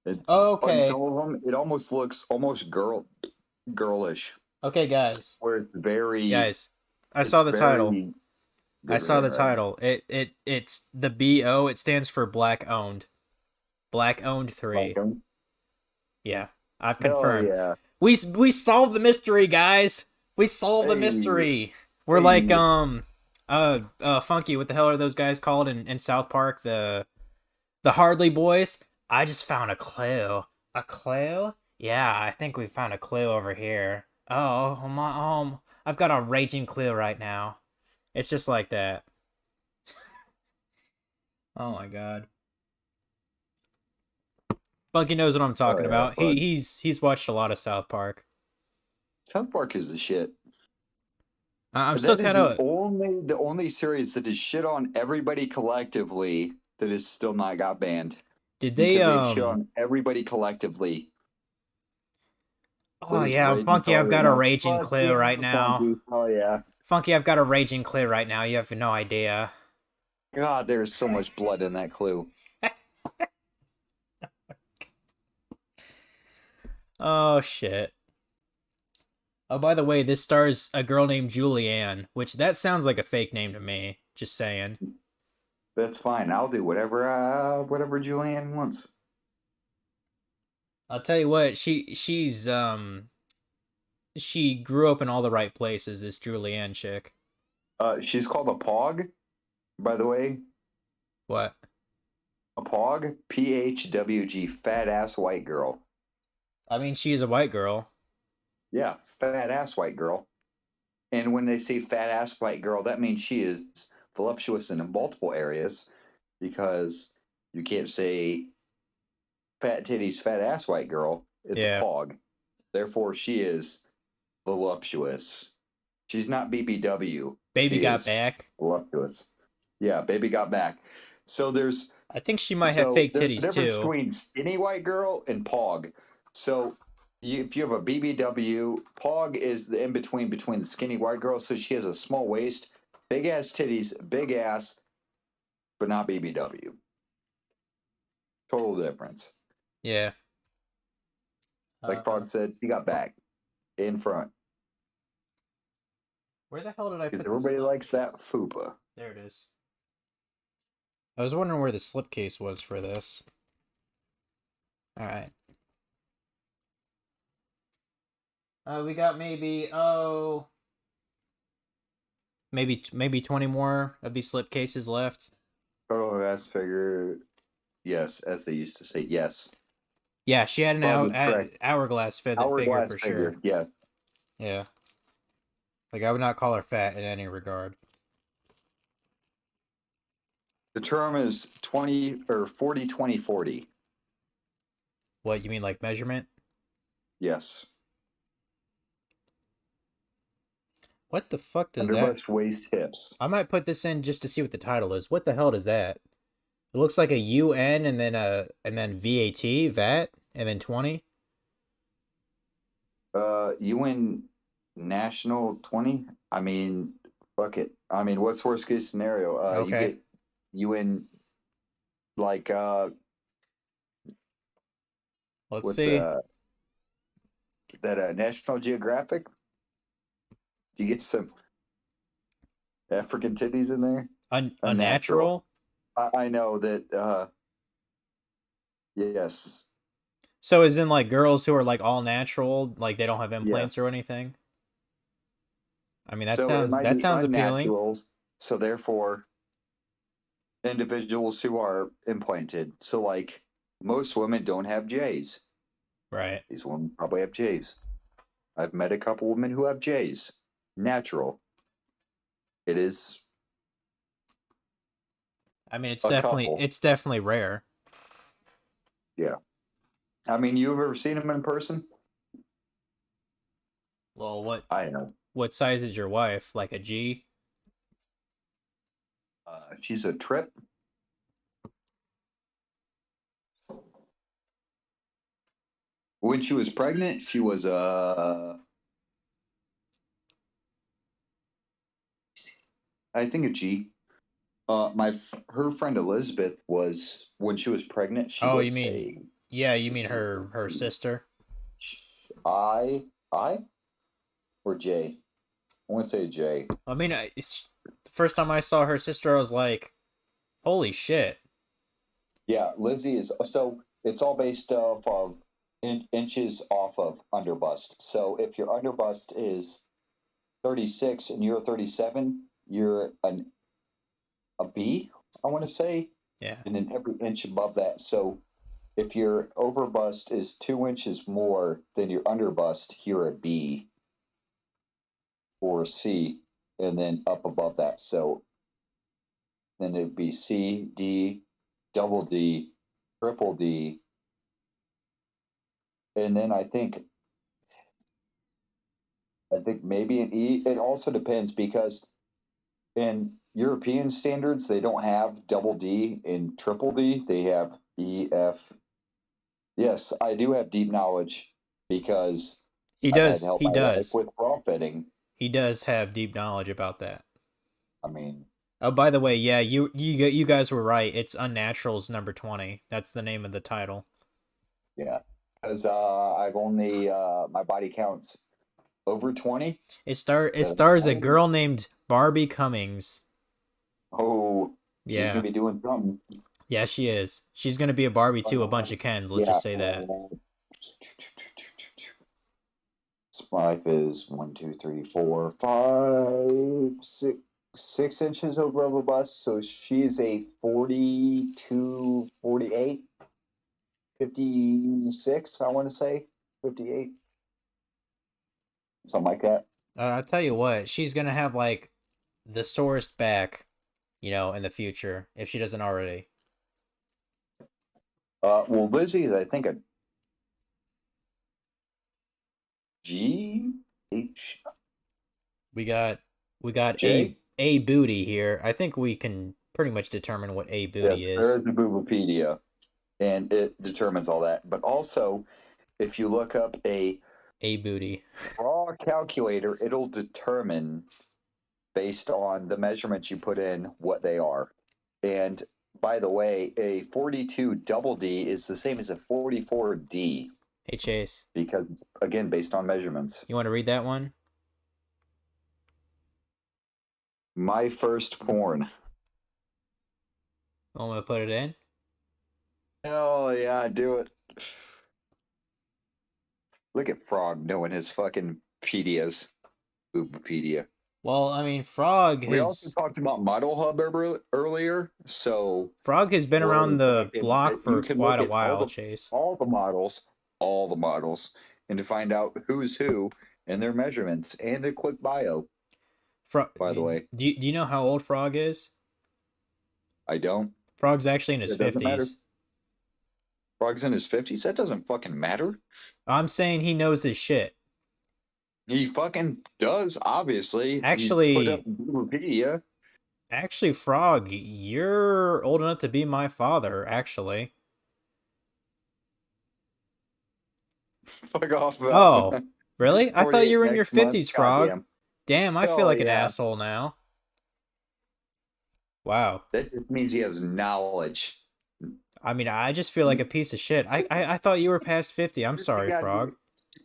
it, on Okay. some of them, it almost looks almost girlish, Okay, guys. where Guys, I it's saw the title. very I good saw the handwriting. title. It's the BO. It stands for Black Owned. Black Owned Like 3. 'em. Yeah, I've Hell confirmed. yeah! We solved the mystery, guys. We solved the Hey, mystery. We're like hey, Funky. What the hell are those guys called in South Park? The Hardly Boys. I just found a clue. A clue? Yeah, I think we found a clue over here. Oh, I've got a raging clue right now. It's just like that. Oh my god. Funky knows what I'm oh talking yeah, about. bud. He's watched a lot of South Park. South Park is the shit. I'm still That is kind of. the only series that is shit on everybody collectively that is still not got banned Did they because they've shit on everybody collectively. So Oh just yeah, raging Funky, I've got a now. raging Fuck clue yeah, right now. Funky. Oh yeah. Funky, I've got a raging clue right now. You have no idea. God, there is so much blood in that clue. Oh shit. Oh, by the way, this stars a girl named Julianne, which that sounds like a fake name to me. Just saying. That's fine. I'll do whatever Julianne wants. I'll tell you what, she grew up in all the right places, this Julianne chick. She's called a Pog, by the way. What? A Pog, PHWG, fat ass white girl. I mean, she is a white girl. Yeah, fat ass white girl. And when they say fat ass white girl, that means she is voluptuous in multiple areas because you can't say fat titties, fat ass white girl. It's a Yeah. Pog. Therefore, she is voluptuous. She's not BBW. Baby She got is back. voluptuous. Yeah, baby got back. So there's I think she might have fake a titties difference too. between skinny white girl and Pog. So if you have a BBW, Pog is the in between the skinny white girl. So she has a small waist, big ass titties, big ass, but not BBW. Total difference. Yeah. Like Frog said, she got back in front. Where the hell did I put Because this? everybody likes that fupa. There it is. I was wondering where the slipcase was for this. Alright. We got maybe maybe 20 more of these slipcases left. Total glass figure. Yes, as they used to say, yes. Yeah, she had an Bob is correct. hourglass figure Hourglass for figure, sure. yes. Yeah. Like, I would not call her fat in any regard. The term is 20 or 40, 20, 40. What, you mean like measurement? Yes. What the fuck does that? Underbust, waist, hips. I might put this in just to see what the title is. What the hell does that? It looks like a UN and then VAT, VAT, and then 20. UN National 20? I mean, fuck it. I mean, what's worst case scenario? You Okay. get UN, like, Let's what's, see. that, National Geographic? Do you get some African titties in there? Unnatural? I know that, yes. So is in like girls who are like all natural, like they don't have implants or anything? I mean, So it might that be sounds appealing. unnaturals, so therefore, individuals who are implanted. So, like, most women don't have J's. Right. These women probably have J's. I've met a couple women who have J's. Natural. It is. I mean, A couple. it's definitely rare. Yeah. I mean, you've ever seen them in person? Well, I know. what size is your wife? Like a G? She's a trip. When she was pregnant, she was I think a G. Her friend Elizabeth was when she was pregnant. She Oh, was you mean you mean her sister? I or J. I want to say J. I mean, the first time I saw her sister, I was like, "Holy shit!" Yeah, Lizzie is so it's all based off of inches off of underbust. So if your underbust is 36 and you're 37, you're a B, I want to say, Yeah. and then every inch above that. So if your overbust is 2 inches more than your underbust, you're a B or a C, and then up above that. So then it'd be C, D, double D, triple D, and then I think maybe an E. It also depends because in European standards they don't have double D and triple D. They have E, F. Yes, I do have deep knowledge because He I've had to does. help He my wife does. with bra fitting. He does have deep knowledge about that. I mean, Oh, by the way, yeah, you guys were right. It's Unnaturals number 20. That's the name of the title. yeah, because I've only my body counts over 20. It stars a girl named Barbie Cummings. Oh, she's Yeah. gonna be doing something. Yeah, she is. She's gonna be a Barbie too, a bunch of Kens. Let's just say that. My life is 1, 2, 3, 4, 5, 6 inches over a bust. So she's a 42, 48, 56, I want to say 58, something like that. I'll tell you what, she's gonna have like the sorest back, in the future if she doesn't already. Well, Lizzie is, I think, a G H. We got J? a booty here. I think we can pretty much determine what a booty Yes, is. there is a Boobopedia, and it determines all that. But also, if you look up a booty. raw calculator, it'll determine based on the measurements you put in what they are. And by the way, a 42 double D is the same as a 44D Hey Chase, because, again, based on measurements. you want to read that one? My first porn. I'm gonna put it in. Oh yeah, do it. Look at Frog knowing his fucking pedias. Boobopedia. Well, I mean, Frog We also has talked about Model Hub earlier, so been around the block you for can quite look a at while, Chase. all the models, and to find out who's who and their measurements and a quick bio. By the way, do you know how old Frog is? I don't. Frog's actually in his It doesn't matter. 50s. Frog's in his 50s. That doesn't fucking matter. I'm saying he knows his shit. He fucking does, obviously. Actually- He's put up Wikipedia. Actually, Frog, you're old enough to be my father, actually. Fuck off. Oh, really? It's I thought you were in 48 your next month, 50s, Frog. goddamn. Damn, I feel Oh, like an yeah. asshole now. Wow. That just means he has knowledge. I mean, I just feel like a piece of shit. I thought you were past 50. I'm Just sorry, gotta Frog.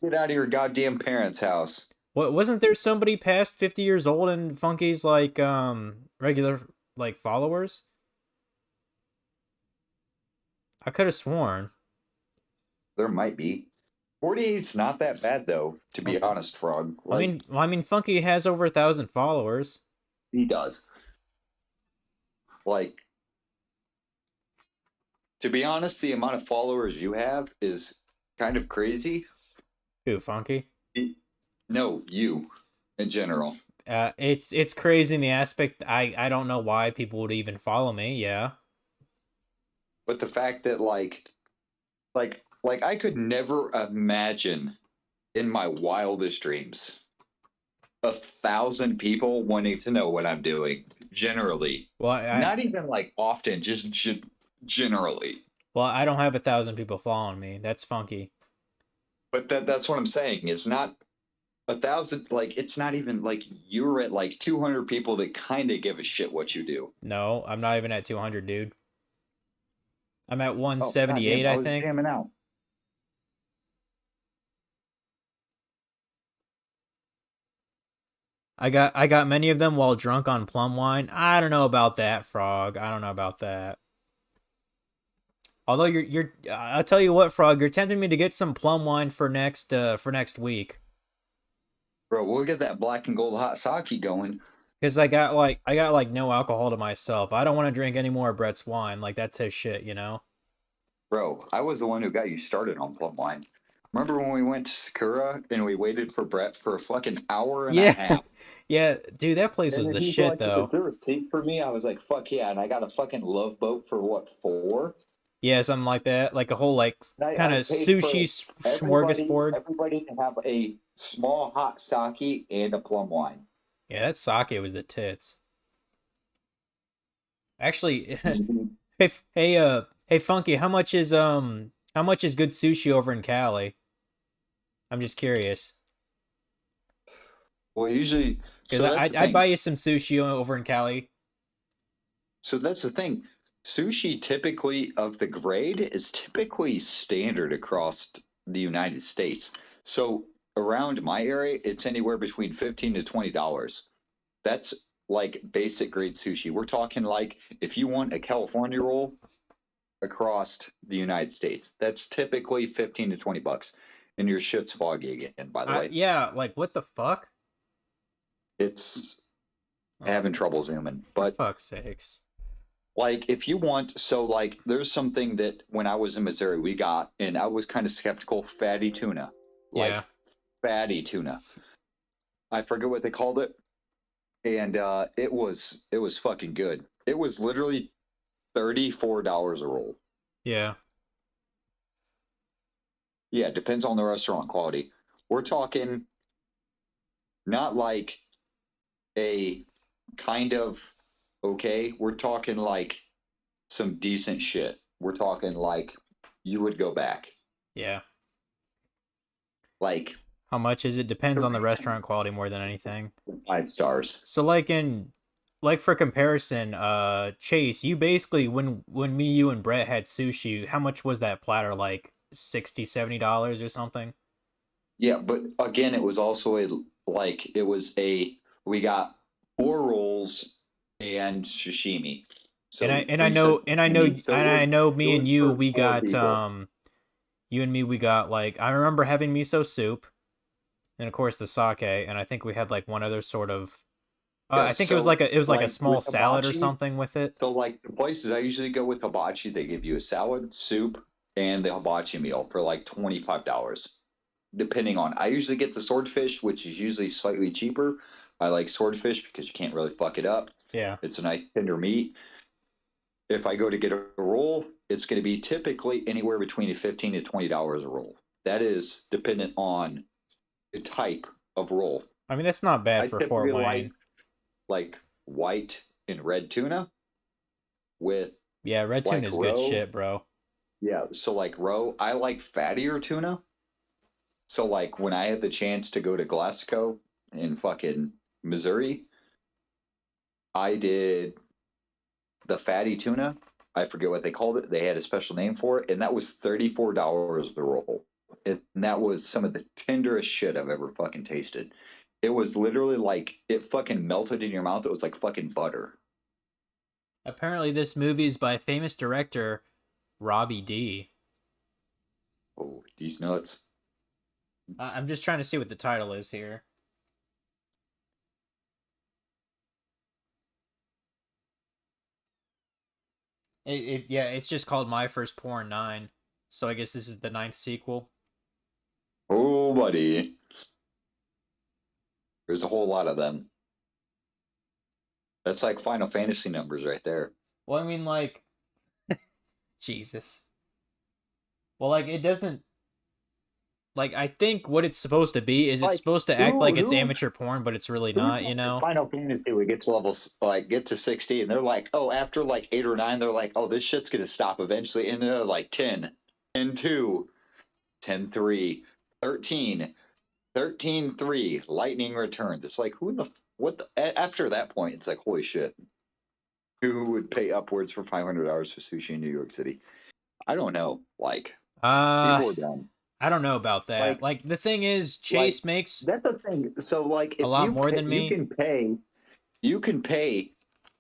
Get out of your goddamn parents' house. Wasn't there somebody past 50 years old in Funky's like regular like followers? I could have sworn. There might be. 48's not that bad though, to be honest, Frog. I mean, Funky has over 1,000 followers. He does. Like, to be honest, the amount of followers you have is kind of crazy. Who, Funky? No, you in general. It's crazy in the aspect I don't know why people would even follow me. Yeah. But the fact that like I could never imagine in my wildest dreams 1,000 people wanting to know what I'm doing. Generally, Well, not even like often, just generally. well, I don't have 1,000 people following me. That's Funky. But that's what I'm saying. It's not 1,000. Like it's not even like you're at like 200 people that kind of give a shit what you do. No, I'm not even at 200, dude. I'm at Oh, 178, goddamn, I was think. jamming out. I got many of them while drunk on plum wine. I don't know about that, Frog. I don't know about that. Although I'll tell you what, Frog, you're tempting me to get some plum wine for next week. Bro, we'll get that black and gold hot sake going. Cause I got like no alcohol to myself. I don't want to drink any more of Brett's wine. Like that's his shit, you know. Bro, I was the one who got you started on plum wine. Remember when we went to Sakura and we waited for Brett for a fucking hour and a half? Yeah, dude, that place was And the he's shit like, though. "Is there a seat for me?" I was like, "Fuck yeah!" And I got a fucking Love Boat for what, 4? Yeah, something like that, like a whole like I kind of paid for sushi smorgasbord. Everybody to have a small hot sake and a plum wine. Yeah, that sake was the tits. Actually, Mhm. hey, Funky, how much is good sushi over in Cali? I'm just curious. Well, usually, Cause so that's the I'd thing. buy you some sushi over in Cali. So that's the thing. Sushi typically of the grade is typically standard across the United States. So around my area, it's anywhere between $15 to $20. That's like basic grade sushi. We're talking like if you want a California roll across the United States, that's typically 15 to 20 bucks. And your shit's foggy again, by the way. Yeah, like what the fuck? It's Oh, having trouble zooming. for But fuck's sakes. like if you want, so like there's something that when I was in Missouri we got, and I was kind of skeptical, fatty tuna. Like Yeah. fatty tuna. I forget what they called it. And it was fucking good. It was literally $34 a roll. Yeah. Yeah, it depends on the restaurant quality. We're talking not like a kind of okay, we're talking like some decent shit. We're talking like you would go back. Yeah. Like How much is it? Depends on the restaurant quality more than anything. 5 stars. So like for comparison, Chase, you basically when me, you and Brett had sushi, how much was that platter? Like $60, $70 or something? Yeah, but again, it was also we got 4 rolls, and sashimi. So And I 3 sets of sashimi. So and I know me it and was you for we 4 got people. you and me we got like I remember having miso soup and of course the sake and I think we had like one other sort of I Yes. think So it was like a like small with salad or hibachi, something with it. so like the places I usually go with hibachi, they give you a salad, soup, and the hibachi meal for like $25. Depending on, I usually get the swordfish, which is usually slightly cheaper. I like swordfish because you can't really fuck it up. Yeah. It's a nice tender meat. If I go to get a roll, it's going to be typically anywhere between $15 to $20 a roll. That is dependent on the type of roll. I mean that's not bad I for Fort typically Wayne. like white and red tuna with Yeah, red tuna like is good roe. shit, bro. Yeah, so like roe, I like fattier tuna. So like when I had the chance to go to Glasgow in fucking Missouri, I did the fatty tuna. I forget what they called it. They had a special name for it, and that was $34 a roll. And that was some of the tenderest shit I've ever fucking tasted. It was literally like it fucking melted in your mouth. It was like fucking butter. Apparently this movie is by famous director Robbie D. Oh, these nuts. I'm just trying to see what the title is here. Yeah, it's just called My First Porn 9. So I guess this is the ninth sequel. Oh, buddy. There's a whole lot of them. That's like Final Fantasy numbers right there. Well, I mean, like, Jesus. Well, like, it doesn't. Like, I think what it's supposed to be is it's Like supposed to act like it's who amateur porn, but it's really who not, you thinks in know? Final Fantasy we get to levels like get to 60 and they're like, oh, after like 8 or 9, they're like, oh, this shit's gonna stop eventually, and they're like 10, 10 2, 10 3, 13, 13 3, lightning returns. It's like who in the what the, after that point, it's like holy shit. Who would pay upwards for $500 for sushi in New York City? I don't know. Like Uh, people are dumb. I don't know about that. Like Like, the thing is, like Chase makes that's the thing. So like a if lot you more pay, than me. you can pay,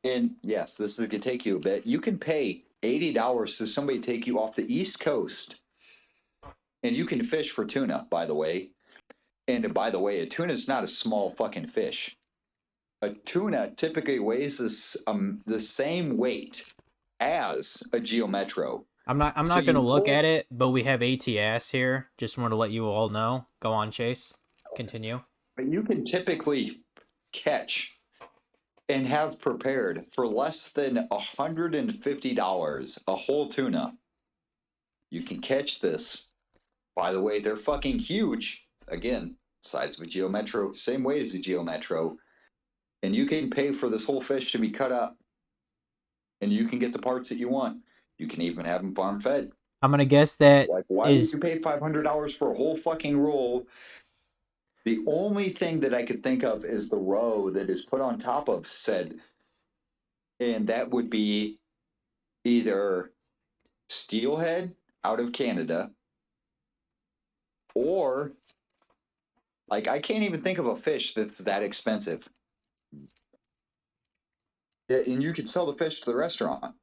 and yes, this is gonna take you a bit. You can pay $80 to somebody take you off the East Coast, and you can fish for tuna. By the way, and by the way, a tuna is not a small fucking fish. A tuna typically weighs the same weight as a geometro. I'm So not gonna you look pull, at it, but we have ATS here. Just want to let you all know. Go on, Chase. Continue. but you can typically catch and have prepared for less than $150 a whole tuna. You can catch this. By the way, they're fucking huge. Again, size of a geometro, same way as a geometro. And you can pay for this whole fish to be cut up. And you can get the parts that you want. You can even have them farm fed. I'm gonna guess that Like, why would is you pay $500 for a whole fucking roll? The only thing that I could think of is the roe that is put on top of said, and that would be either steelhead out of Canada, or like I can't even think of a fish that's that expensive. Yeah, and you can sell the fish to the restaurant.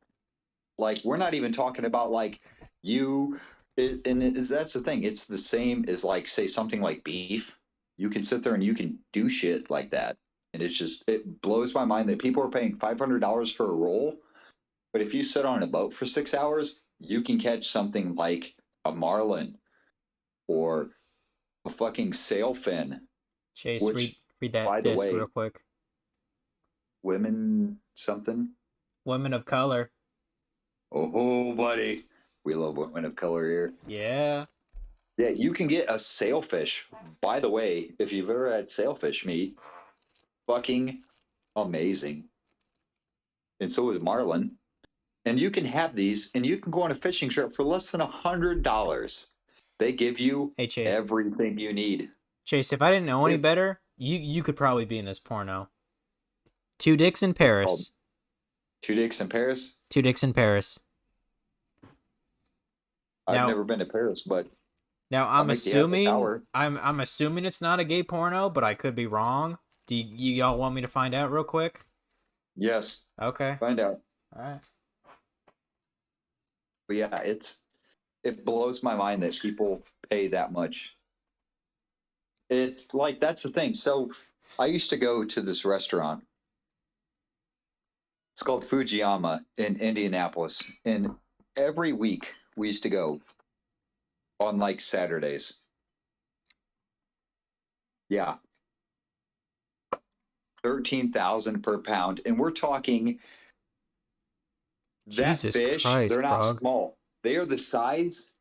Like we're not even talking about like you, that's the thing. It's the same as like say something like beef. You can sit there and you can do shit like that, and it's just it blows my mind that people are paying $500 for a roll. But if you sit on a boat for 6 hours, you can catch something like a marlin or a fucking sailfin, Chase. which, Read that by the disc way, real quick. women something. Women of color. Oh, buddy, we love women of color here. Yeah. Yeah, you can get a sailfish. By the way, if you've ever had sailfish meat, fucking amazing. And so is marlin. And you can have these, and you can go on a fishing trip for less than $100. They give you Hey, Chase. everything you need. Chase, if I didn't know any better, you could probably be in this porno. Two dicks in Paris. Two Dicks in Paris. Two dicks in Paris. I've Now- never been to Paris, but Now I'll I'm make the Eiffel assuming Tower. I'm assuming it's not a gay porno, but I could be wrong. Do y'all want me to find out real quick? Yes, Okay. find out. All right. But yeah, it blows my mind that people pay that much. It's like that's the thing. So I used to go to this restaurant. It's called Fujiyama in Indianapolis, and every week we used to go on like Saturdays. Yeah, 13,000 per pound, and we're talking that Jesus fish. Christ, They're not Frog. small. They are the size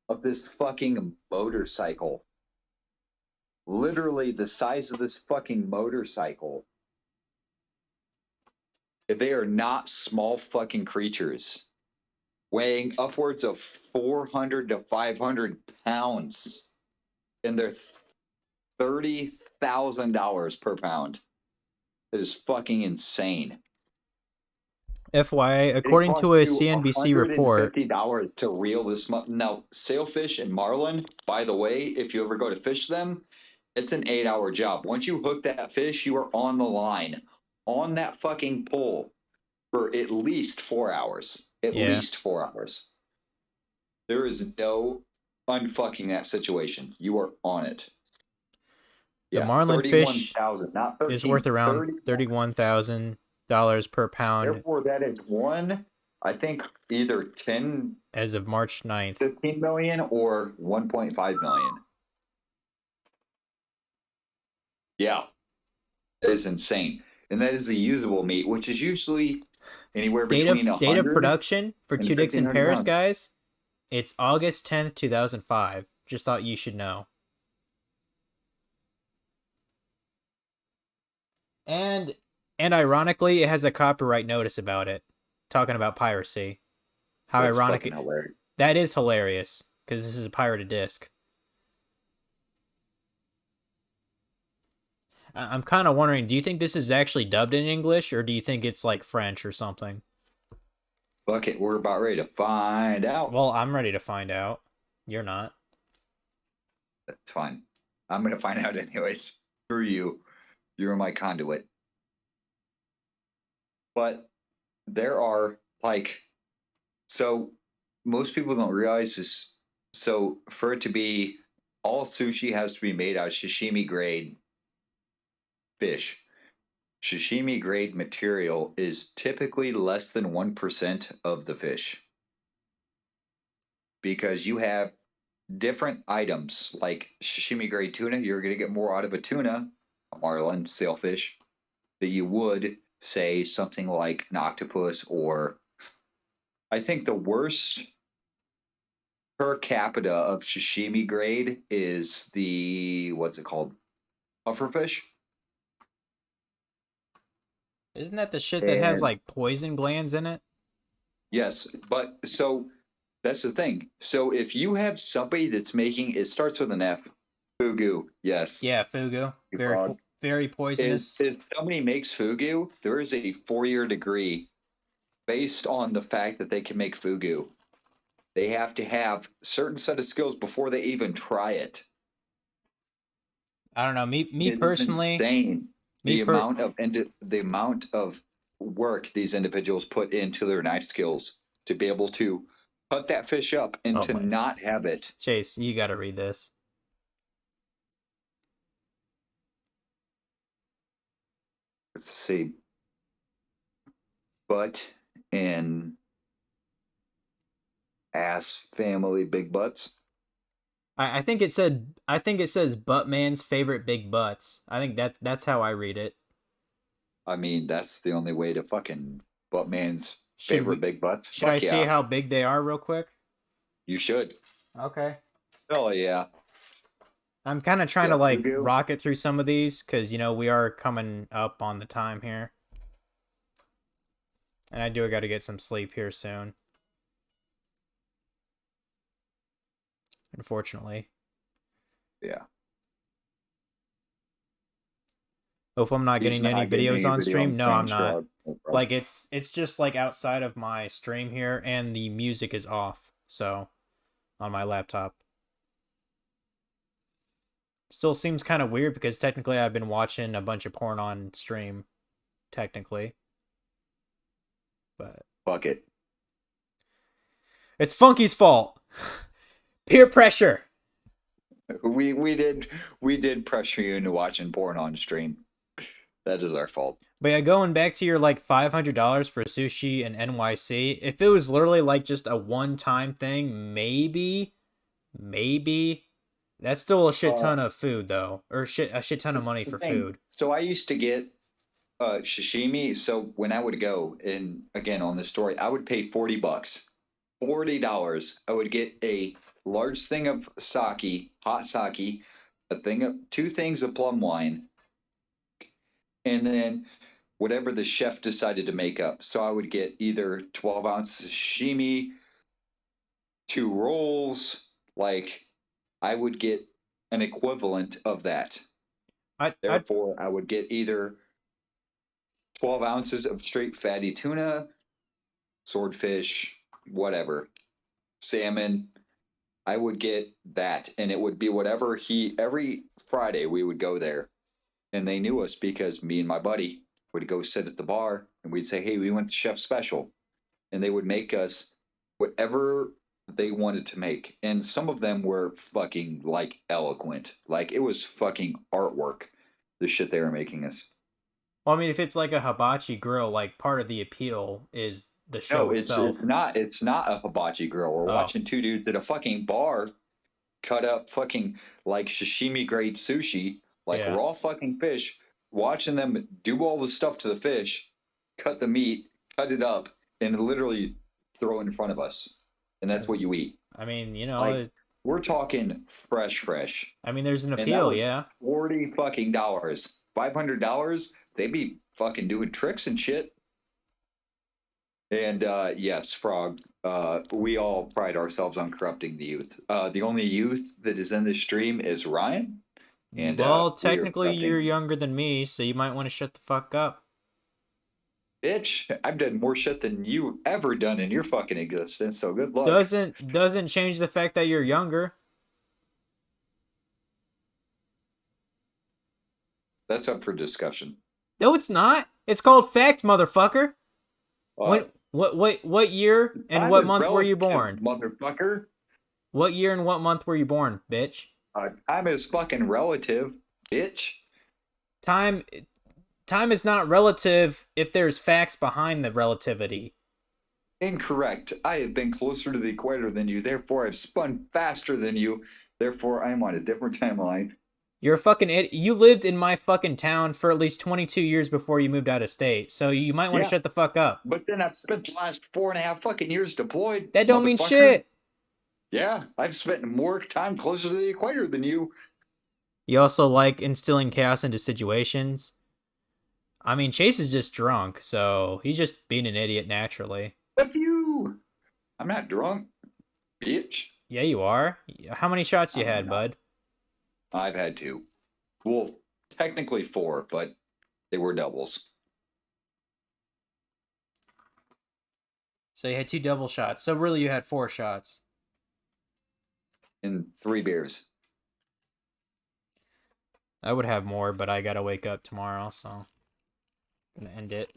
of this fucking motorcycle. Literally the size of this fucking motorcycle. They are not small fucking creatures, weighing upwards of 400 to 500 pounds, and they're $30,000 per pound. It is fucking insane. FYI, It according costs to a you CNBC report, $150 to reel this. Now, sailfish and marlin, by the way, if you ever go to fish them, it's an 8-hour job. Once you hook that fish, you are on the line, on that fucking pole for at least 4 hours. At Yeah. least 4 hours. There is no unfucking that situation. You are on it. the marlin fish 31,000, not 13, is worth around 31. $31,000 per pound Therefore, that is one, I think, either 10, as of March 9th. 15 million or 1.5 million. Yeah, it is insane. And that is the usable meat, which is usually anywhere between Date of 100 production for and Two Dicks in 1,500 Paris, pounds. guys. It's August 10th, 2005. Just thought you should know. And ironically, it has a copyright notice about it, talking about piracy. How That's ironic! fucking hilarious. That is hilarious because this is a pirated disc. I'm kind of wondering, do you think this is actually dubbed in English, or do you think it's like French or something? Fuck it, we're about ready to find out. Well, I'm ready to find out. You're not. That's fine. I'm gonna find out anyways. Through you. You're my conduit. But there are like, so most people don't realize this. So for it to be, all sushi has to be made out of sashimi grade fish. Sashimi grade material is typically less than 1% of the fish. Because you have different items like sashimi grade tuna, you're going to get more out of a tuna, a marlin, sailfish, that you would say something like an octopus, or I think the worst per capita of sashimi grade is the, what's it called? Pufferfish? Isn't that the shit that has And- like poison glands in it? Yes, but so that's the thing. So if you have somebody that's making, it starts with an F, fugu, yes. Yeah, fugu. You Very, frog. very poisonous. If somebody makes fugu, there is a 4-year degree based on the fact that they can make fugu. They have to have a certain set of skills before they even try it. I don't know. Me It is personally, insane. me The per- amount of work these individuals put into their knife skills to be able to cut that fish up and Oh to my. not have it. Chase, you got to read this. Let's see, butt and ass family big butts. I think it said. I think it says Buttman's favorite big butts. I think that's how I read it. I mean, that's the only way to fucking butt man's Should favorite we- big butts. Should I Fuck see yeah. how big they are real quick? You should. Okay. Oh yeah. I'm kind of trying Yeah, to like fugu. rocket through some of these because we are coming up on the time here, and I got to get some sleep here soon. Unfortunately. Yeah. Hope I'm not He's getting any not getting videos any on video stream. on No, I'm stream, not. Stroud. No problem. Like it's just like outside of my stream here, and the music is off. So, on my laptop. Still seems kind of weird because technically I've been watching a bunch of porn on stream, technically. But Fuck it. it's Funky's fault. Peer pressure. We did pressure you into watching porn on stream. That is our fault. But yeah, going back to your like $500 for sushi in NYC, if it was literally like just a one-time thing, maybe that's still a shit ton of food though, or a shit ton of money for food. So I used to get sashimi. So when I would go, and again on this story, I would pay $40. $40. I would get a large thing of sake, hot sake, two things of plum wine, and then whatever the chef decided to make up. So I would get either 12-ounce sashimi, 2 rolls, like I would get an equivalent of that. Therefore, I would get either 12 ounces of straight fatty tuna, swordfish, whatever, salmon. I would get that, and it would be whatever every Friday we would go there, and they knew us because me and my buddy would go sit at the bar, and we'd say, hey, we want the chef special, and they would make us whatever they wanted to make, and some of them were fucking like eloquent, like it was fucking artwork, the shit they were making us. Well, I mean, if it's like a hibachi grill, like part of the appeal is the show itself. It's not a hibachi grill. We're watching two dudes at a fucking bar cut up fucking like sashimi grade sushi, like raw fucking fish, watching them do all the stuff to the fish, cut the meat, cut it up, and literally throw it in front of us. And that's what you eat. I mean, you know, like, we're talking fresh. I mean, there's an appeal, yeah. $40 fucking dollars. $500, they'd be fucking doing tricks and shit. And yes, Frog, we all pride ourselves on corrupting the youth. The only youth that is in this stream is Ryan. And well, technically you're younger than me, so you might want to shut the fuck up. Bitch, I've done more shit than you ever done in your fucking existence, so good luck. Doesn't change the fact that you're younger. That's up for discussion. No, it's not. It's called fact, motherfucker. What year and what month were you born? Motherfucker. What year and what month were you born, bitch? Time is fucking relative, bitch. Time is not relative if there's facts behind the relativity. Incorrect. I have been closer to the equator than you, therefore I've spun faster than you, therefore I'm on a different timeline. You're a fucking idiot. You lived in my fucking town for at least 22 years before you moved out of state, so you might want to shut the fuck up. But then I've spent the last 4.5 fucking years deployed. That don't mean shit. Yeah, I've spent more time closer to the equator than you. You also like instilling chaos into situations. I mean, Chase is just drunk, so he's just being an idiot naturally. Fuck you! I'm not drunk, bitch. Yeah, you are. How many shots you had, bud? I've had 2. Well, technically 4, but they were doubles. So you had 2 double shots. So really you had 4 shots. And 3 beers. I would have more, but I gotta wake up tomorrow, so I'm gonna end it.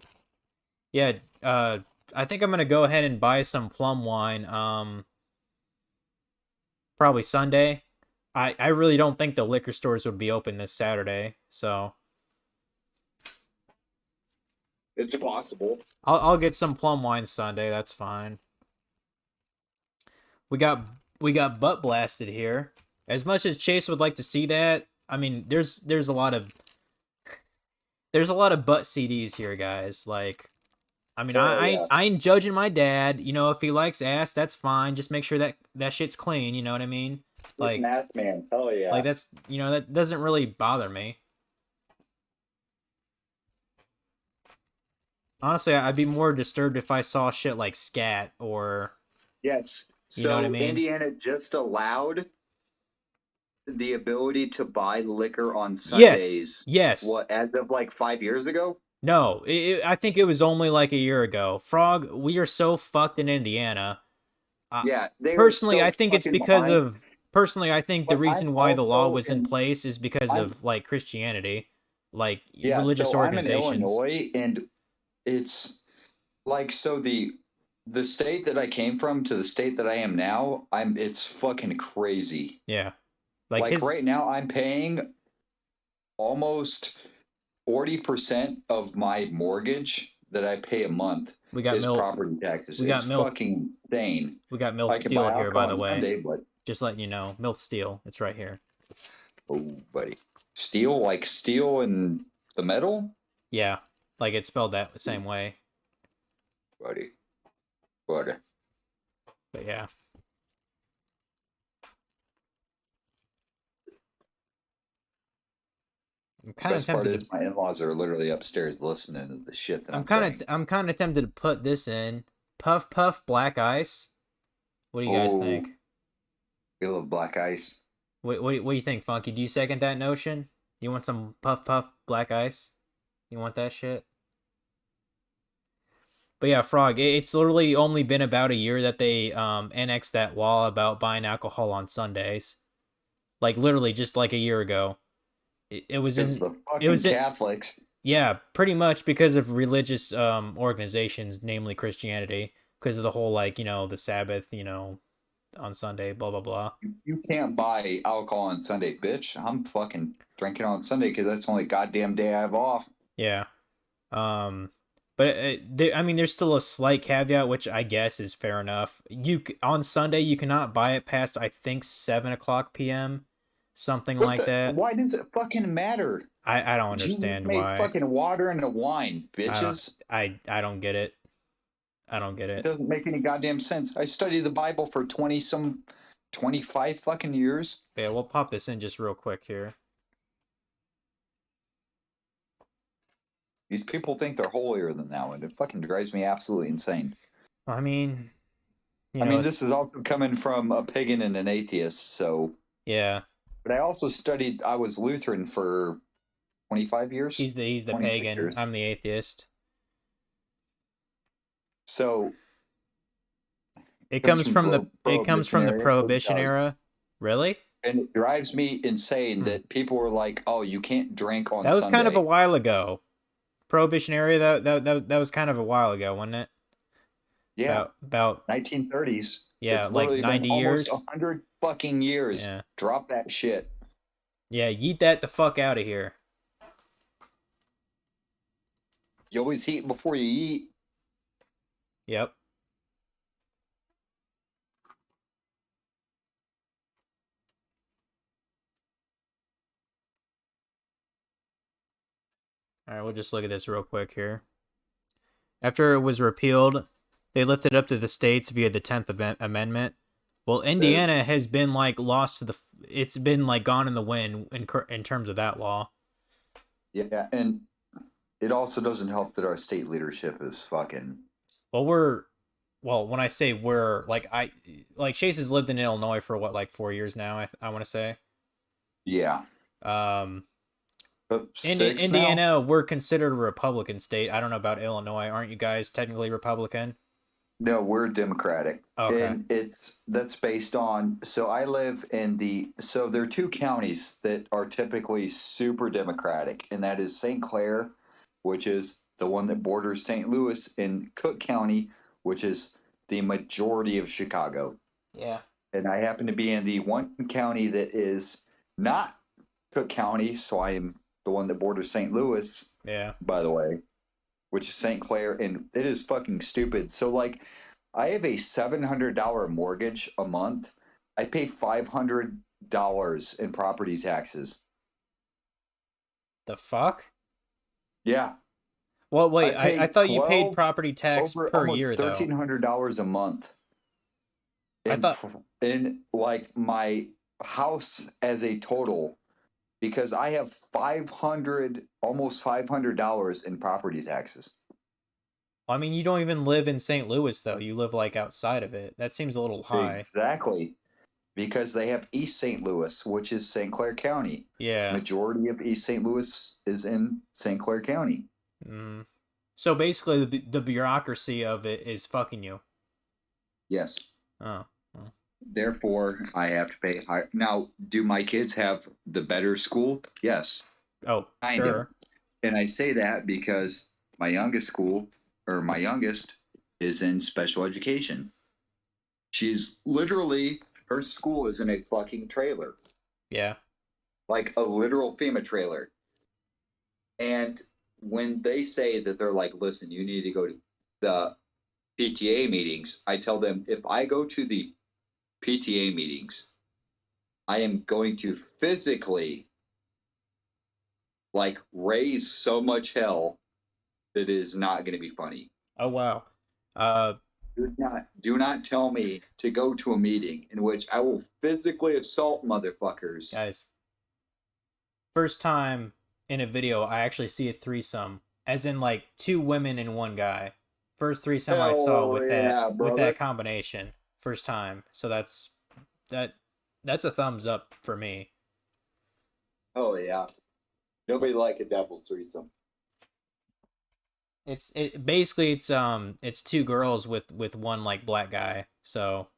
Yeah, I think I'm gonna go ahead and buy some plum wine. Probably Sunday. I really don't think the liquor stores would be open this Saturday, so it's possible. I'll get some plum wine Sunday. That's fine. We got butt blasted here. As much as Chase would like to see that, I mean, there's a lot of butt CDs here, guys. Like, I mean, I ain't judging my dad. You know, if he likes ass, that's fine. Just make sure that shit's clean. You know what I mean? Like, ass man, hell yeah. Like that's, you know, that doesn't really bother me. Honestly, I'd be more disturbed if I saw shit like scat or. Yes. You know what I mean? Indiana just allowed the ability to buy liquor on Sundays. Yes. What, as of like 5 years ago? No, I think it was only like a year ago. Frog, we are so fucked in Indiana. Yeah. Personally, I think it's because of personally, I think the But reason I'm why the law also was in in- place is because I'm- of like Christianity, like Yeah, religious so organizations. I'm in Illinois, and it's like so the state that I came from to the state that I am now, it's fucking crazy. Yeah, Like right now, I'm paying almost 40% of my mortgage that I pay a month we got is milk. property taxes. we got It's milk. fucking insane. We got I Milk can buy Steel here, alcohol by the on way. Sunday, but Just letting you know, Milk Steel. It's right here. oh, buddy, steel like steel and the metal, Yeah, like it's spelled that the same way. buddy. But yeah, I'm kind of Best part tempted is my in-laws are literally upstairs listening to the shit that I'm saying. I'm kind of tempted to put this in. Puff Puff Black Ice. What do you guys Oh. think? We love black ice. What do you think, Funky? Do you second that notion? You want some Puff Puff Black Ice? You want that shit? But yeah, Frog, it's literally only been about a year that they annexed that law about buying alcohol on Sundays. Like literally just like a year ago. It was Because in the fucking was in- Catholics. yeah, pretty much because of religious organizations, namely Christianity, because of the whole like, the Sabbath, on Sunday, blah blah blah. You can't buy alcohol on Sunday, bitch. I'm fucking drinking on Sunday because that's the only goddamn day I have off. Yeah. But I mean, there's still a slight caveat, which I guess is fair enough. On Sunday you cannot buy it past I think 7:00 p.m. Something like that. Why does it fucking matter? I don't understand Jesus why. made fucking water into wine, bitches. I don't get it. I don't get It it. doesn't make any goddamn sense. I studied the Bible for 25 fucking years. Yeah, we'll pop this in just real quick here. These people think they're holier than thou, and it fucking drives me absolutely insane. I mean, This is also coming from a pagan and an atheist, so. yeah. But I also studied. I was Lutheran for 25 years. He's the 26 pagan. years. I'm the atheist. So It Comes comes from from the it comes from the Prohibition Prohibition era. era. Really? and it drives me insane Hmm. that people were like, "Oh, you can't drink on That was kind of a Sunday." while ago. Prohibition era. That was kind of a while ago, wasn't it? Yeah, About 1930s. yeah, It's like literally 90 been years. almost 100 fucking years. Yeah. Drop that shit. Yeah, yeet that the fuck out of here. You always eat before you eat. Yep. All right, we'll just look at this real quick here. After it was repealed, they lifted up to the states via the 10th Amendment. Well, Indiana has been like lost to the. It's been like gone in the wind in terms of that law. Yeah, and it also doesn't help that our state leadership is fucking. Well, when I say we're like Chase has lived in Illinois for what, like 4 years now. I want to say. Yeah. In Six now? Indiana, we're considered a Republican state. I don't know about Illinois. Aren't you guys technically Republican? No, we're Democratic. Okay. And that's based on, so I live in so there are two counties that are typically super Democratic, and that is St. Clair, which is the one that borders St. Louis, and Cook County, which is the majority of Chicago. Yeah. And I happen to be in the one county that is not Cook County, so I am the one that borders St. Louis, Yeah. by the way, which is St. Clair, and it is fucking stupid. So, like, I have a $700 mortgage a month. I pay $500 in property taxes. The fuck? Yeah. Well, wait. I paid I thought you paid 12 property tax over per almost year though. $1,300 a month. I In, thought- in like my house as a total, because I have almost $500 in property taxes. I mean, you don't even live in St. Louis though. You live like outside of it. That seems a little high. Exactly. Because they have East St. Louis, which is St. Clair County. Yeah. Majority of East St. Louis is in St. Clair County. Mm. So basically, the bureaucracy of it is fucking you. Yes. Oh. Therefore, I have to pay higher. Now, do my kids have the better school? Yes, Oh, kind of. sure. And I say that because my youngest is in special education. She's literally, her school is in a fucking trailer, Yeah. like a literal FEMA trailer. And when they say that they're like, listen, you need to go to the PTA meetings, I tell them if I go to the PTA meetings, I am going to physically like raise so much hell that it is not going to be funny. Oh wow. Do not tell me to go to a meeting in which I will physically assault motherfuckers. Guys, first time in a video I actually see a threesome, as in like two women and one guy. First threesome I saw Hell with yeah, with brother. that combination. First time. So that's a thumbs up for me. Oh yeah. Nobody like a double threesome. It's two girls with one like black guy. So,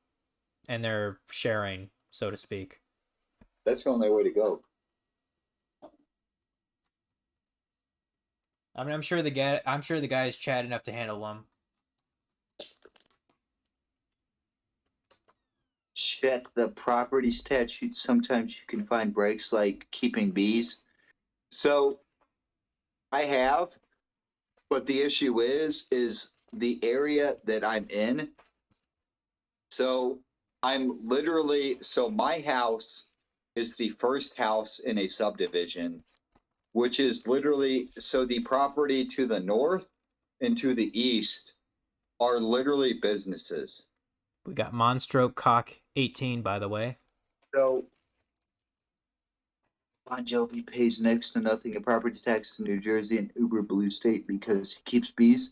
and they're sharing, so to speak. That's the only way to go. I mean, I'm sure the guy is Chad enough to handle them. Check the property statute. Sometimes you can find breaks like keeping bees. So I have, but the issue is the area that I'm in. So my house is the first house in a subdivision, which is literally, so the property to the north and to the east are literally businesses. We got Monstroke Cock 18, by the way. So Bon Jovi pays next to nothing in property tax in New Jersey and Uber Blue State because he keeps bees.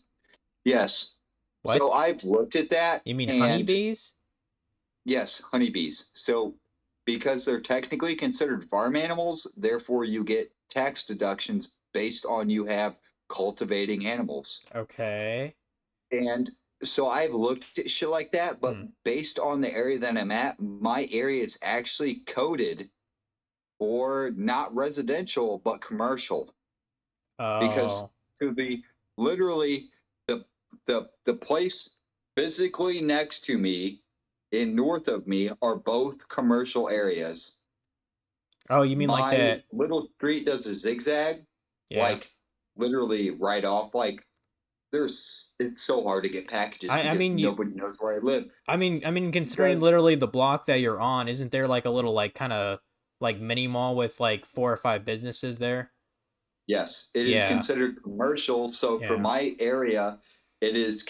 Yes. What? So I've looked at that. You mean and honeybees? Yes, honeybees. So because they're technically considered farm animals, therefore you get tax deductions based on you have cultivating animals. Okay. And so I've looked at shit like that, but Hmm. based on the area that I'm at, my area is actually coded for not residential but commercial. Because Oh. to the literally the place physically next to me and north of me are both commercial areas. Oh, you mean My like that? little street does a zigzag, Yeah. like literally right off. Like it's so hard to get packages I because mean, nobody knows where I live. I mean, considering Because- literally the block that you're on, isn't there like a little like kind of like mini mall with like 4 or 5 businesses there? Yes, it is Yeah. considered commercial. So for Yeah. my area, it is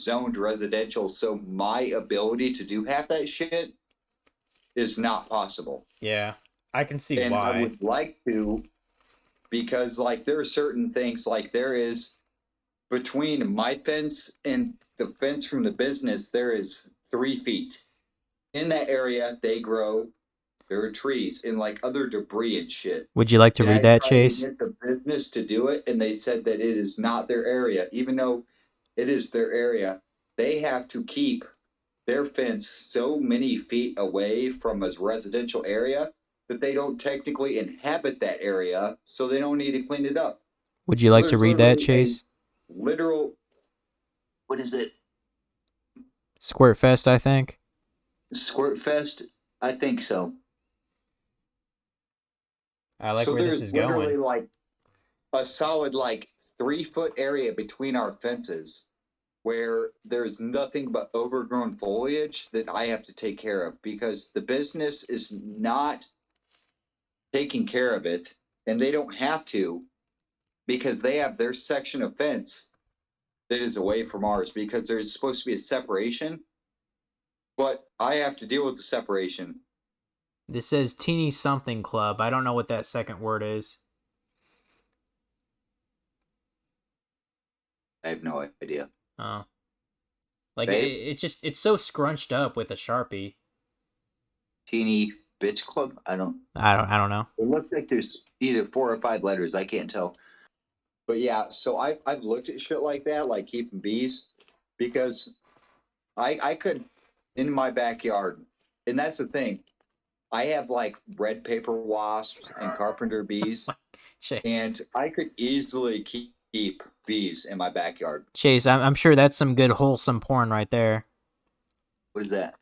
zoned residential. So my ability to do half that shit is not possible. Yeah. I can see And why. I would like to, because like there are certain things, like there is between my fence and the fence from the business, there is 3 feet. In that area, there are trees and like other debris and shit. Would you like to And read I that, tried Chase? to get the business to do it, and they said that it is not their area, even though it is their area. They have to keep their fence so many feet away from a residential area that they don't technically inhabit that area, so they don't need to clean it up. Would you like to There's read that, literally a Chase? Literal, what is it? Squirt Fest, I think. Squirt Fest? I think so. I like So where this there's is literally going. like a solid like 3-foot area between our fences where there's nothing but overgrown foliage that I have to take care of because the business is not taking care of it, and they don't have to because they have their section of fence that is away from ours because there's supposed to be a separation, but I have to deal with the separation. This says Teeny Something Club. I don't know what that second word is. I have no idea. Oh. Like Babe? it's so scrunched up with a Sharpie. Teeny Bitch Club? I don't know. It looks like there's either 4 or 5 letters. I can't tell. But yeah, so I've looked at shit like that, like keeping bees, because I could in my backyard. And that's the thing. I have like red paper wasps and carpenter bees, Chase. and I could easily keep bees in my backyard. Chase, I'm sure that's some good wholesome porn right there. What is that?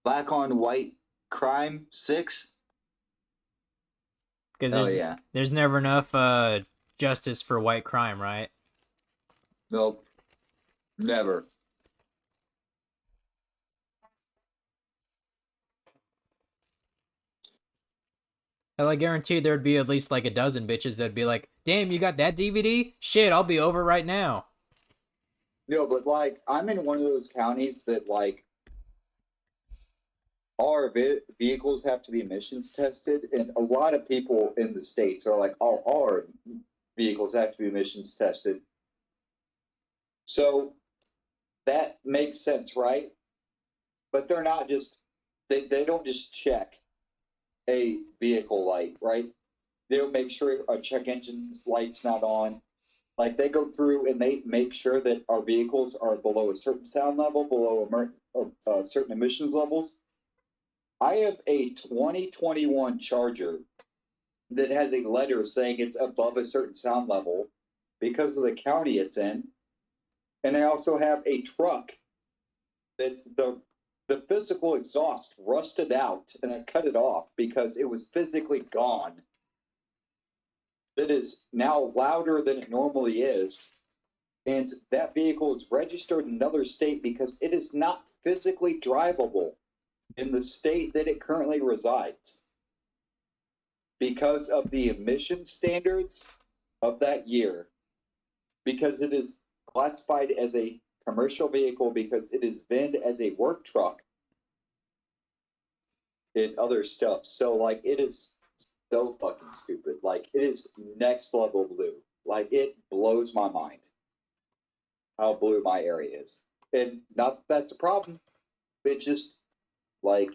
Black on white crime 6? Because Oh yeah. there's never enough justice for white crime, right? Nope. Never. Hell, I guarantee there'd be at least like a dozen bitches that'd be like, damn, you got that DVD? Shit, I'll be over right now. No, but like I'm in one of those counties that like all our vehicles have to be emissions tested, and a lot of people in the states are like, "Oh, all our vehicles have to be emissions tested." So that makes sense, right? But they're not just they don't just check a vehicle light, right? They'll make sure a check engine light's not on. Like they go through and they make sure that our vehicles are below a certain sound level, below certain emissions levels. I have a 2021 Charger that has a letter saying it's above a certain sound level because of the county it's in. And I also have a truck that the physical exhaust rusted out, and I cut it off because it was physically gone. That is now louder than it normally is. And that vehicle is registered in another state because it is not physically drivable in the state that it currently resides because of the emission standards of that year, because it is classified as a commercial vehicle, because it is VINed as a work truck and other stuff. So like it is so fucking stupid. Like it is next level blue. Like it blows my mind how blue my area is. And not that that's a problem. It just like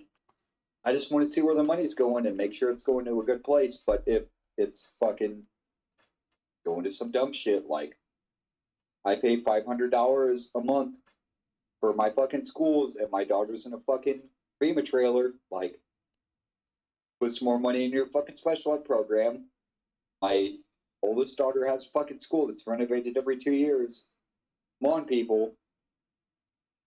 I just want to see where the money's going and make sure it's going to a good place. But if it's fucking going to some dumb shit, like I pay $500 a month for my fucking schools, and my daughter's in a fucking FEMA trailer, like put some more money in your fucking special ed program. My oldest daughter has a fucking school that's renovated every 2 years. Come on, people.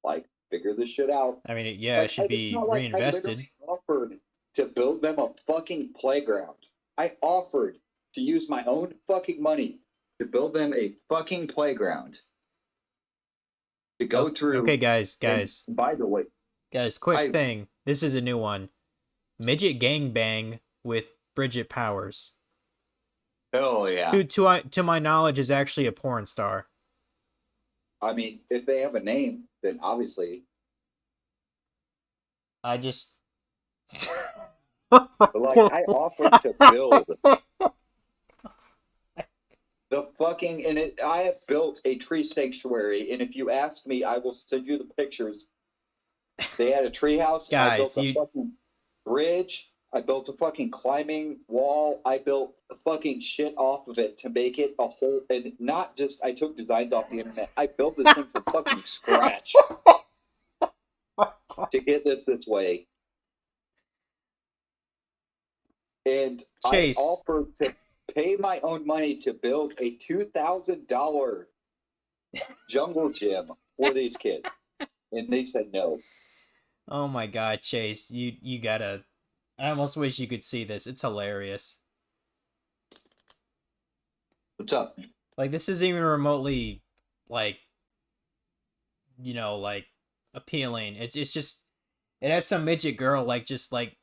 Like, figure this shit out. I mean, yeah, it should be reinvested. I offered to build them a fucking playground. I offered to use my own fucking money To build them a fucking playground. To go through. Okay, guys. And by the way, Guys, quick thing. This is a new one. Midget gangbang with Bridget Powers. hell yeah. Who, to my knowledge, is actually a porn star. I mean, if they have a name, then obviously. I just... But like, I offered to build the fucking, and I have built a tree sanctuary, and if you ask me, I will send you the pictures. They had a tree house. I Guys, built a fucking bridge. I built a fucking climbing wall. I built fucking shit off of it to make it a whole, and not just I took designs off the internet. I built this thing from fucking scratch to get this way. And Chase. I offered to pay my own money to build a $2,000 jungle gym for these kids, and they said no. Oh my god, Chase, you gotta... I almost wish you could see this. It's hilarious. What's up? Like, this isn't even remotely, like, you know, like, appealing. It's just... It has some midget girl, like, just, like,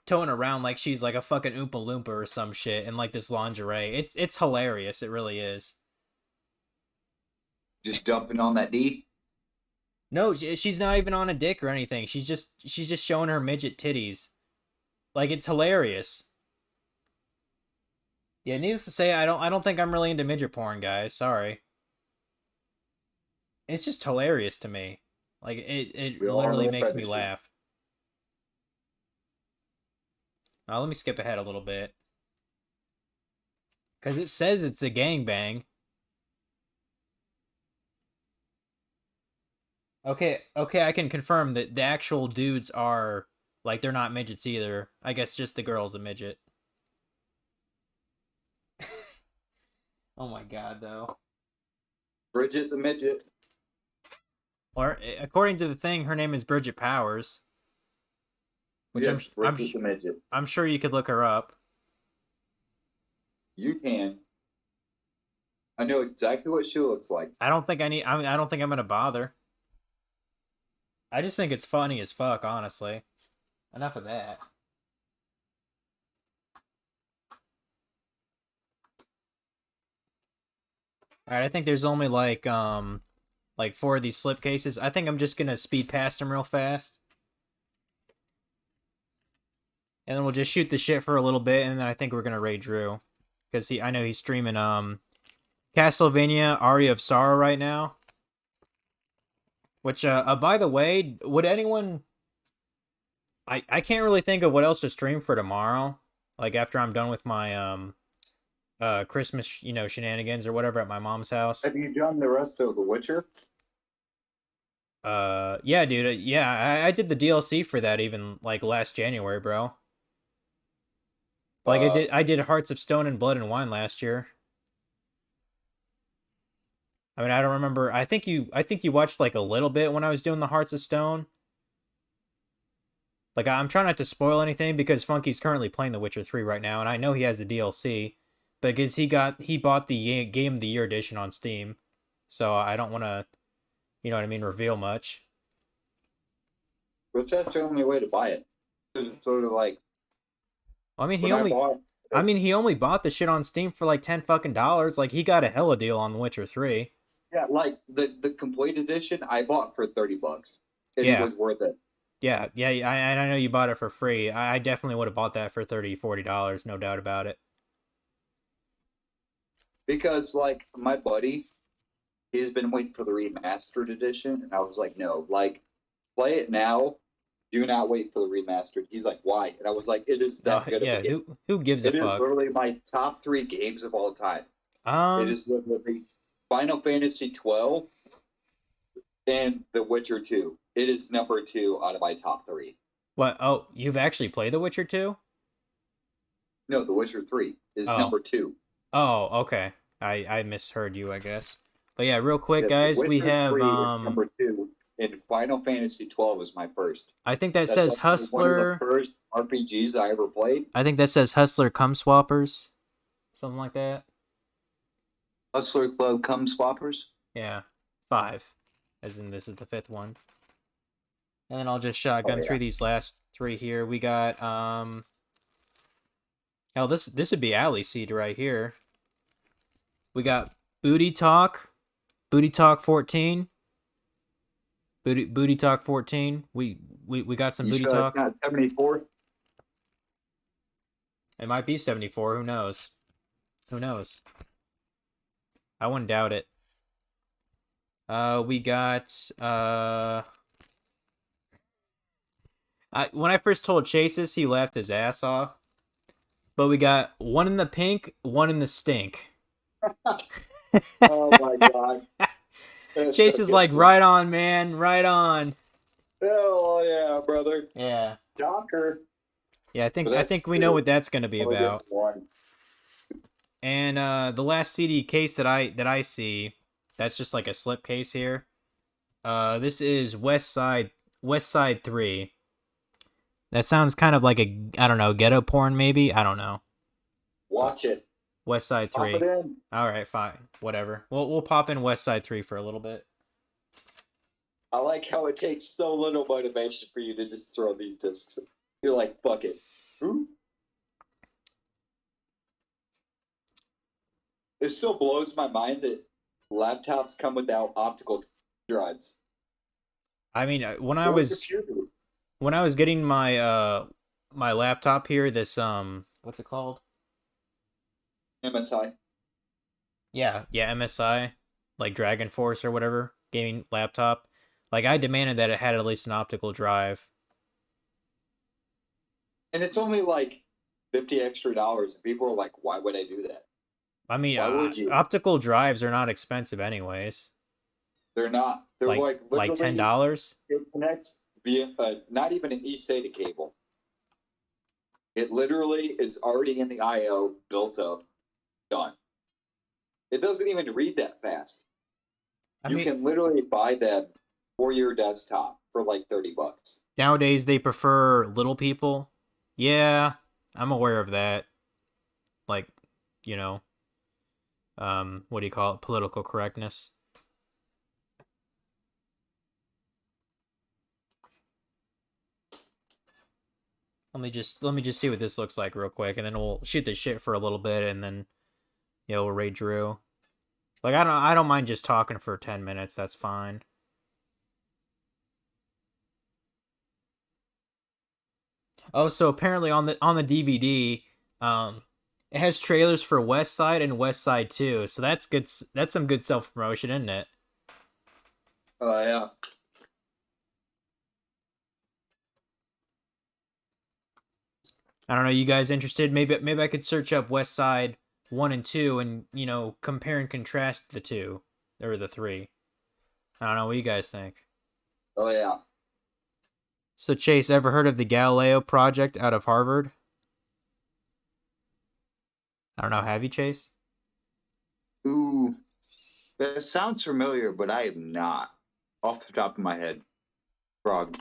towing around like she's, like, a fucking Oompa Loompa or some shit in, like, this lingerie. It's hilarious. It really is. Just dumping on that D? No, she's not even on a dick or anything. She's just showing her midget titties. Like, it's hilarious. Yeah, needless to say, I don't think I'm really into midget porn, guys. Sorry. It's just hilarious to me. Like, it We all literally know makes me fetishes. laugh. Let me skip ahead a little bit. Because it says it's a gangbang. Okay, I can confirm that the actual dudes are like they're not midgets either. I guess just the girl's a midget. Oh my god, though. Bridget the midget. Or according to the thing, her name is Bridget Powers, which Yes, Bridget the midget. I'm sure you could look her up. You can. I know exactly what she looks like. I don't think I don't think I'm gonna bother. I just think it's funny as fuck, honestly. Enough of that. Alright, I think there's only like 4 of these slip cases. I think I'm just gonna speed past them real fast. And then we'll just shoot the shit for a little bit, and then I think we're gonna raid Drew. Because I know he's streaming Castlevania Aria of Sorrow right now. Which by the way, would anyone I can't really think of what else to stream for tomorrow. Like after I'm done with my Christmas, shenanigans or whatever at my mom's house. Have you done the rest of The Witcher? Yeah, dude. Yeah, I did the DLC for that even like last January, bro. Like I did Hearts of Stone and Blood and Wine last year. I mean, I don't remember. I think you watched like a little bit when I was doing the Hearts of Stone. Like I'm trying not to spoil anything because Funky's currently playing The Witcher 3 right now, and I know he has the DLC, because he bought the Game of the Year edition on Steam. So I don't want to, reveal much. But that's the only way to buy it. It's sort of like I mean, when he only bought the shit on Steam for like $10 Like he got a hella deal on The Witcher 3. Yeah, like the complete edition I bought for $30. And Yeah. it was worth it. Yeah, I know you bought it for free. I definitely would have bought that for $30, $40, no doubt about it. Because like my buddy, he's been waiting for the remastered edition, and I was like, no, like play it now. Do not wait for the remastered. He's like, why? And I was like, it is that good yeah, of a game. who gives a It is fuck? literally my top 3 games of all time. It is literally Final Fantasy 12 and The Witcher 2. It is number 2 out of my top 3. What? Oh, you've actually played The Witcher 2? No, The Witcher 3 is Oh. number 2. Oh, okay. I misheard you, I guess. But yeah, real quick, Yeah, The guys, we Witcher have 3 is number 2, and Final Fantasy 12 is my first. I think that That's says actually one of Hustler. the first RPGs I ever played. I think that says Hustler Cum Swappers. Something like that. Hustler Club Cum Swappers. Yeah. 5. As in this is the 5th one. And then I'll just shotgun through these last 3 here. We got hell, this would be Alley Seed right here. We got Booty Talk 14. Booty Talk 14. We got some Booty Talk. Not 74. It might be 74. Who knows? Who knows? I wouldn't doubt it. We got when I first told Chase this, he laughed his ass off. But we got one in the pink, one in the stink. Oh my god. Chase is like, right on, man, right on. Hell yeah, brother. Yeah. Docker. Yeah, I But that's think we know true. what that's gonna be about. And the last CD case that I see, that's just like a slip case here. This is West Side 3. That sounds kind of like a, I don't know, ghetto porn maybe? I don't know. Watch it. West Side Pop 3. it in. All right, fine. Whatever. We'll pop in West Side 3 for a little bit. I like how it takes so little motivation for you to just throw these discs. You're like, fuck it. Ooh. It still blows my mind that laptops come without optical drives. I mean, when I Or was computers. getting my my laptop here, this what's it called? MSI. Yeah, MSI, like Dragon Force or whatever, gaming laptop. Like I demanded that it had at least an optical drive. And it's only like $50 extra. And people are like, why would I do that? I mean, Why would you? optical drives are not expensive anyways. They're not. They're like like literally $10. it connects via not even an eSATA cable. It literally is already in the I/O, built up, done. It doesn't even read that fast. I You mean, can literally buy that for your desktop for like $30. nowadays they prefer little people. Yeah, I'm aware of that. Like, you know, what do you call it? Political correctness. Let me just see what this looks like real quick, and then we'll shoot the shit for a little bit, and then we'll raid Drew. Like I don't mind just talking for 10 minutes. That's fine. Oh, so apparently on the DVD, it has trailers for West Side and West Side 2. So that's good. That's some good self promotion, isn't it? Oh yeah. I don't know. You guys interested? Maybe I could search up West Side 1 and 2 and compare and contrast the two or the three. I don't know. What do you guys think? Oh yeah. So Chase, ever heard of the Galileo project out of Harvard? I don't know. Have you, Chase? Ooh, that sounds familiar, but I am not off the top of my head. Frog.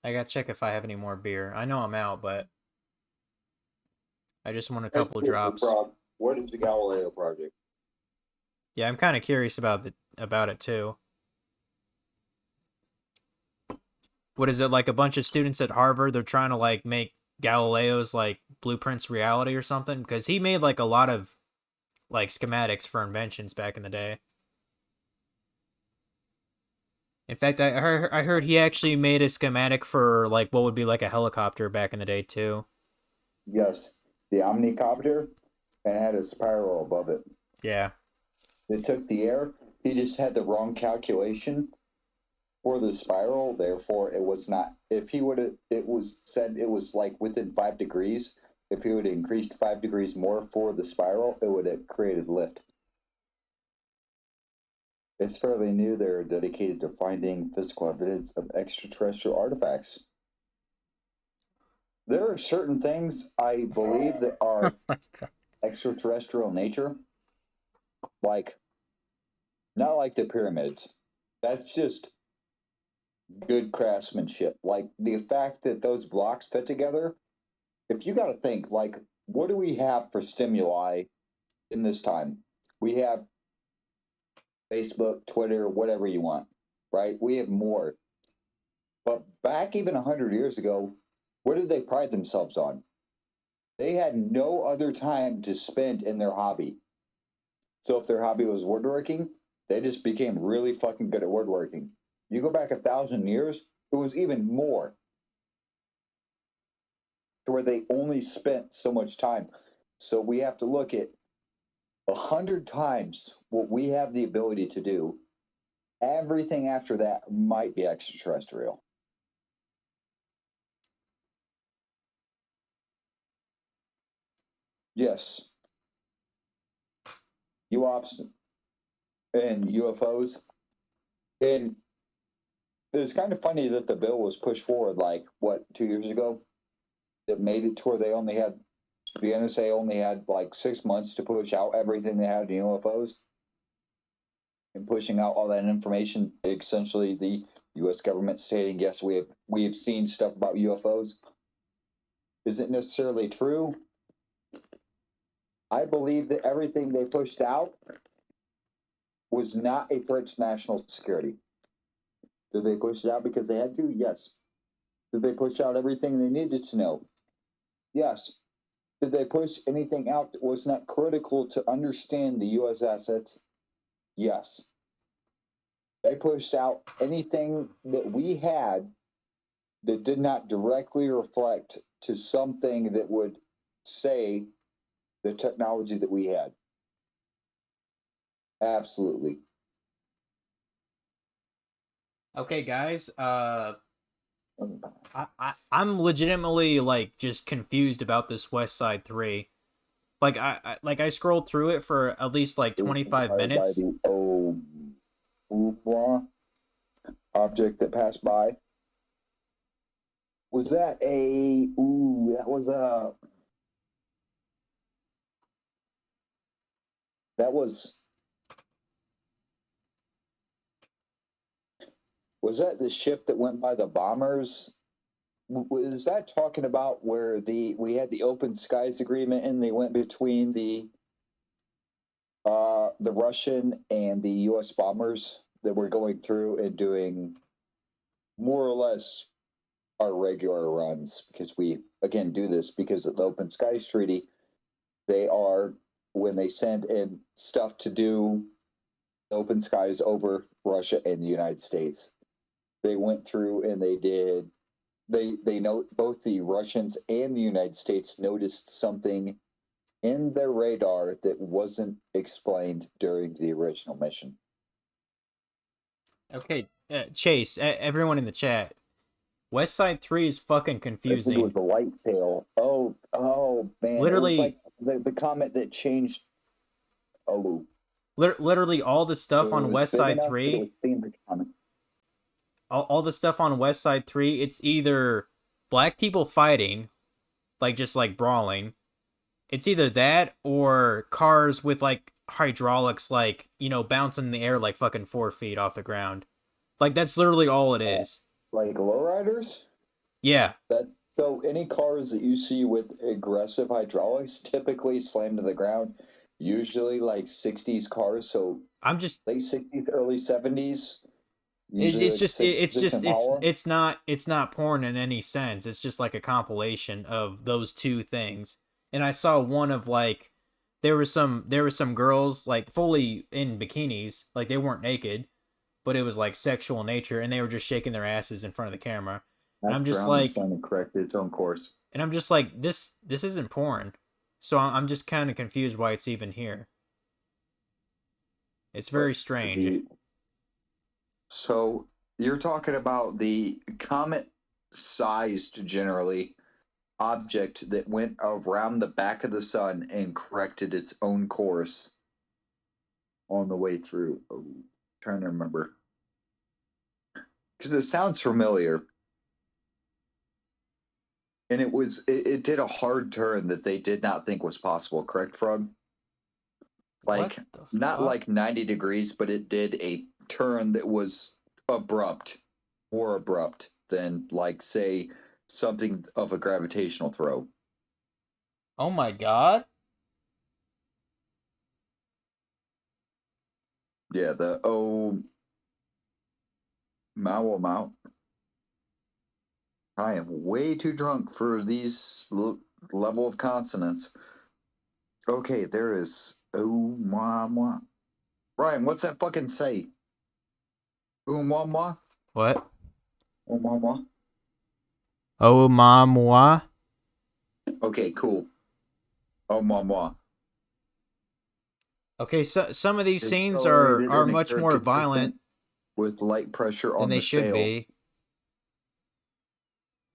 I gotta check if I have any more beer. I know I'm out, but I just want a couple of drops. What is the Galileo project? Yeah, I'm kind of curious about it too. What is it, like a bunch of students at Harvard? They're trying to like make Galileo's like blueprints reality or something, because he made like a lot of like schematics for inventions back in the day. In fact, I heard he actually made a schematic for like what would be like a helicopter back in the day too. Yes, the Omnicopter, and it had a spiral above it. Yeah. It took the air. He just had the wrong calculation for the spiral. Therefore, it was not. If he would have, it was said it was like within 5 degrees. If he would have increased 5 degrees more for the spiral, it would have created lift. It's fairly new. They're dedicated to finding physical evidence of extraterrestrial artifacts. There are certain things I believe that are extraterrestrial in nature, like not like the pyramids. That's just good craftsmanship. Like the fact that those blocks fit together. If you got to think, like, what do we have for stimuli in this time? We have Facebook, Twitter, whatever you want, right? We have more. But back even 100 years ago, what did they pride themselves on? They had no other time to spend in their hobby. So if their hobby was woodworking, they just became really fucking good at woodworking. You go back 1,000 years, it was even more. To where they only spent so much time. So we have to look at 100 times what we have the ability to do. Everything after that might be extraterrestrial. Yes. UOPs and UFOs. And it's kind of funny that the bill was pushed forward, like, what, 2 years ago? That made it to where they only had, the NSA only had like 6 months to push out everything they had in UFOs. And pushing out all that information, essentially the U.S. government stating, yes, we have seen stuff about UFOs. Isn't necessarily true. I believe that everything they pushed out was not a threat to national security. Did they push it out because they had to? Yes. Did they push out everything they needed to know? Yes. Did they push anything out that was not critical to understand the U.S. assets? Yes. They pushed out anything that we had that did not directly reflect to something that would say the technology that we had. Absolutely. Okay, guys. I'm legitimately like just confused about this West Side 3. Like I scrolled through it for at least like It was 25 inspired minutes. by the Oumuamua object that passed by. Was that a? Ooh, that was a. That was. Was that the ship that went by the bombers? Was that talking about where we had the open skies agreement and they went between the Russian and the U.S. bombers that were going through and doing more or less our regular runs, because we again do this because of the open skies treaty. They are, when they send in stuff to do open skies over Russia and the United States, they went through and they know both the Russians and the United States noticed something in their radar that wasn't explained during the original mission. Okay, Chase, everyone in the chat. West Side 3 is fucking I think it confusing. was the light tail. Oh man! Literally- it was like the comet that changed. Oh, Literally all the stuff it on was West big Side enough that 3, it was seeing the comet. all the stuff on West Side 3, it's either black people fighting, like just like brawling. It's either that or cars with like hydraulics, like, you know, bouncing in the air like fucking 4 feet off the ground. Like that's literally all it is. Like lowriders. Yeah. So any cars that you see with aggressive hydraulics typically slam to the ground. Usually like 60s cars, so I'm just late 60s, early 70s. it's not porn in any sense. It's just like a compilation of those two things. And I saw one of like there were some girls like fully in bikinis, like they weren't naked, but it was like sexual nature, and they were just shaking their asses in front of the camera. And I'm just like, trying to correct its own course. and I'm just like, this isn't porn. So I'm just kind of confused why it's even here. It's very strange. So you're talking about the comet-sized, generally, object that went around the back of the sun and corrected its own course on the way through. Oh, trying to remember. Because it sounds familiar. And it did a hard turn that they did not think was possible, correct, Frog? Like, What the not fuck? like 90 degrees, but it did a turn that was abrupt, more abrupt than, like, say, something of a gravitational throw. Oh my god. Yeah, the Mao. I am way too drunk for these level of consonants. Okay, there is Oumuamua. Brian, what's that fucking say? Oumuamua? What? Oumuamua? Oh, Oumuamua? Okay, cool. Oumuamua. Okay, so some of these scenes Accelerated are and much occurred more consistent violent with light pressure than on they the should sail. be.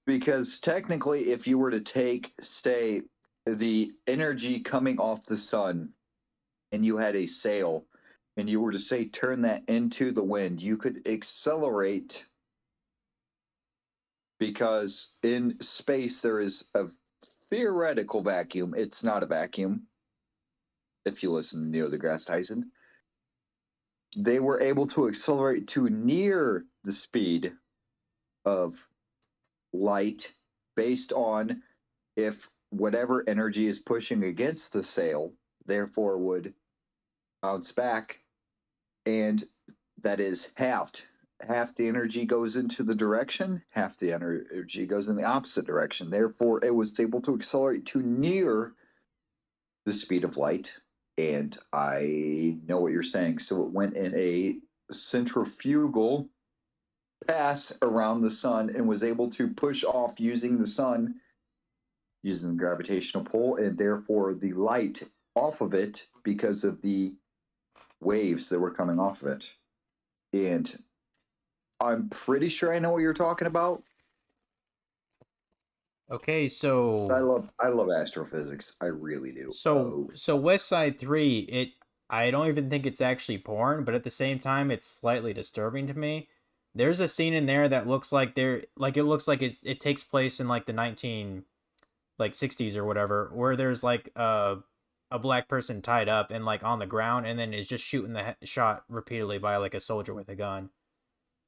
Because technically, if you were to take, say, the energy coming off the sun and you had a sail and you were to, say, turn that into the wind, you could accelerate, because in space there is a theoretical vacuum. It's not a vacuum, if you listen to Neil deGrasse Tyson. They were able to accelerate to near the speed of light based on if whatever energy is pushing against the sail therefore would bounce back, and that is halved. Half the energy goes into the direction, half the energy goes in the opposite direction. Therefore, it was able to accelerate to near the speed of light. And I know what you're saying. So it went in a centrifugal pass around the sun and was able to push off using the sun, using the gravitational pull, and therefore the light off of it because of the waves that were coming off of it. And I'm pretty sure I know what you're talking about. Okay, so I love astrophysics. I really do. so West Side 3, I don't even think it's actually porn, but at the same time it's slightly disturbing to me. There's a scene in there that looks like it looks like it takes place in like the 19 like 60s or whatever, where there's like a black person tied up and like on the ground and then is just shooting the shot repeatedly by like a soldier with a gun.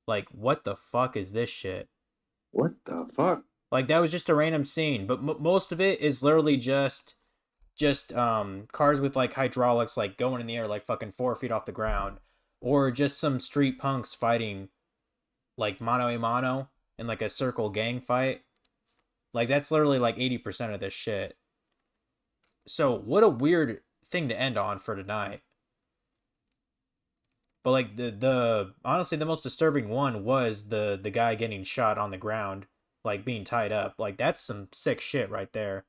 Like what the fuck is this shit? What the fuck? Like that was just a random scene, but most of it is literally just cars with like hydraulics like going in the air like fucking 4 feet off the ground, or just some street punks fighting like mano a mano in like a circle gang fight. Like that's literally like 80% of this shit. So what a weird thing to end on for tonight. But like the honestly the most disturbing one was the guy getting shot on the ground, like being tied up. Like that's some sick shit right there.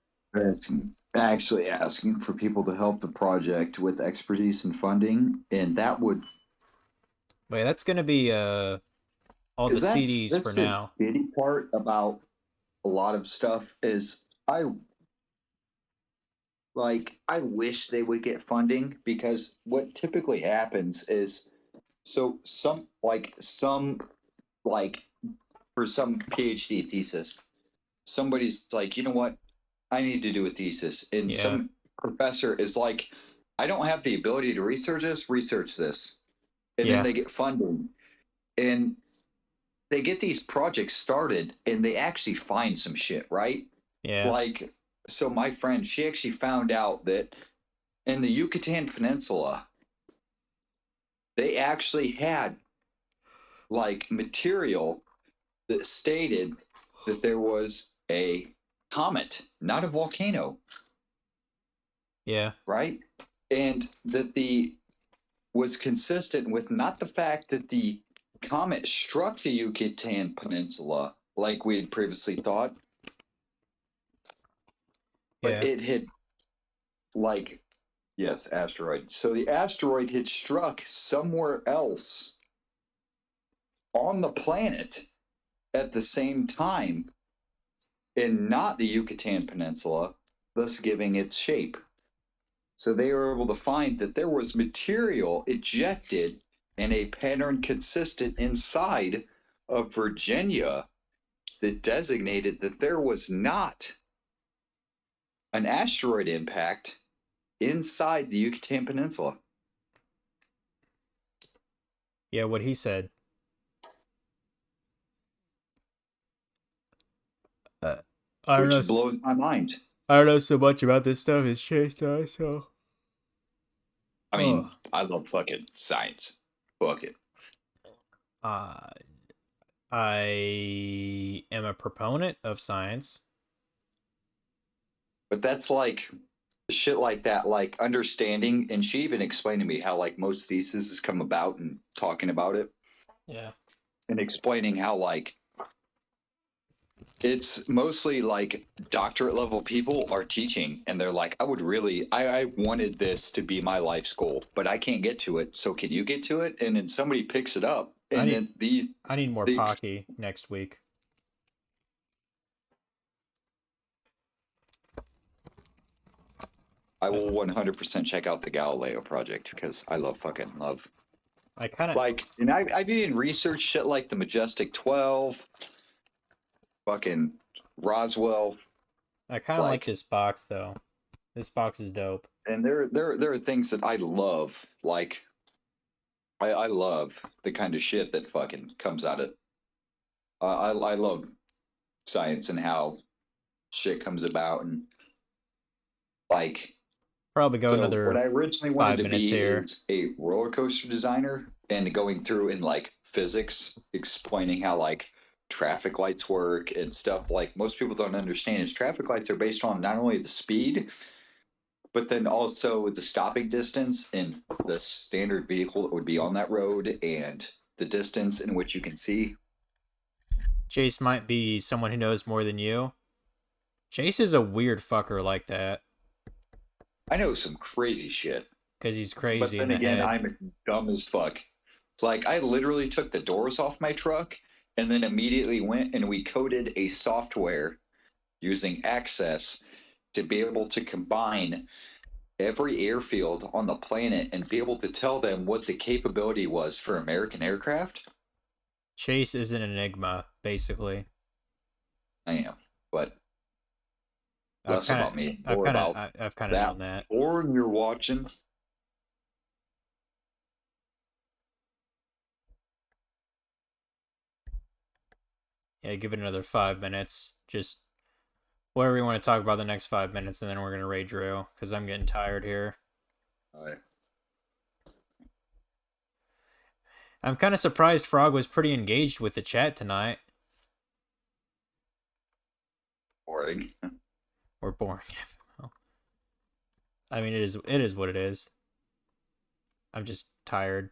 Actually asking for people to help the project with expertise and funding, and that would Wait, that's gonna be all the 'cause CDs that's for the now. shitty part about a lot of stuff is I wish they would get funding, because what typically happens is, so some like for some PhD thesis, somebody's like, you know what, I need to do a thesis, and Yeah. some professor is like, I don't have the ability to research this, and Yeah. then they get funding, and they get these projects started, and they actually find some shit, right? Yeah. Like, so my friend, she actually found out that in the Yucatan Peninsula, they actually had like material that stated that there was a comet, not a volcano, Yeah. right? And that the was consistent with not the fact that the comet struck the Yucatan Peninsula like we had previously thought, but Yeah. it had, like, yes, asteroid. So the asteroid had struck somewhere else on the planet at the same time, and not the Yucatan Peninsula, thus giving its shape. So they were able to find that there was material ejected in a pattern consistent inside of Virginia that designated that there was not an asteroid impact inside the Yucatan Peninsula. Yeah, what he said. I don't know. Which blows my mind. I don't know so much about this stuff as Chase does, so. I mean, I love fucking science. Fuck it. I am a proponent of science. But that's like shit like that, like understanding, and she even explained to me how like most theses come about and talking about it. Yeah. And explaining how like it's mostly like doctorate level people are teaching, and they're like, I wanted this to be my life's goal, but I can't get to it. So can you get to it? And then somebody picks it up, and I need more Pocky next week. I will 100% check out the Galileo project, because I love. I kind of Like, and I've even researched shit like the Majestic 12, fucking Roswell, I kind of like like this box though. This box is dope. and there are things that I love. Like, I love the kind of shit that fucking comes out of. I love science and how shit comes about, and like. Probably go So another what I originally wanted 5 to minutes be here. is a roller coaster designer, and going through in like physics, explaining how like traffic lights work and stuff. Like, most people don't understand is traffic lights are based on not only the speed, but then also the stopping distance and the standard vehicle that would be on that road, and the distance in which you can see. Chase might be someone who knows more than you. Chase is a weird fucker like that. I know some crazy shit. Because he's But crazy then in the again, head. I'm dumb as fuck. Like, I literally took the doors off my truck, and then immediately went and we coded a software using Access to be able to combine every airfield on the planet and be able to tell them what the capability was for American aircraft? Chase is an enigma, basically. I am, but I've less kind about of, me, I've more kind about of, I've kind of that known that. porn you're watching. Yeah, give it another 5 minutes. Just whatever you want to talk about the next 5 minutes, and then we're gonna raid Drew because I'm getting tired here. All right. I'm kind of surprised Frog was pretty engaged with the chat tonight. Boring. Or boring. I mean, it is what it is. I'm just tired.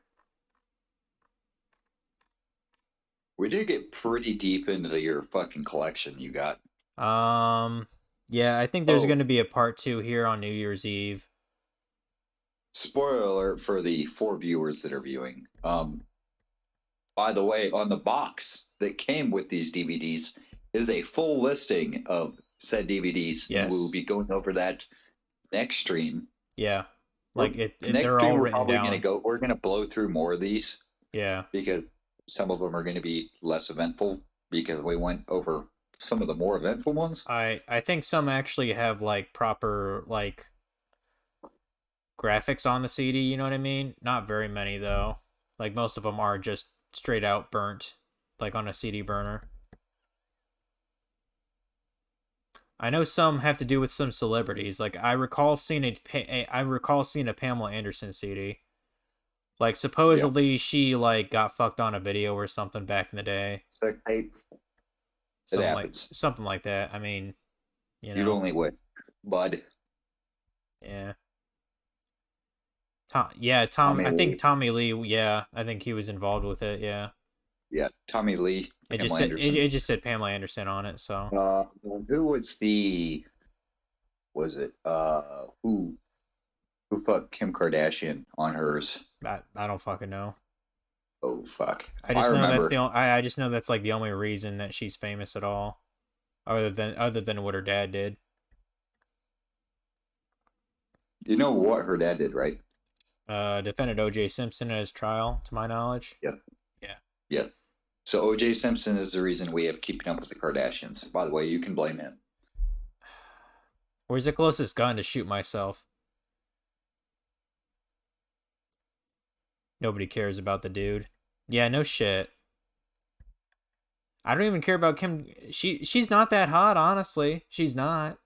We did get pretty deep into your fucking collection you got. Yeah, I think there's Oh. going to be a part 2 here on New Year's Eve. Spoiler alert for the 4 viewers that are viewing. By the way, on the box that came with these DVDs is a full listing of said DVDs. Yes. And we'll be going over that next stream. Yeah. Like Next they're stream all we're written probably down. we're gonna blow through more of these Yeah. because some of them are gonna be less eventful because we went over some of the more eventful ones. I think some actually have like proper like graphics on the CD, you know what I mean? Not very many though. Like most of them are just straight out burnt like on a CD burner. I know some have to do with some celebrities. Like I recall seeing a Pamela Anderson CD. Like supposedly she like got fucked on a video or something back in the day. Spectate. Something like happens. something like that. I mean, you know. You'd only wish, bud. Yeah. Tom. Tommy I Lee. think Tommy Lee. Yeah, I think he was involved with it. Yeah. Yeah, Tommy Lee. It Pamela just said Anderson. it just said Pamela Anderson on it. So Who was the? Was it who fucked Kim Kardashian on hers? I don't fucking know. Oh fuck! I just know remember. that's the only, I just know that's like the only reason that she's famous at all, other than what her dad did. You know what her dad did, right? Defended O.J. Simpson at his trial, to my knowledge. Yep. Yeah. Yep. So O.J. Simpson is the reason we have Keeping Up with the Kardashians. By the way, you can blame him. Where's the closest gun to shoot myself? Nobody cares about the dude. Yeah, no shit. I don't even care about Kim. She's not that hot, honestly. She's not.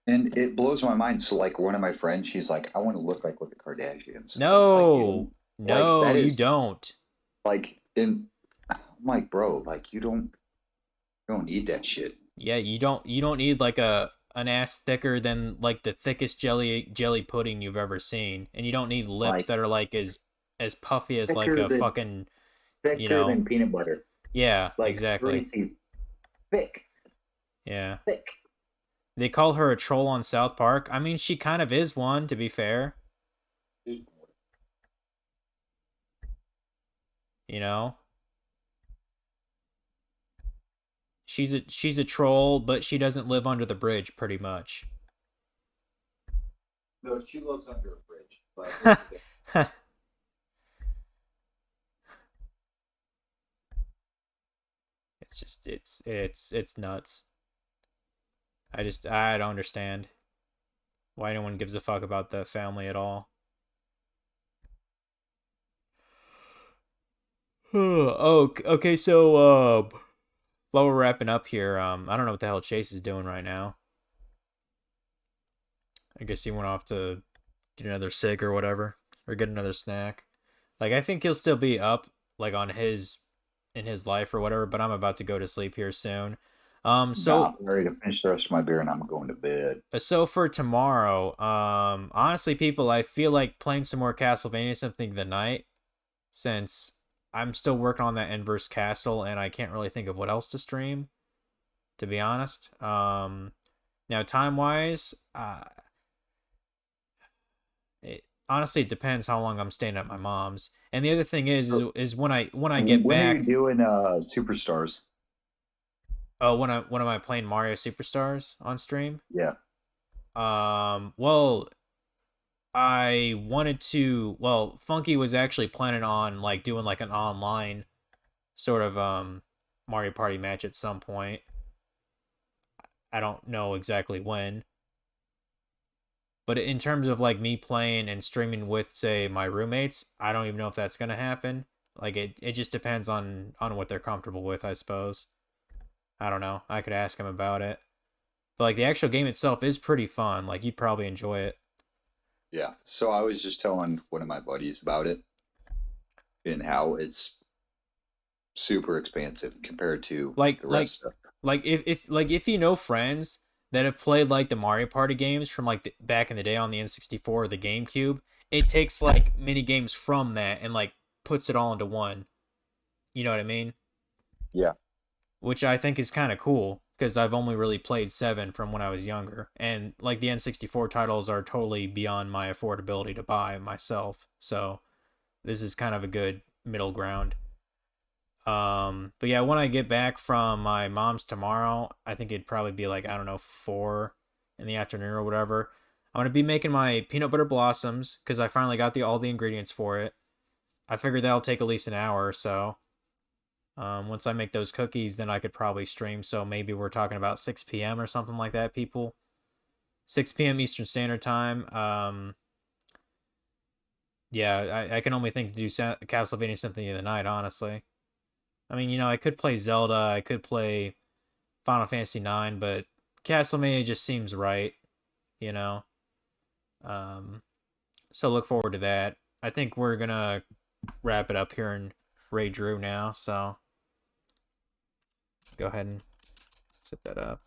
And it blows my mind. So, like, one of my friends, she's like, "I want to look like with the Kardashians." No, that you is- don't. Like, I'm like, bro, like, you don't need that shit. Yeah, you don't need like an ass thicker than like the thickest jelly pudding you've ever seen, and you don't need lips Like- that are like as puffy as like Thicker a than- fucking Thicker You know. than peanut butter. yeah, Like exactly. greasy. Thick. Yeah. Thick. They call her a troll on South Park. I mean, she kind of is one, to be fair. You know? She's a troll, but she doesn't live under the bridge, pretty much. No, she lives under a bridge. But It's just it's nuts. I don't understand why anyone gives a fuck about the family at all. Oh, okay. So, while we're wrapping up here, I don't know what the hell Chase is doing right now. I guess he went off to get another cig or whatever, or get another snack. Like, I think he'll still be up, like in his life or whatever. But I'm about to go to sleep here soon. I'm ready to finish the rest of my beer, and I'm going to bed. So for tomorrow, honestly, people, I feel like playing some more Castlevania something the night, since I'm still working on that Inverse Castle, and I can't really think of what else to stream, to be honest. Now time-wise, honestly, it depends how long I'm staying at my mom's. And the other thing is when I get when back. are you doing Superstars? Oh, when am I playing Mario Superstars on stream? Yeah. Well, I wanted to. Well, Funky was actually planning on like doing like an online sort of Mario Party match at some point. I don't know exactly when. But in terms of like me playing and streaming with say my roommates, I don't even know if that's gonna happen. Like it just depends on what they're comfortable with, I suppose. I don't know. I could ask them about it. But like the actual game itself is pretty fun. Like you'd probably enjoy it. Yeah. So I was just telling one of my buddies about it and how it's super expansive compared to Like the like rest of like if you know friends that have played like the Mario Party games from like back in the day on the N64 or the GameCube, it takes like mini games from that and like puts it all into one. You know what I mean? Yeah. Which I think is kind of cool because I've only really played 7 from when I was younger, and like the N64 titles are totally beyond my affordability to buy myself. So this is kind of a good middle ground. But yeah, when I get back from my mom's tomorrow, I think it'd probably be like, I don't know, 4 in the afternoon or whatever. I'm gonna be making my peanut butter blossoms because I finally got all the ingredients for it. I figured that'll take at least an hour or so. Once I make those cookies, then I could probably stream. So maybe we're talking about 6 p.m. or something like that, people. 6 p.m. Eastern Standard Time. Yeah, I can only think to do Castlevania Symphony of the Night, honestly. I mean, I could play Zelda, I could play Final Fantasy 9, but Castlevania just seems right, you know? Um, so look forward to that. I think we're gonna wrap it up here in Ray Drew now, so go ahead and set that up.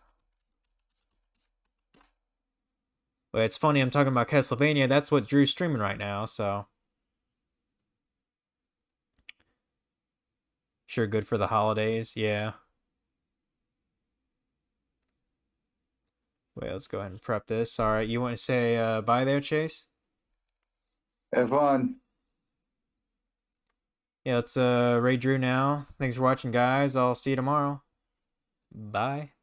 But it's funny, I'm talking about Castlevania, that's what Drew's streaming right now, so. Sure, good for the holidays, yeah. Wait, let's go ahead and prep this. All right, you want to say bye there, Chase? Have fun. Yeah, let's Ray Drew now. Thanks for watching, guys. I'll see you tomorrow. Bye.